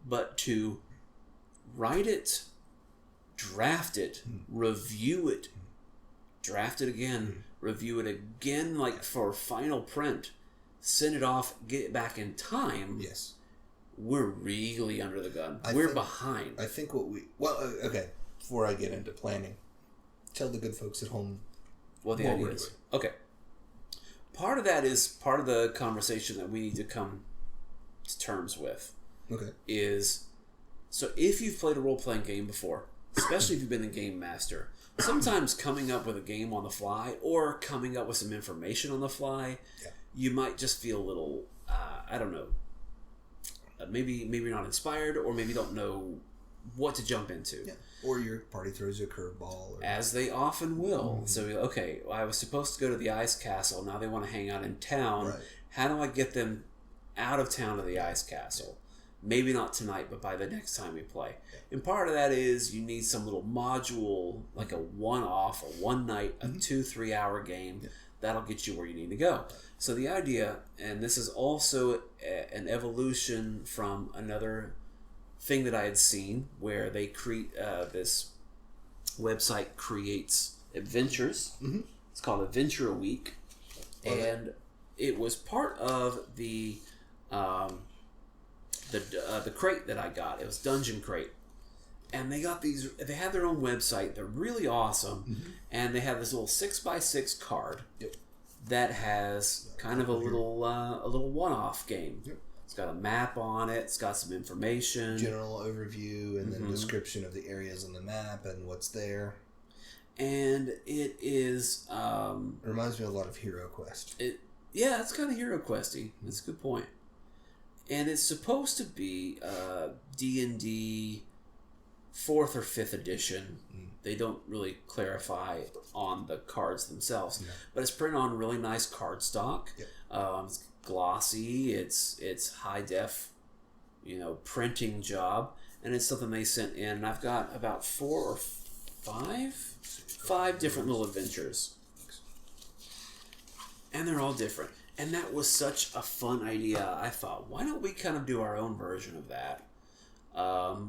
But to write it, draft it, review it, draft it again, review it again, like for final print, send it off, get it back in time. Yes. We're really under the gun. We're behind. I think okay, before I get into planning, tell the good folks at home what the idea is. Okay. Part of that is part of the conversation that we need to come to terms with. Okay. So if you've played a role-playing game before, especially if you've been a game master, sometimes coming up with a game on the fly or coming up with some information on the fly, you might just feel a little, I don't know, maybe you're not inspired, or maybe don't know what to jump into. Yeah. Or your party throws you a curveball. As they often will. So, okay, I was supposed to go to the Ice Castle, now they want to hang out in town. Right. How do I get them out of town to the Ice Castle? Maybe not tonight, but by the next time we play. Yeah. And part of that is you need some little module, like a one-off, a one-night, a 2-3 hour game. Yeah. That'll get you where you need to go. So the idea, and this is also an evolution from another thing that I had seen, where they create this website creates adventures. Mm-hmm. It's called Adventure a Week. And it was part of the crate that I got. It was Dungeon Crate. And they got these, they have their own website. They're really awesome. Mm-hmm. And they have this little 6x6 card that has kind of a little one-off game. Yep. It's got a map on it. It's got some information. General overview and then description of the areas on the map and what's there. And it is... it reminds me a lot of Hero Quest. Yeah, it's kind of Hero Questy. That's a good point. And it's supposed to be D&D 4th or 5th edition. They don't really clarify on the cards themselves. No. But it's printed on really nice cardstock. Yep. It's glossy. It's high def, printing job. And it's something they sent in. And I've got about 4 or 5 different little adventures. And they're all different. And that was such a fun idea. I thought, why don't we kind of do our own version of that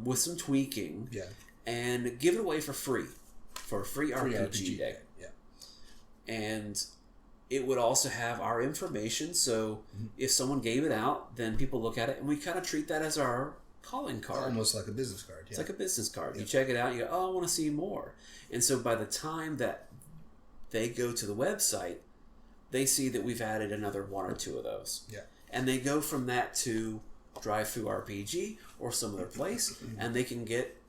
with some tweaking and give it away for free. For a free RPG day. Yeah. And it would also have our information. So if someone gave it out, then people look at it. And we kind of treat that as our calling card. Almost like a business card. Yeah. It's like a business card. Yeah. You check it out. You go, oh, I want to see more. And so by the time that they go to the website, they see that we've added another 1 or 2 of those. Yeah. And they go from that to Drive-Thru RPG or some other place, and they can get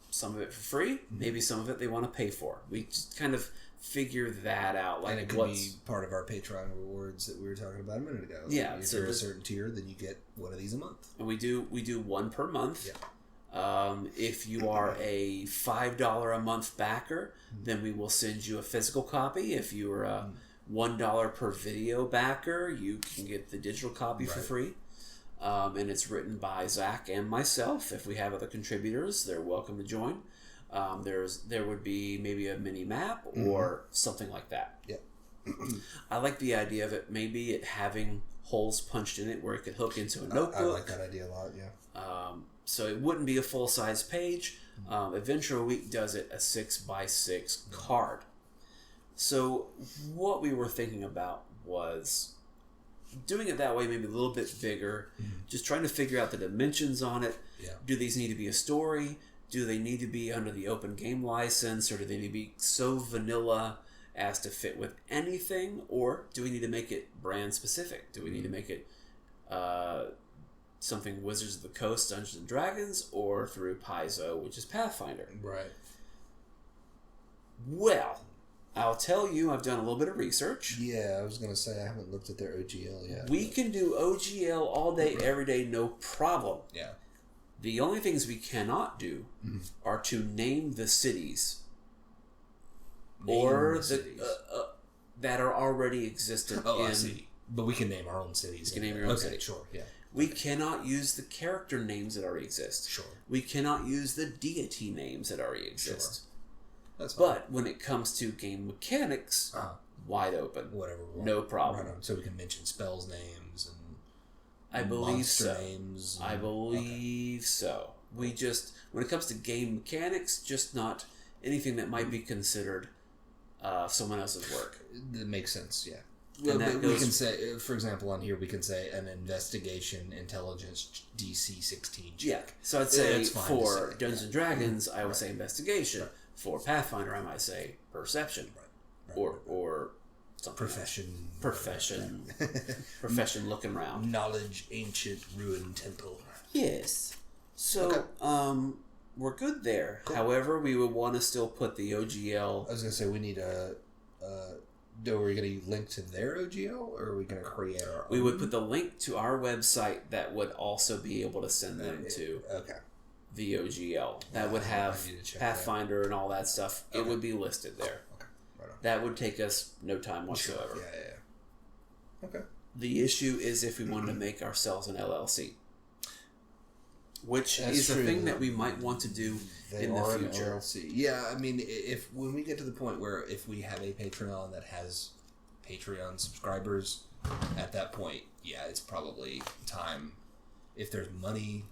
some of it for free. Maybe some of it they want to pay for. We just kind of figure that out. Like, and it could be part of our Patreon rewards that we were talking about a minute ago. Yeah. If you're a certain tier, then you get one of these a month. And we do 1 per month. Yeah. If you are a $5 a month backer, then we will send you a physical copy. If you are a $1 per video backer, you can get the digital copy for free. And it's written by Zach and myself. If we have other contributors, they're welcome to join. There would be maybe a mini map or something like that. Yeah. I like the idea of it. Maybe it having holes punched in it where it could hook into a notebook. I like that idea a lot. Yeah. So it wouldn't be a full size page. Adventure a Week does it a 6x6 card. So what we were thinking about was doing it that way, maybe a little bit bigger, just trying to figure out the dimensions on it. Yeah. Do these need to be a story? Do they need to be under the open game license, or do they need to be so vanilla as to fit with anything? Or do we need to make it brand specific? Do we need to make it something Wizards of the Coast, Dungeons and Dragons, or through Paizo, which is Pathfinder? Right. Well, I'll tell you, I've done a little bit of research. Yeah, I was going to say, I haven't looked at their OGL yet. We can do OGL all day, every day, no problem. Yeah. The only things we cannot do are to name the cities. That are already existent I see. But we can name our own cities. You can name your own city. Sure, yeah. We cannot use the character names that already exist. Sure. We cannot use the deity names that already exist. Sure. That's fine. But when it comes to game mechanics, wide open. Whatever. No problem. Right on. So we can mention spells names and I believe monster so. Names. I believe so. We just, when it comes to game mechanics, just not anything that might be considered someone else's work. That makes sense, yeah. Well, we can say, for example, on here, we can say an investigation intelligence DC 16 check. Yeah, so I'd say for Dungeons and Dragons, I would say investigation. Right. For Pathfinder, I might say perception. Right. Or something Profession. Profession looking around. Knowledge, ancient, ruined temple. Yes. So, we're good there. Cool. However, we would want to still put the OGL... I was going to say, we need a... are we going to link to their OGL, or are we going to create our own? We would put the link to our website that would also be able to send them to the OGL. That would have Pathfinder and all that stuff. Okay. It would be listed there. Okay. Right on. That would take us no time whatsoever. Sure. Yeah. Okay. The issue is if we wanted to make ourselves an LLC. Which is a thing that we might want to do in the future. Yeah, I mean, when we get to the point where if we have a Patreon that has Patreon subscribers, at that point, yeah, it's probably time. If there's money,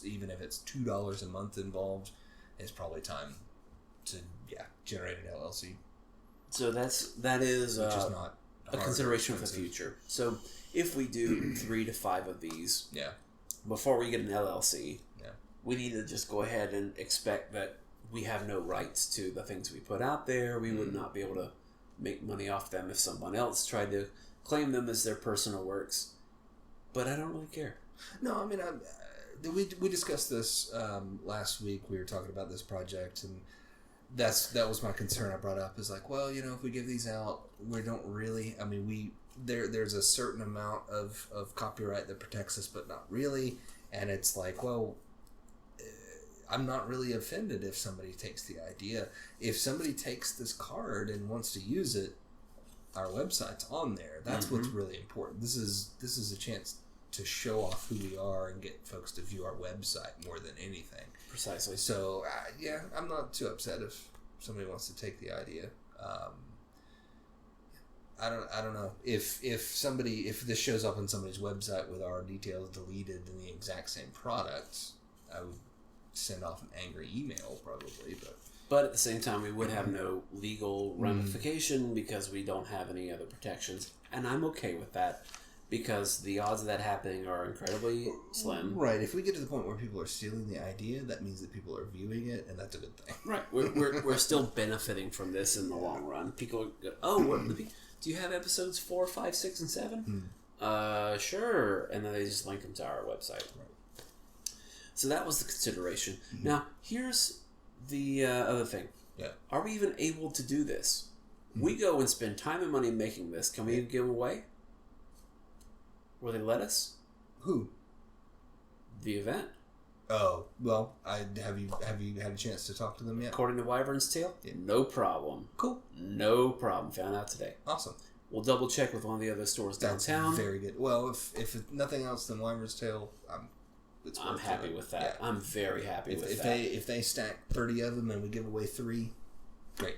even if it's $2 a month involved, it's probably time generate an LLC. So that is Which is not a consideration for the future. So if we do 3 to 5 of these, before we get an LLC, we need to just go ahead and expect that we have no rights to the things we put out there. We would not be able to make money off them if someone else tried to claim them as their personal works. But I don't really care. No, I mean, we discussed this last week. We were talking about this project, and that was my concern I brought up. Is like, well, if we give these out, we don't really. I mean, there's a certain amount of copyright that protects us, but not really. And it's like, well, I'm not really offended if somebody takes the idea. If somebody takes this card and wants to use it, our website's on there. That's what's really important. This is a chance to show off who we are and get folks to view our website more than anything. Precisely. So, I'm not too upset if somebody wants to take the idea. I don't know if this shows up on somebody's website with our details deleted in the exact same product, I would send off an angry email probably, but at the same time we would have no legal ramification because we don't have any other protections, and I'm okay with that because the odds of that happening are incredibly slim. Right. If we get to the point where people are stealing the idea, that means that people are viewing it, and that's a good thing. Right. We're still benefiting from this in the long run. People go, do you have episodes 4, 5, 6, and 7? Sure. And then they just link them to our website. Right. So that was the consideration. Now, here's the other thing. Yeah. Are we even able to do this? We go and spend time and money making this. Can we even give them away? Will they let us? Who? The event. Oh, well, have you had a chance to talk to them yet? According to Wyvern's Tale? Yeah. No problem. Cool. No problem. Found out today. Awesome. We'll double check with one of the other stores downtown. Very good. Well, if nothing else than Wyvern's Tale, I'm happy with that. Yeah. I'm very happy with that. If they stack 30 of them and we give away 3, great.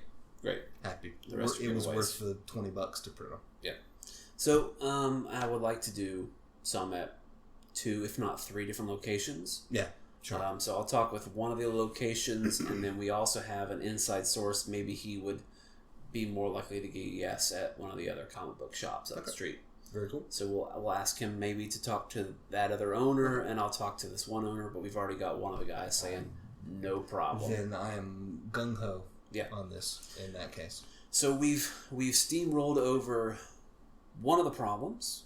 Happy. The rest it was worth the $20 to print them. Yeah. So I would like to do some at 2, if not 3 different locations. Yeah, sure. So I'll talk with one of the locations, and then we also have an inside source. Maybe he would be more likely to get yes at one of the other comic book shops up the street. Very cool. So we'll ask him maybe to talk to that other owner, and I'll talk to this one owner, but we've already got one of the guys saying no problem. Then I am gung-ho on this in that case. So we've steamrolled over one of the problems.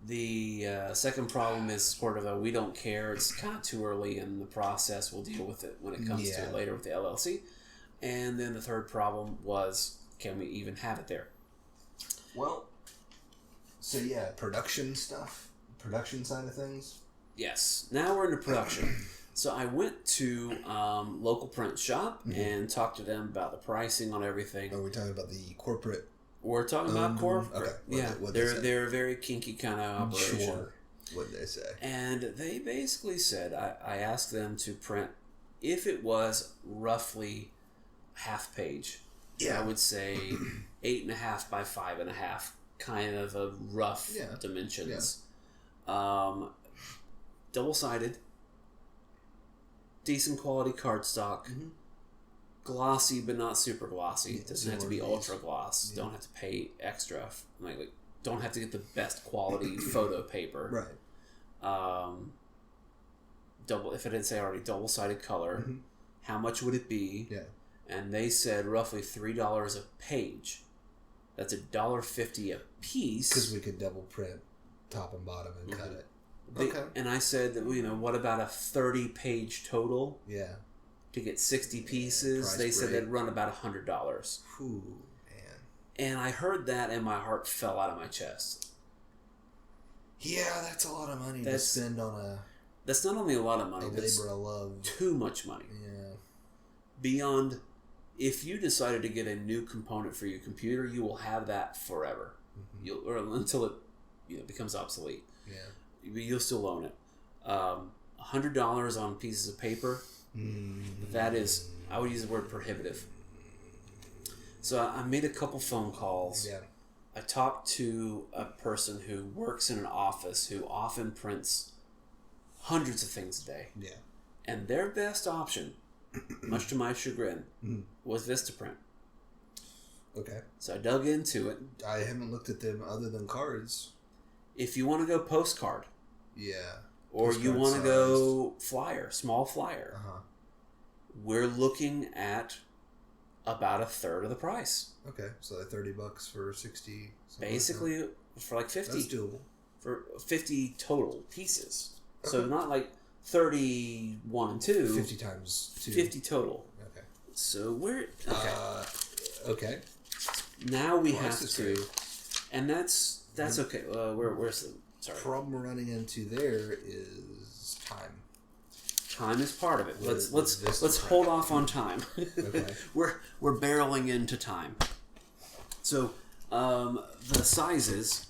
The second problem is sort of we don't care. It's kind of too early in the process. We'll deal with it when it comes to it later with the LLC. And then the third problem was, can we even have it there? Well, so production stuff, production side of things. Yes. Now we're into production. So I went to local print shop and talked to them about the pricing on everything. Are we talking about the corporate? We're talking about corporate. Okay. They're a very kinky kind of operation. Sure. What did they say? And they basically said, I asked them to print, if it was roughly half page, I would say 8.5 by 5.5, kind of a rough dimensions. Double-sided, decent quality cardstock, glossy but not super glossy. It doesn't have to be ultra gloss. Don't have to pay extra. Don't have to get the best quality photo paper. Right. If I didn't say already, double-sided color. How much would it be? Yeah. And they said roughly $3 a page. That's $1.50 a piece. Because we could double print top and bottom and cut it. And I said that what about a 30-page total? Yeah. To get 60 pieces, they said they'd run about $100. Ooh, man. And I heard that, and my heart fell out of my chest. Yeah, that's a lot of money to spend on a. That's not only a lot of money. That's labor of love. Too much money. Yeah. Beyond, if you decided to get a new component for your computer, you will have that forever. Or until it becomes obsolete. Yeah. You'll still own it. $100 on pieces of paper. That is, I would use the word prohibitive. So I made a couple phone calls. Yeah. I talked to a person who works in an office who often prints hundreds of things a day. Yeah. And their best option much to my chagrin, was Vistaprint. Okay. So I dug into it. I haven't looked at them other than cards. If you want to go postcard. Yeah. Or Postcard you want to sized. go flyer, small flyer. Uh-huh. We're looking at about a third of the price. Okay. So like $30 for 60. Basically, for like 50. That's doable. For 50 total pieces. Okay. So not like 31 and 2. 50 times 2. 50 total. Okay. So we're... Okay. Okay. Now we Well, have to... And that's okay. Where's the... Sorry. Problem we're running into there is time. Time is part of it. With Let's hold off on time. Okay. We're barreling into time. So the sizes,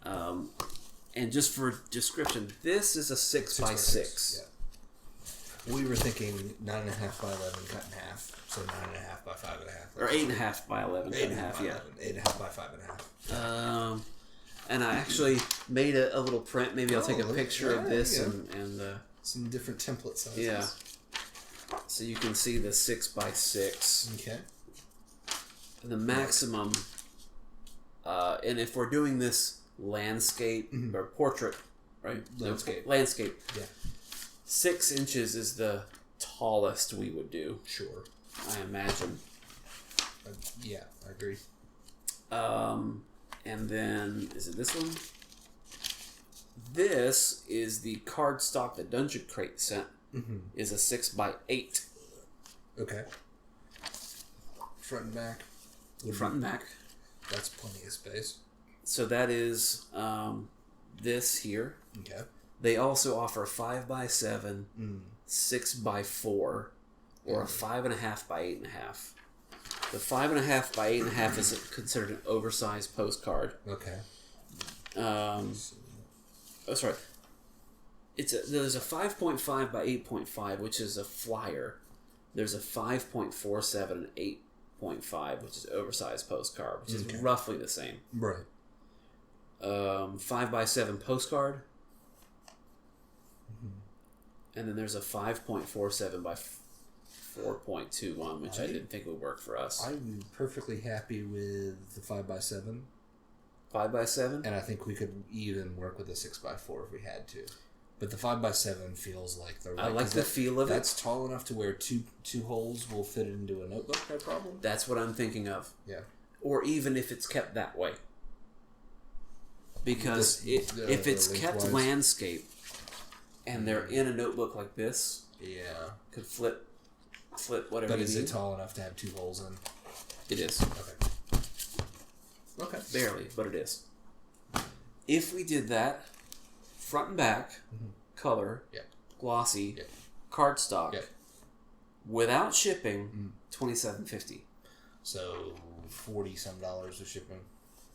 and just for description, this is a 6x6. Yeah. We were thinking 9.5 by 11 cut in half, so 9.5 by 5.5. Or 8.5 by 11 cut in half. Yeah. 8.5 by 5.5. And I actually made a little print. Maybe I'll take a picture of this and some different template sizes. yeah. So you can see the 6x6. Okay. The maximum, and if we're doing this landscape or portrait, right? Landscape. Yeah. 6 inches is the tallest we would do. Sure. I imagine. Yeah, I agree. And then, is it this one? This is the cardstock that Dungeon Crate sent. Is a 6x8. Okay. Front and back. Front and back. That's plenty of space. So that is this here. Okay. They also offer a 5x7, 6x4, or a 5.5 by 8.5. The 5.5 by 8.5 is considered an oversized postcard. Okay. Sorry. There's a 5.5 by 8.5, which is a flyer. There's a 5.47 and 8.5, which is oversized postcard, which is roughly the same. Right. 5x7 postcard. And then there's a 5.47 by 4.21, which I didn't think would work for us. I'm perfectly happy with the 5x7. 5x7? And I think we could even work with a 6x4 if we had to. But the 5x7 feels like the right... I like the feel of it. That's tall enough to where two holes will fit into a notebook, no problem. That's what I'm thinking of. Yeah. Or even if it's kept that way. Because if it's kept landscape and they're in a notebook like this, could flip whatever But you is need. it tall enough to have two holes in? It is. Okay. Barely, but it is. If we did that, front and back, color, glossy, cardstock, without shipping, $27.50. So $40-some with shipping.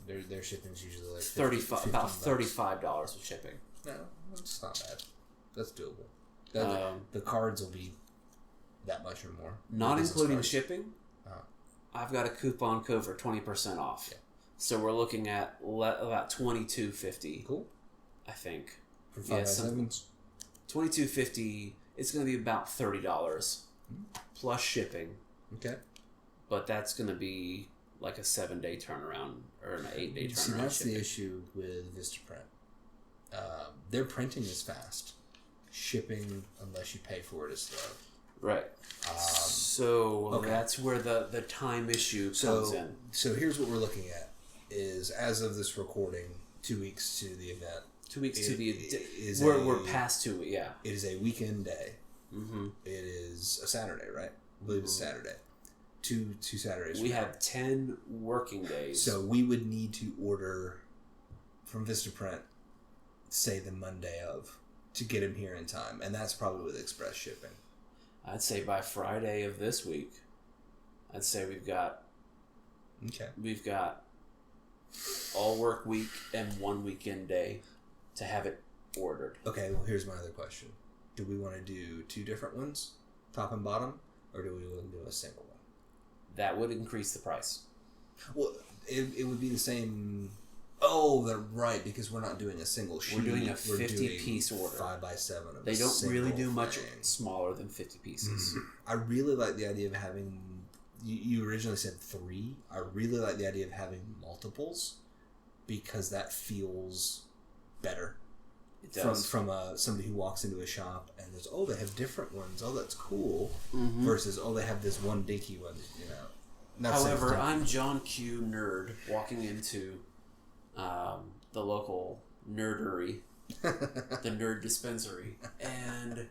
Their shipping's usually like $35 with shipping. No, that's not bad. That's doable. The cards will be that much or more. Not including shipping. I've got a coupon code for 20% off. Yeah. So we're looking at about $22.50. Cool. I think. For 5x7s? $22.50. It's going to be about $30 plus shipping. Okay. But that's going to be like a 7-day turnaround or an 8-day turnaround. See, that's shipping. the issue with Vistaprint. Their printing is fast. Shipping, unless you pay for it, is slow. Right. So that's where the time issue comes in. So here's what we're looking at: is as of this recording, 2 weeks to the event. 2 weeks to the event. We're past 2 weeks. Yeah. It is a weekend day. Mm-hmm. It is a Saturday, right? I believe it's Saturday. Two Saturdays. We have 10 working days. So we would need to order from Vistaprint, say the Monday of, to get him here in time, and that's probably with express shipping. I'd say by Friday of this week. I'd say we've got all work week and 1 weekend day to have it ordered. Okay, well here's my other question. Do we want to do two different ones, top and bottom, or do we want to do a single one? That would increase the price. Well, it would be the same Oh, they're right, because we're not doing a single sheet. We're doing a 50-piece order. 5x7 of They don't really do much smaller than 50 pieces. I really like the idea of having... You originally said 3. I really like the idea of having multiples, because that feels better. It does. From somebody who walks into a shop and there's, they have different ones. Oh, that's cool. Versus, they have this one dinky one, However, I'm John Q. Nerd walking into the local nerdery, the nerd dispensary, and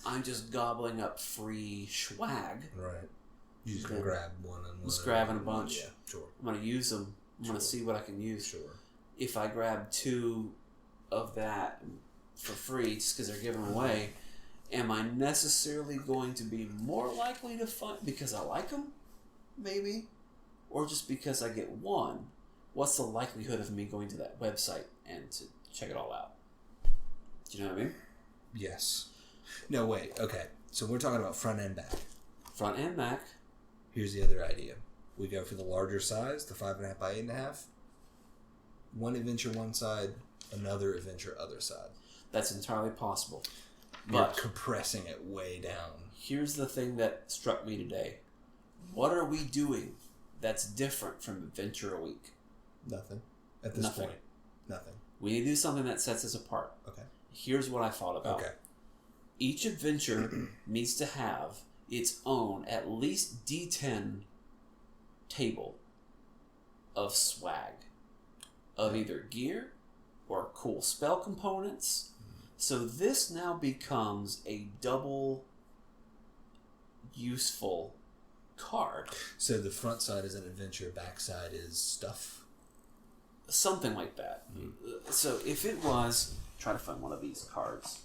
I'm just gobbling up free swag. Right. You just gonna grab one and one. Just grabbing a bunch. Yeah, sure. I'm gonna use them. I'm gonna see what I can use. Sure. If I grab 2 of that for free just because they're giving away, am I necessarily going to be more likely to find because I like them? Maybe. Or just because I get one? What's the likelihood of me going to that website and to check it all out? Do you know what I mean? Yes. No, wait. Okay. So we're talking about front and back. Front and back. Here's the other idea. We go for the larger size, the 5.5 by 8.5. One adventure one side, another adventure other side. That's entirely possible. You're But compressing it way down. here's the thing that struck me today. What are we doing that's different from Adventure a Week? Nothing. At this point. Nothing. We need to do something that sets us apart. Okay. Here's what I thought about. Okay. Each adventure needs to have its own at least D10 table of swag. Of either gear or cool spell components. So this now becomes a double useful card. So the front side is an adventure, back side is stuff? Something like that. So if it was... Try to find one of these cards.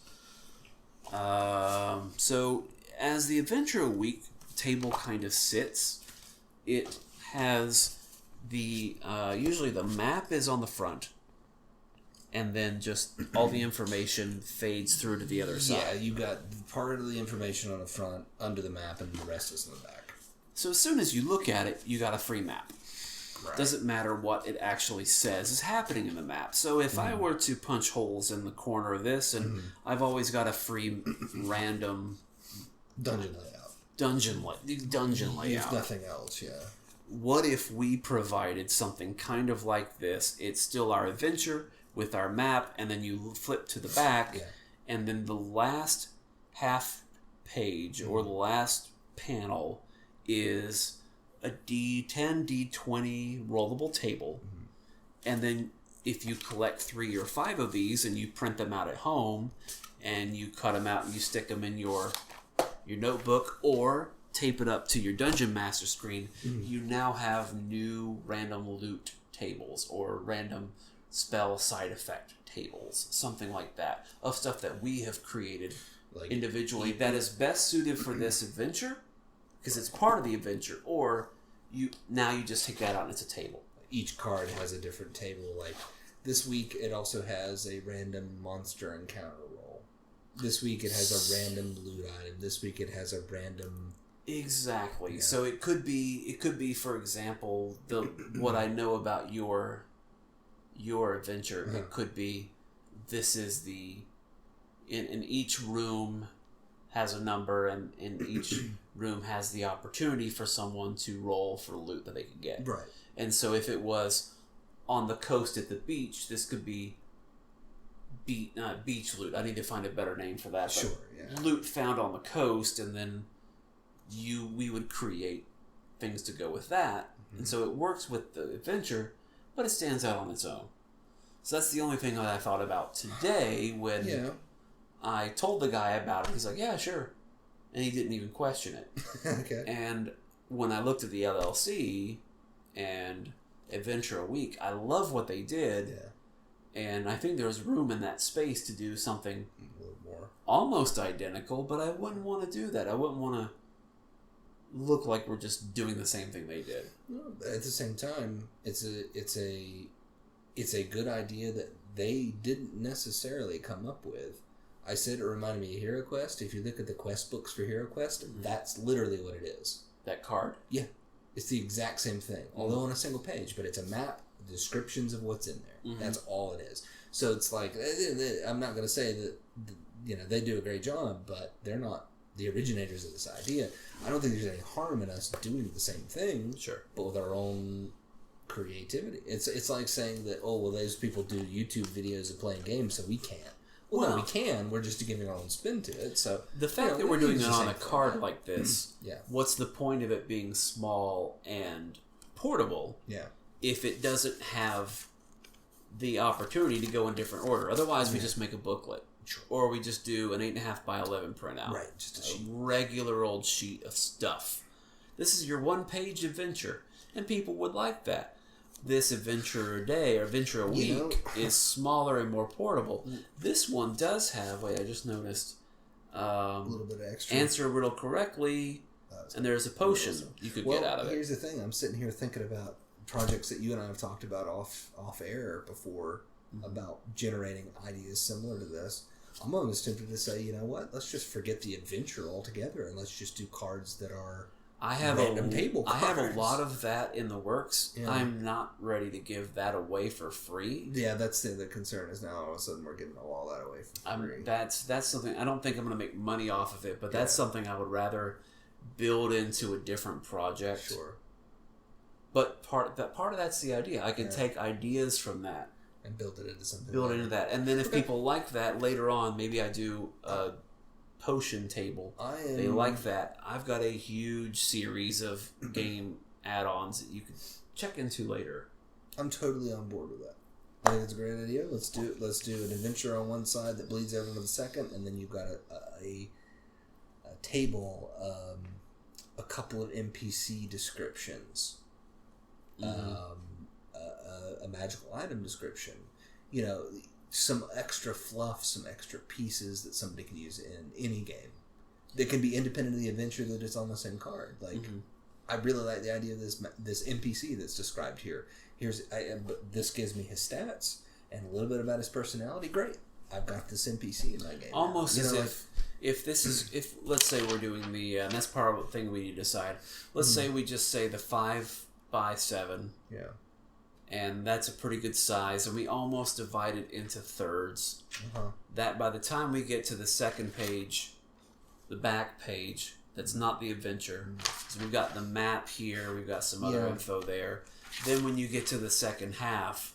So as the Adventure a Week table kind of sits, it has the... usually the map is on the front. And then just all the information fades through to the other side. Yeah, you got part of the information on the front, under the map, and the rest is in the back. So as soon as you look at it, you got a free map. Right. Doesn't matter what it actually says is happening in the map. So if I were to punch holes in the corner of this, and I've always got a free random Dungeon layout. Dungeon layout. If nothing else, yeah. What if we provided something kind of like this? It's still our adventure with our map, and then you flip to the back, and then the last half page or the last panel is a D10, D20 rollable table. And then if you collect 3 or 5 of these and you print them out at home and you cut them out and you stick them in your notebook or tape it up to your Dungeon Master screen, you now have new random loot tables or random spell side effect tables, something like that, of stuff that we have created individually that is best suited for this adventure because it's part of the adventure, or you just take that out and it's a table. Each card has a different table. Like this week, it also has a random monster encounter roll. This week, it has a random loot item. This week, it has a random. Exactly. Yeah. So it could be, for example, what I know about your adventure. It could be this is the in each room has a number, and in each room has the opportunity for someone to roll for loot that they can get. Right. And so if it was on the coast at the beach, this could be beach loot. I need to find a better name for that. Sure, yeah. Loot found on the coast, and then we would create things to go with that. And so it works with the adventure, but it stands out on its own. So that's the only thing that I thought about today when I told the guy about it. He's like, yeah, sure. And he didn't even question it. Okay. And when I looked at the LLC and Adventure a Week, I love what they did. Yeah. And I think there's room in that space to do something a little more almost identical, but I wouldn't want to do that. I wouldn't want to look like we're just doing the same thing they did. At the same time, it's a good idea that they didn't necessarily come up with. I said it reminded me of Hero Quest. If you look at the quest books for Hero Quest, that's literally what it is. That card? Yeah. It's the exact same thing, although on a single page, but it's a map descriptions of what's in there. Mm-hmm. That's all it is. So it's like, I'm not going to say that, they do a great job, but they're not the originators of this idea. I don't think there's any harm in us doing the same thing, sure, but with our own creativity. It's like saying that, those people do YouTube videos of playing games, so we can't. Well, no, we can. We're just giving our own spin to it. So the fact that we're doing it on a card like this, yeah. What's the point of it being small and portable? Yeah. If it doesn't have the opportunity to go in different order, otherwise we just make a booklet, sure. Or we just do an 8.5 by 11 printout, right? Just a sheet, regular old sheet of stuff. This is your 1-page adventure, and people would like that. This adventure a day or adventure a week is smaller and more portable. This one does have, I just noticed, a little bit of extra. Answer a riddle correctly, and there's a potion you could get out of it. Here's the thing. I'm sitting here thinking about projects that you and I have talked about off air before, about generating ideas similar to this. I'm almost tempted to say, you know what? Let's just forget the adventure altogether, and let's just do cards that are random table cards. I have a lot of that in the works. Yeah. I'm not ready to give that away for free. Yeah, that's the concern is now all of a sudden we're giving all that away for free. That's something, I don't think I'm going to make money off of it, but that's something I would rather build into a different project. Sure. But part of that's the idea. I can take ideas from that and build it into something. Build it into that, and then if people like that later on, maybe I do a potion table. They like that. I've got a huge series of game add-ons that you can check into later. I'm totally on board with that. I think it's a great idea. Let's do an adventure on one side that bleeds over into the second, and then you've got a table, a couple of NPC descriptions. A magical item description, some extra fluff, some extra pieces that somebody can use in any game. That can be independent of the adventure that it's on the same card. Like, I really like the idea of this NPC that's described here. This gives me his stats and a little bit about his personality. Great, I've got this NPC in my game. Almost as if let's say we're doing the and that's part of the thing we need to decide. Let's say we just say the 5x7. Yeah. And that's a pretty good size, and we almost divide it into thirds. That by the time we get to the second page, the back page, that's not the adventure. So we've got the map here, we've got some other info there. Then when you get to the second half,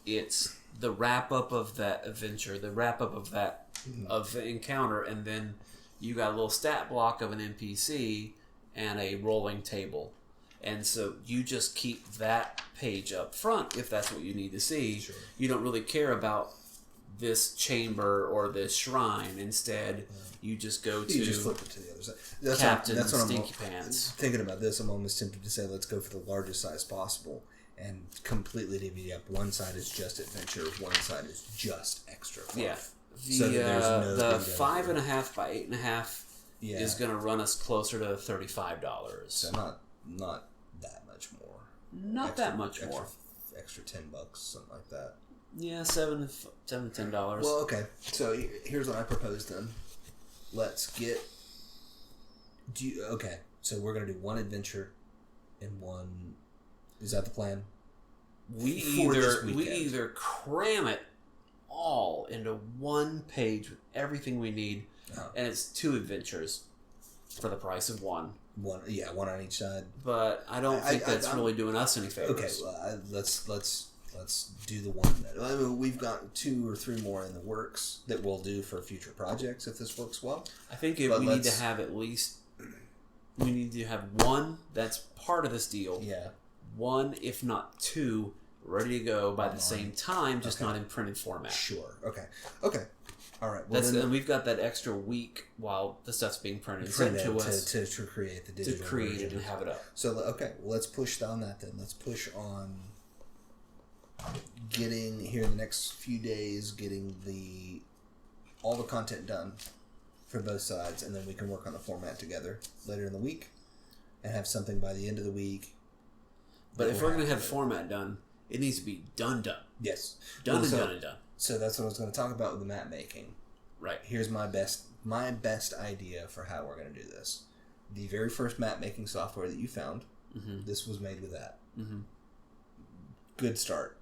it's the wrap-up of that adventure, the wrap-up of that of the encounter, and then you got a little stat block of an NPC and a rolling table. And so you just keep that page up front if that's what you need to see. Sure. You don't really care about this chamber or this shrine. Instead, you just go to... You just flip it to the other side. Captain Stinky Pants. Thinking about this, I'm almost tempted to say let's go for the largest size possible and completely divvy up. One side is just adventure, one side is just extra fluff. Yeah. The 5.5 by 8.5 is going to run us closer to $35. So not that much more. Not that much more. Extra $10, something like that. Yeah, $7 to $10. Well, okay. So here's what I propose then. Let's get. Okay. So we're gonna do one adventure and one. Is that the plan? We either cram it all into one page with everything we need, and it's 2 adventures for the price of one. One on each side. But I don't think that's really doing us any favors. Okay, well, let's do the one. I mean, we've got 2 or 3 more in the works that we'll do for future projects if this works well. I think we need to have at least. We need to have one that's part of this deal. Yeah. 1, if not 2, ready to go by the same time, just not in printed format. Sure. Okay. All right. Well, and we've got that extra week while the stuff's being printed sent to us to create the digital to create version. it and have it up. So let's push on that then. Let's push on getting here in the next few days, getting all the content done for both sides, and then we can work on the format together later in the week and have something by the end of the week. But if we're going to have the format done, it needs to be done. Yes. Done. So that's what I was going to talk about with the map making. Right. Here's my best idea for how we're going to do this. The very first map making software that you found, this was made with that. good start.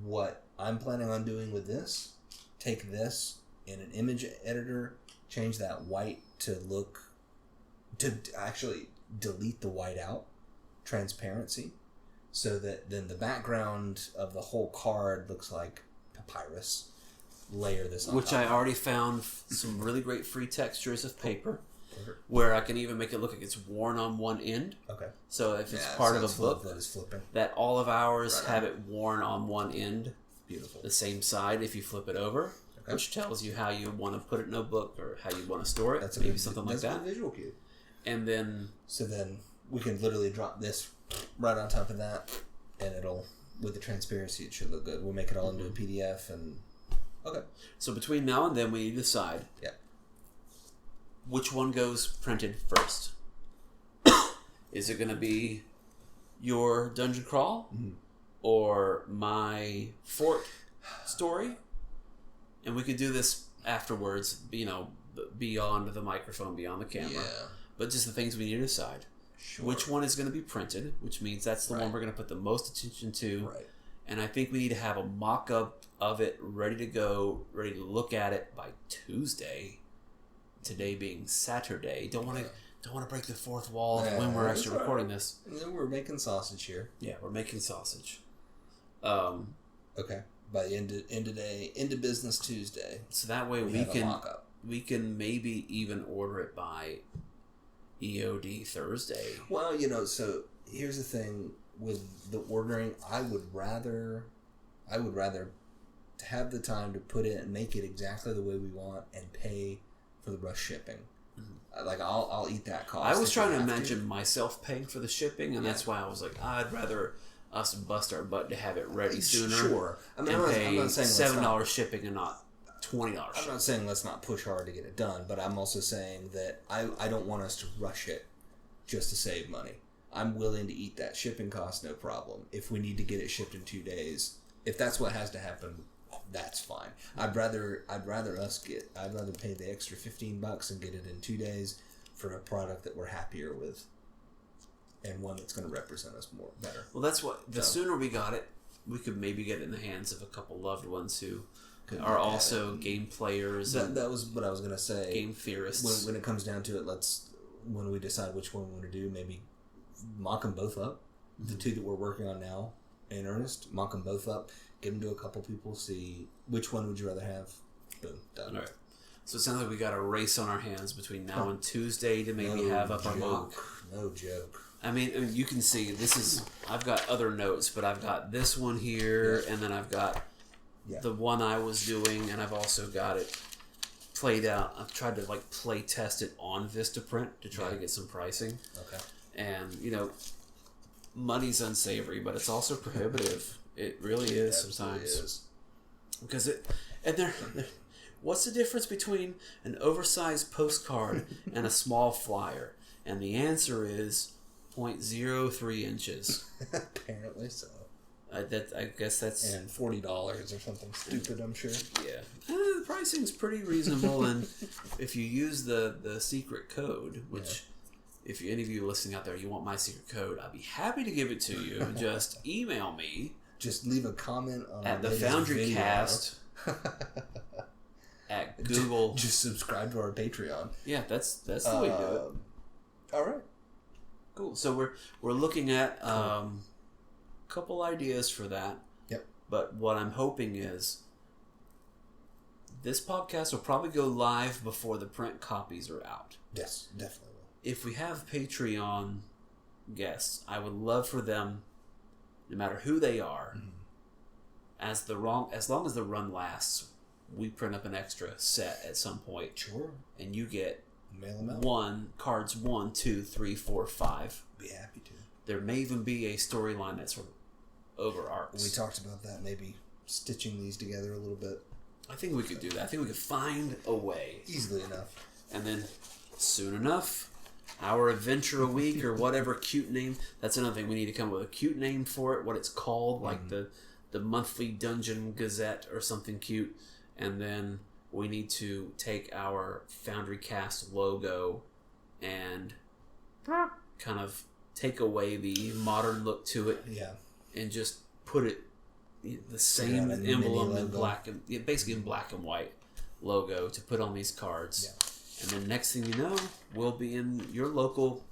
What I'm planning on doing with this, take this in an image editor, change that white to actually delete the white out, transparency, so that then the background of the whole card looks like papyrus. Layer this on Which top I of already found some really great free textures of paper. Perfect. Where I can even make it look like it's worn on one end. Okay. So if it's part of a book, that is flipping. that all of ours have it worn on one end. Beautiful. The same side if you flip it over, which tells you how you want to put it in a book or how you want to store it. That's maybe something like that. That's a visual cue. And then... So then we can literally drop this right on top of that, and it'll, with the transparency, it should look good. We'll make it all into a PDF and... Okay. So between now and then, we need to decide which one goes printed first. Is it going to be your dungeon crawl or my fort story? And we could do this afterwards, beyond the microphone, beyond the camera. Yeah. But just the things we need to decide. Sure. Which one is going to be printed, which means that's the one we're going to put the most attention to. Right. And I think we need to have a mock-up of it ready to go, ready to look at it by Tuesday. Today being Saturday. Don't want to break the fourth wall of when we're actually recording this. We're making sausage here. Yeah, we're making sausage. Okay. By the end of business Tuesday. So that way we can maybe even order it by EOD Thursday. Well, so here's the thing with the ordering. I would rather have the time to put it and make it exactly the way we want and pay for the rush shipping. Like I'll eat that cost. I was trying to imagine myself paying for the shipping, and that's why I was like, I'd rather us bust our butt to have it ready sooner. Sure, I'm not saying $7 shipping and not $20. I'm not saying let's not push hard to get it done, but I'm also saying that I don't want us to rush it just to save money. I'm willing to eat that shipping cost, no problem. If we need to get it shipped in 2 days, if that's what has to happen, that's fine. I'd rather pay the extra $15 and get it in 2 days for a product that we're happier with, and one that's going to represent us better. Well, that's what. The sooner we got it, we could maybe get it in the hands of a couple loved ones who are also game players. That was what I was going to say. Game theorists. When it comes down to it, when we decide which one we want to do, maybe mock them both up. The two that we're working on now, in earnest, mock them both up. Give them to a couple people. See which one would you rather have. Boom, done. All right. So it sounds like we got a race on our hands between now and Tuesday to maybe have up our mock. No joke. I mean, you can see this is. I've got other notes, but I've got this one here, and then I've got the one I was doing, and I've also got it played out. I've tried to play test it on Vistaprint to try to get some pricing. Okay. And money's unsavory, but it's also prohibitive. It really is sometimes. Is. Because what's the difference between an oversized postcard and a small flyer? And the answer is 0.03 inches. Apparently so. I guess that's... And $40 or something stupid, I'm sure. Yeah. The pricing's pretty reasonable, and if you use the secret code, which... If any of you listening out there, you want my secret code, I'd be happy to give it to you. Just email me. Just leave a comment on at the FoundryCast at Google. Just subscribe to our Patreon. Yeah, that's the way to do it. All right, cool. So we're looking at a couple ideas for that. Yep. But what I'm hoping is this podcast will probably go live before the print copies are out. Yes, definitely. If we have Patreon guests, I would love for them, no matter who they are, as long as the run lasts, we print up an extra set at some point. Sure. And you get mail them out. Cards 1, 2, 3, 4, 5. Be happy to. There may even be a storyline that sort of overarcs. We talked about that, maybe stitching these together a little bit. I think we could do that. I think we could find a way. Easily enough. And then, soon enough, our adventure a week or whatever cute name. That's another thing. We need to come up with a cute name for it, what it's called, like the monthly Dungeon Gazette or something cute. And then we need to take our FoundryCast logo and kind of take away the modern look to it. Yeah. And just put it the same emblem in black and basically in black and white logo to put on these cards. Yeah. And then next thing you know, we'll be in your local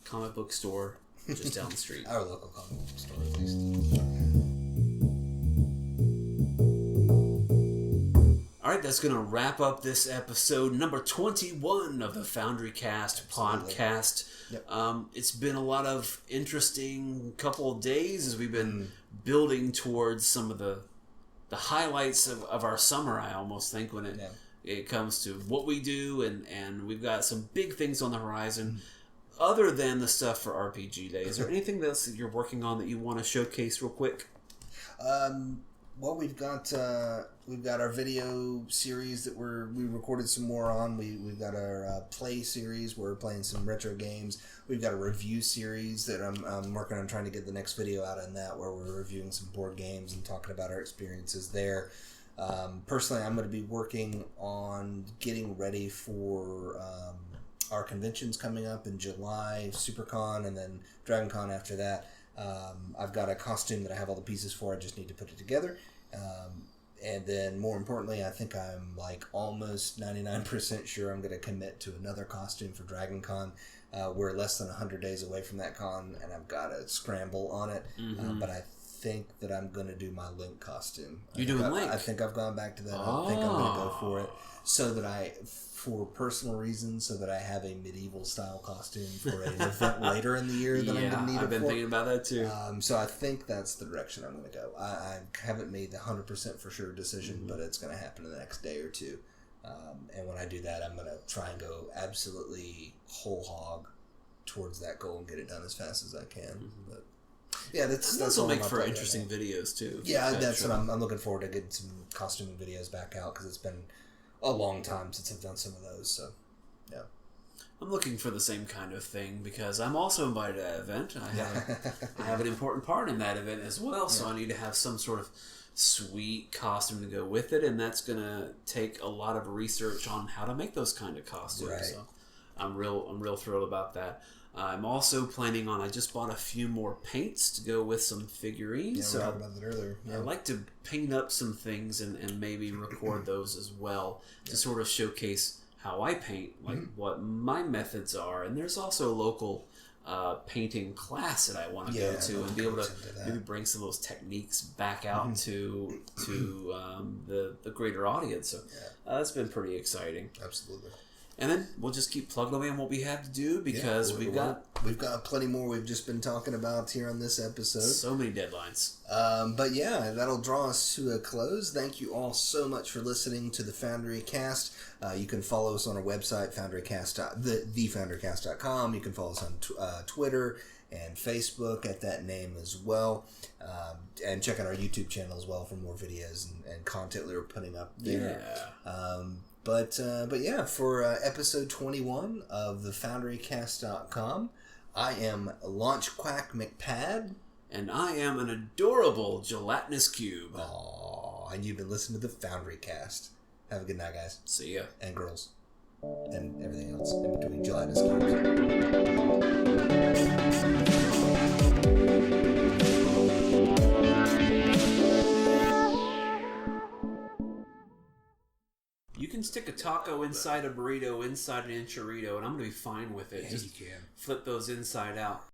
comic book store just down the street. Our local comic book store, at least. All right, that's going to wrap up this episode number 21 of the FoundryCast podcast. Yep. It's been a lot of interesting couple of days as we've been building towards some of the highlights of our summer, I almost think, when it comes to what we do, and we've got some big things on the horizon. Other than the stuff for RPG Day, is there anything else that you're working on that you want to showcase real quick? Well, we've got our video series that we recorded some more on. We've got our play series where we're playing some retro games. We've got a review series that I'm working on trying to get the next video out on that, where we're reviewing some board games and talking about our experiences there. Personally, I'm going to be working on getting ready for our conventions coming up in July, SuperCon, and then DragonCon after that. I've got a costume that I have all the pieces for. I just need to put it together. And then more importantly, I think I'm like almost 99% sure I'm going to commit to another costume for DragonCon. We're less than 100 days away from that con, and I've got a scramble on it. But I think that I'm going to do my Link costume. You doing Link? I think I've gone back to that. I think I'm going to go for it so that for personal reasons, so that I have a medieval style costume for an event later in the year that I'm going to need it for. I've been thinking about that too. So I think that's the direction I'm going to go. I haven't made the 100% for sure decision, but it's going to happen in the next day or two. And when I do that, I'm going to try and go absolutely whole hog towards that goal and get it done as fast as I can. But yeah, that's will make for interesting videos too. Yeah, that's what I'm looking forward to, getting some costuming videos back out, because it's been a long time since I've done some of those. So yeah, I'm looking for the same kind of thing because I'm also invited to that event. I have an important part in that event as well, so I need to have some sort of sweet costume to go with it, and that's going to take a lot of research on how to make those kind of costumes. Right. So I'm real thrilled about that. I'm also planning on, I just bought a few more paints to go with some figurines. Yeah, we talked about that earlier. Yeah. I'd like to paint up some things and maybe record those as well to sort of showcase how I paint, like what my methods are. And there's also a local painting class that I want to go to and be able to maybe bring some of those techniques back out to the greater audience. So that's been pretty exciting. Absolutely. And then we'll just keep plugging away on what we have to do because we've got plenty more we've just been talking about here on this episode. So many deadlines. But yeah, that'll draw us to a close. Thank you all so much for listening to the FoundryCast. You can follow us on our website, thefoundrycast.com. You can follow us on Twitter and Facebook at that name as well. And check out our YouTube channel as well for more videos and content that we're putting up there. Yeah. But yeah, for episode 21 of the FoundryCast.com, I am Launch Quack McPad. And I am an adorable gelatinous cube. Aww, and you've been listening to the FoundryCast. Have a good night, guys. See ya. And girls. And everything else in between gelatinous cubes. You can stick a taco inside a burrito, inside an enchilada, and I'm going to be fine with it. Yeah, Just you can. flip those inside out.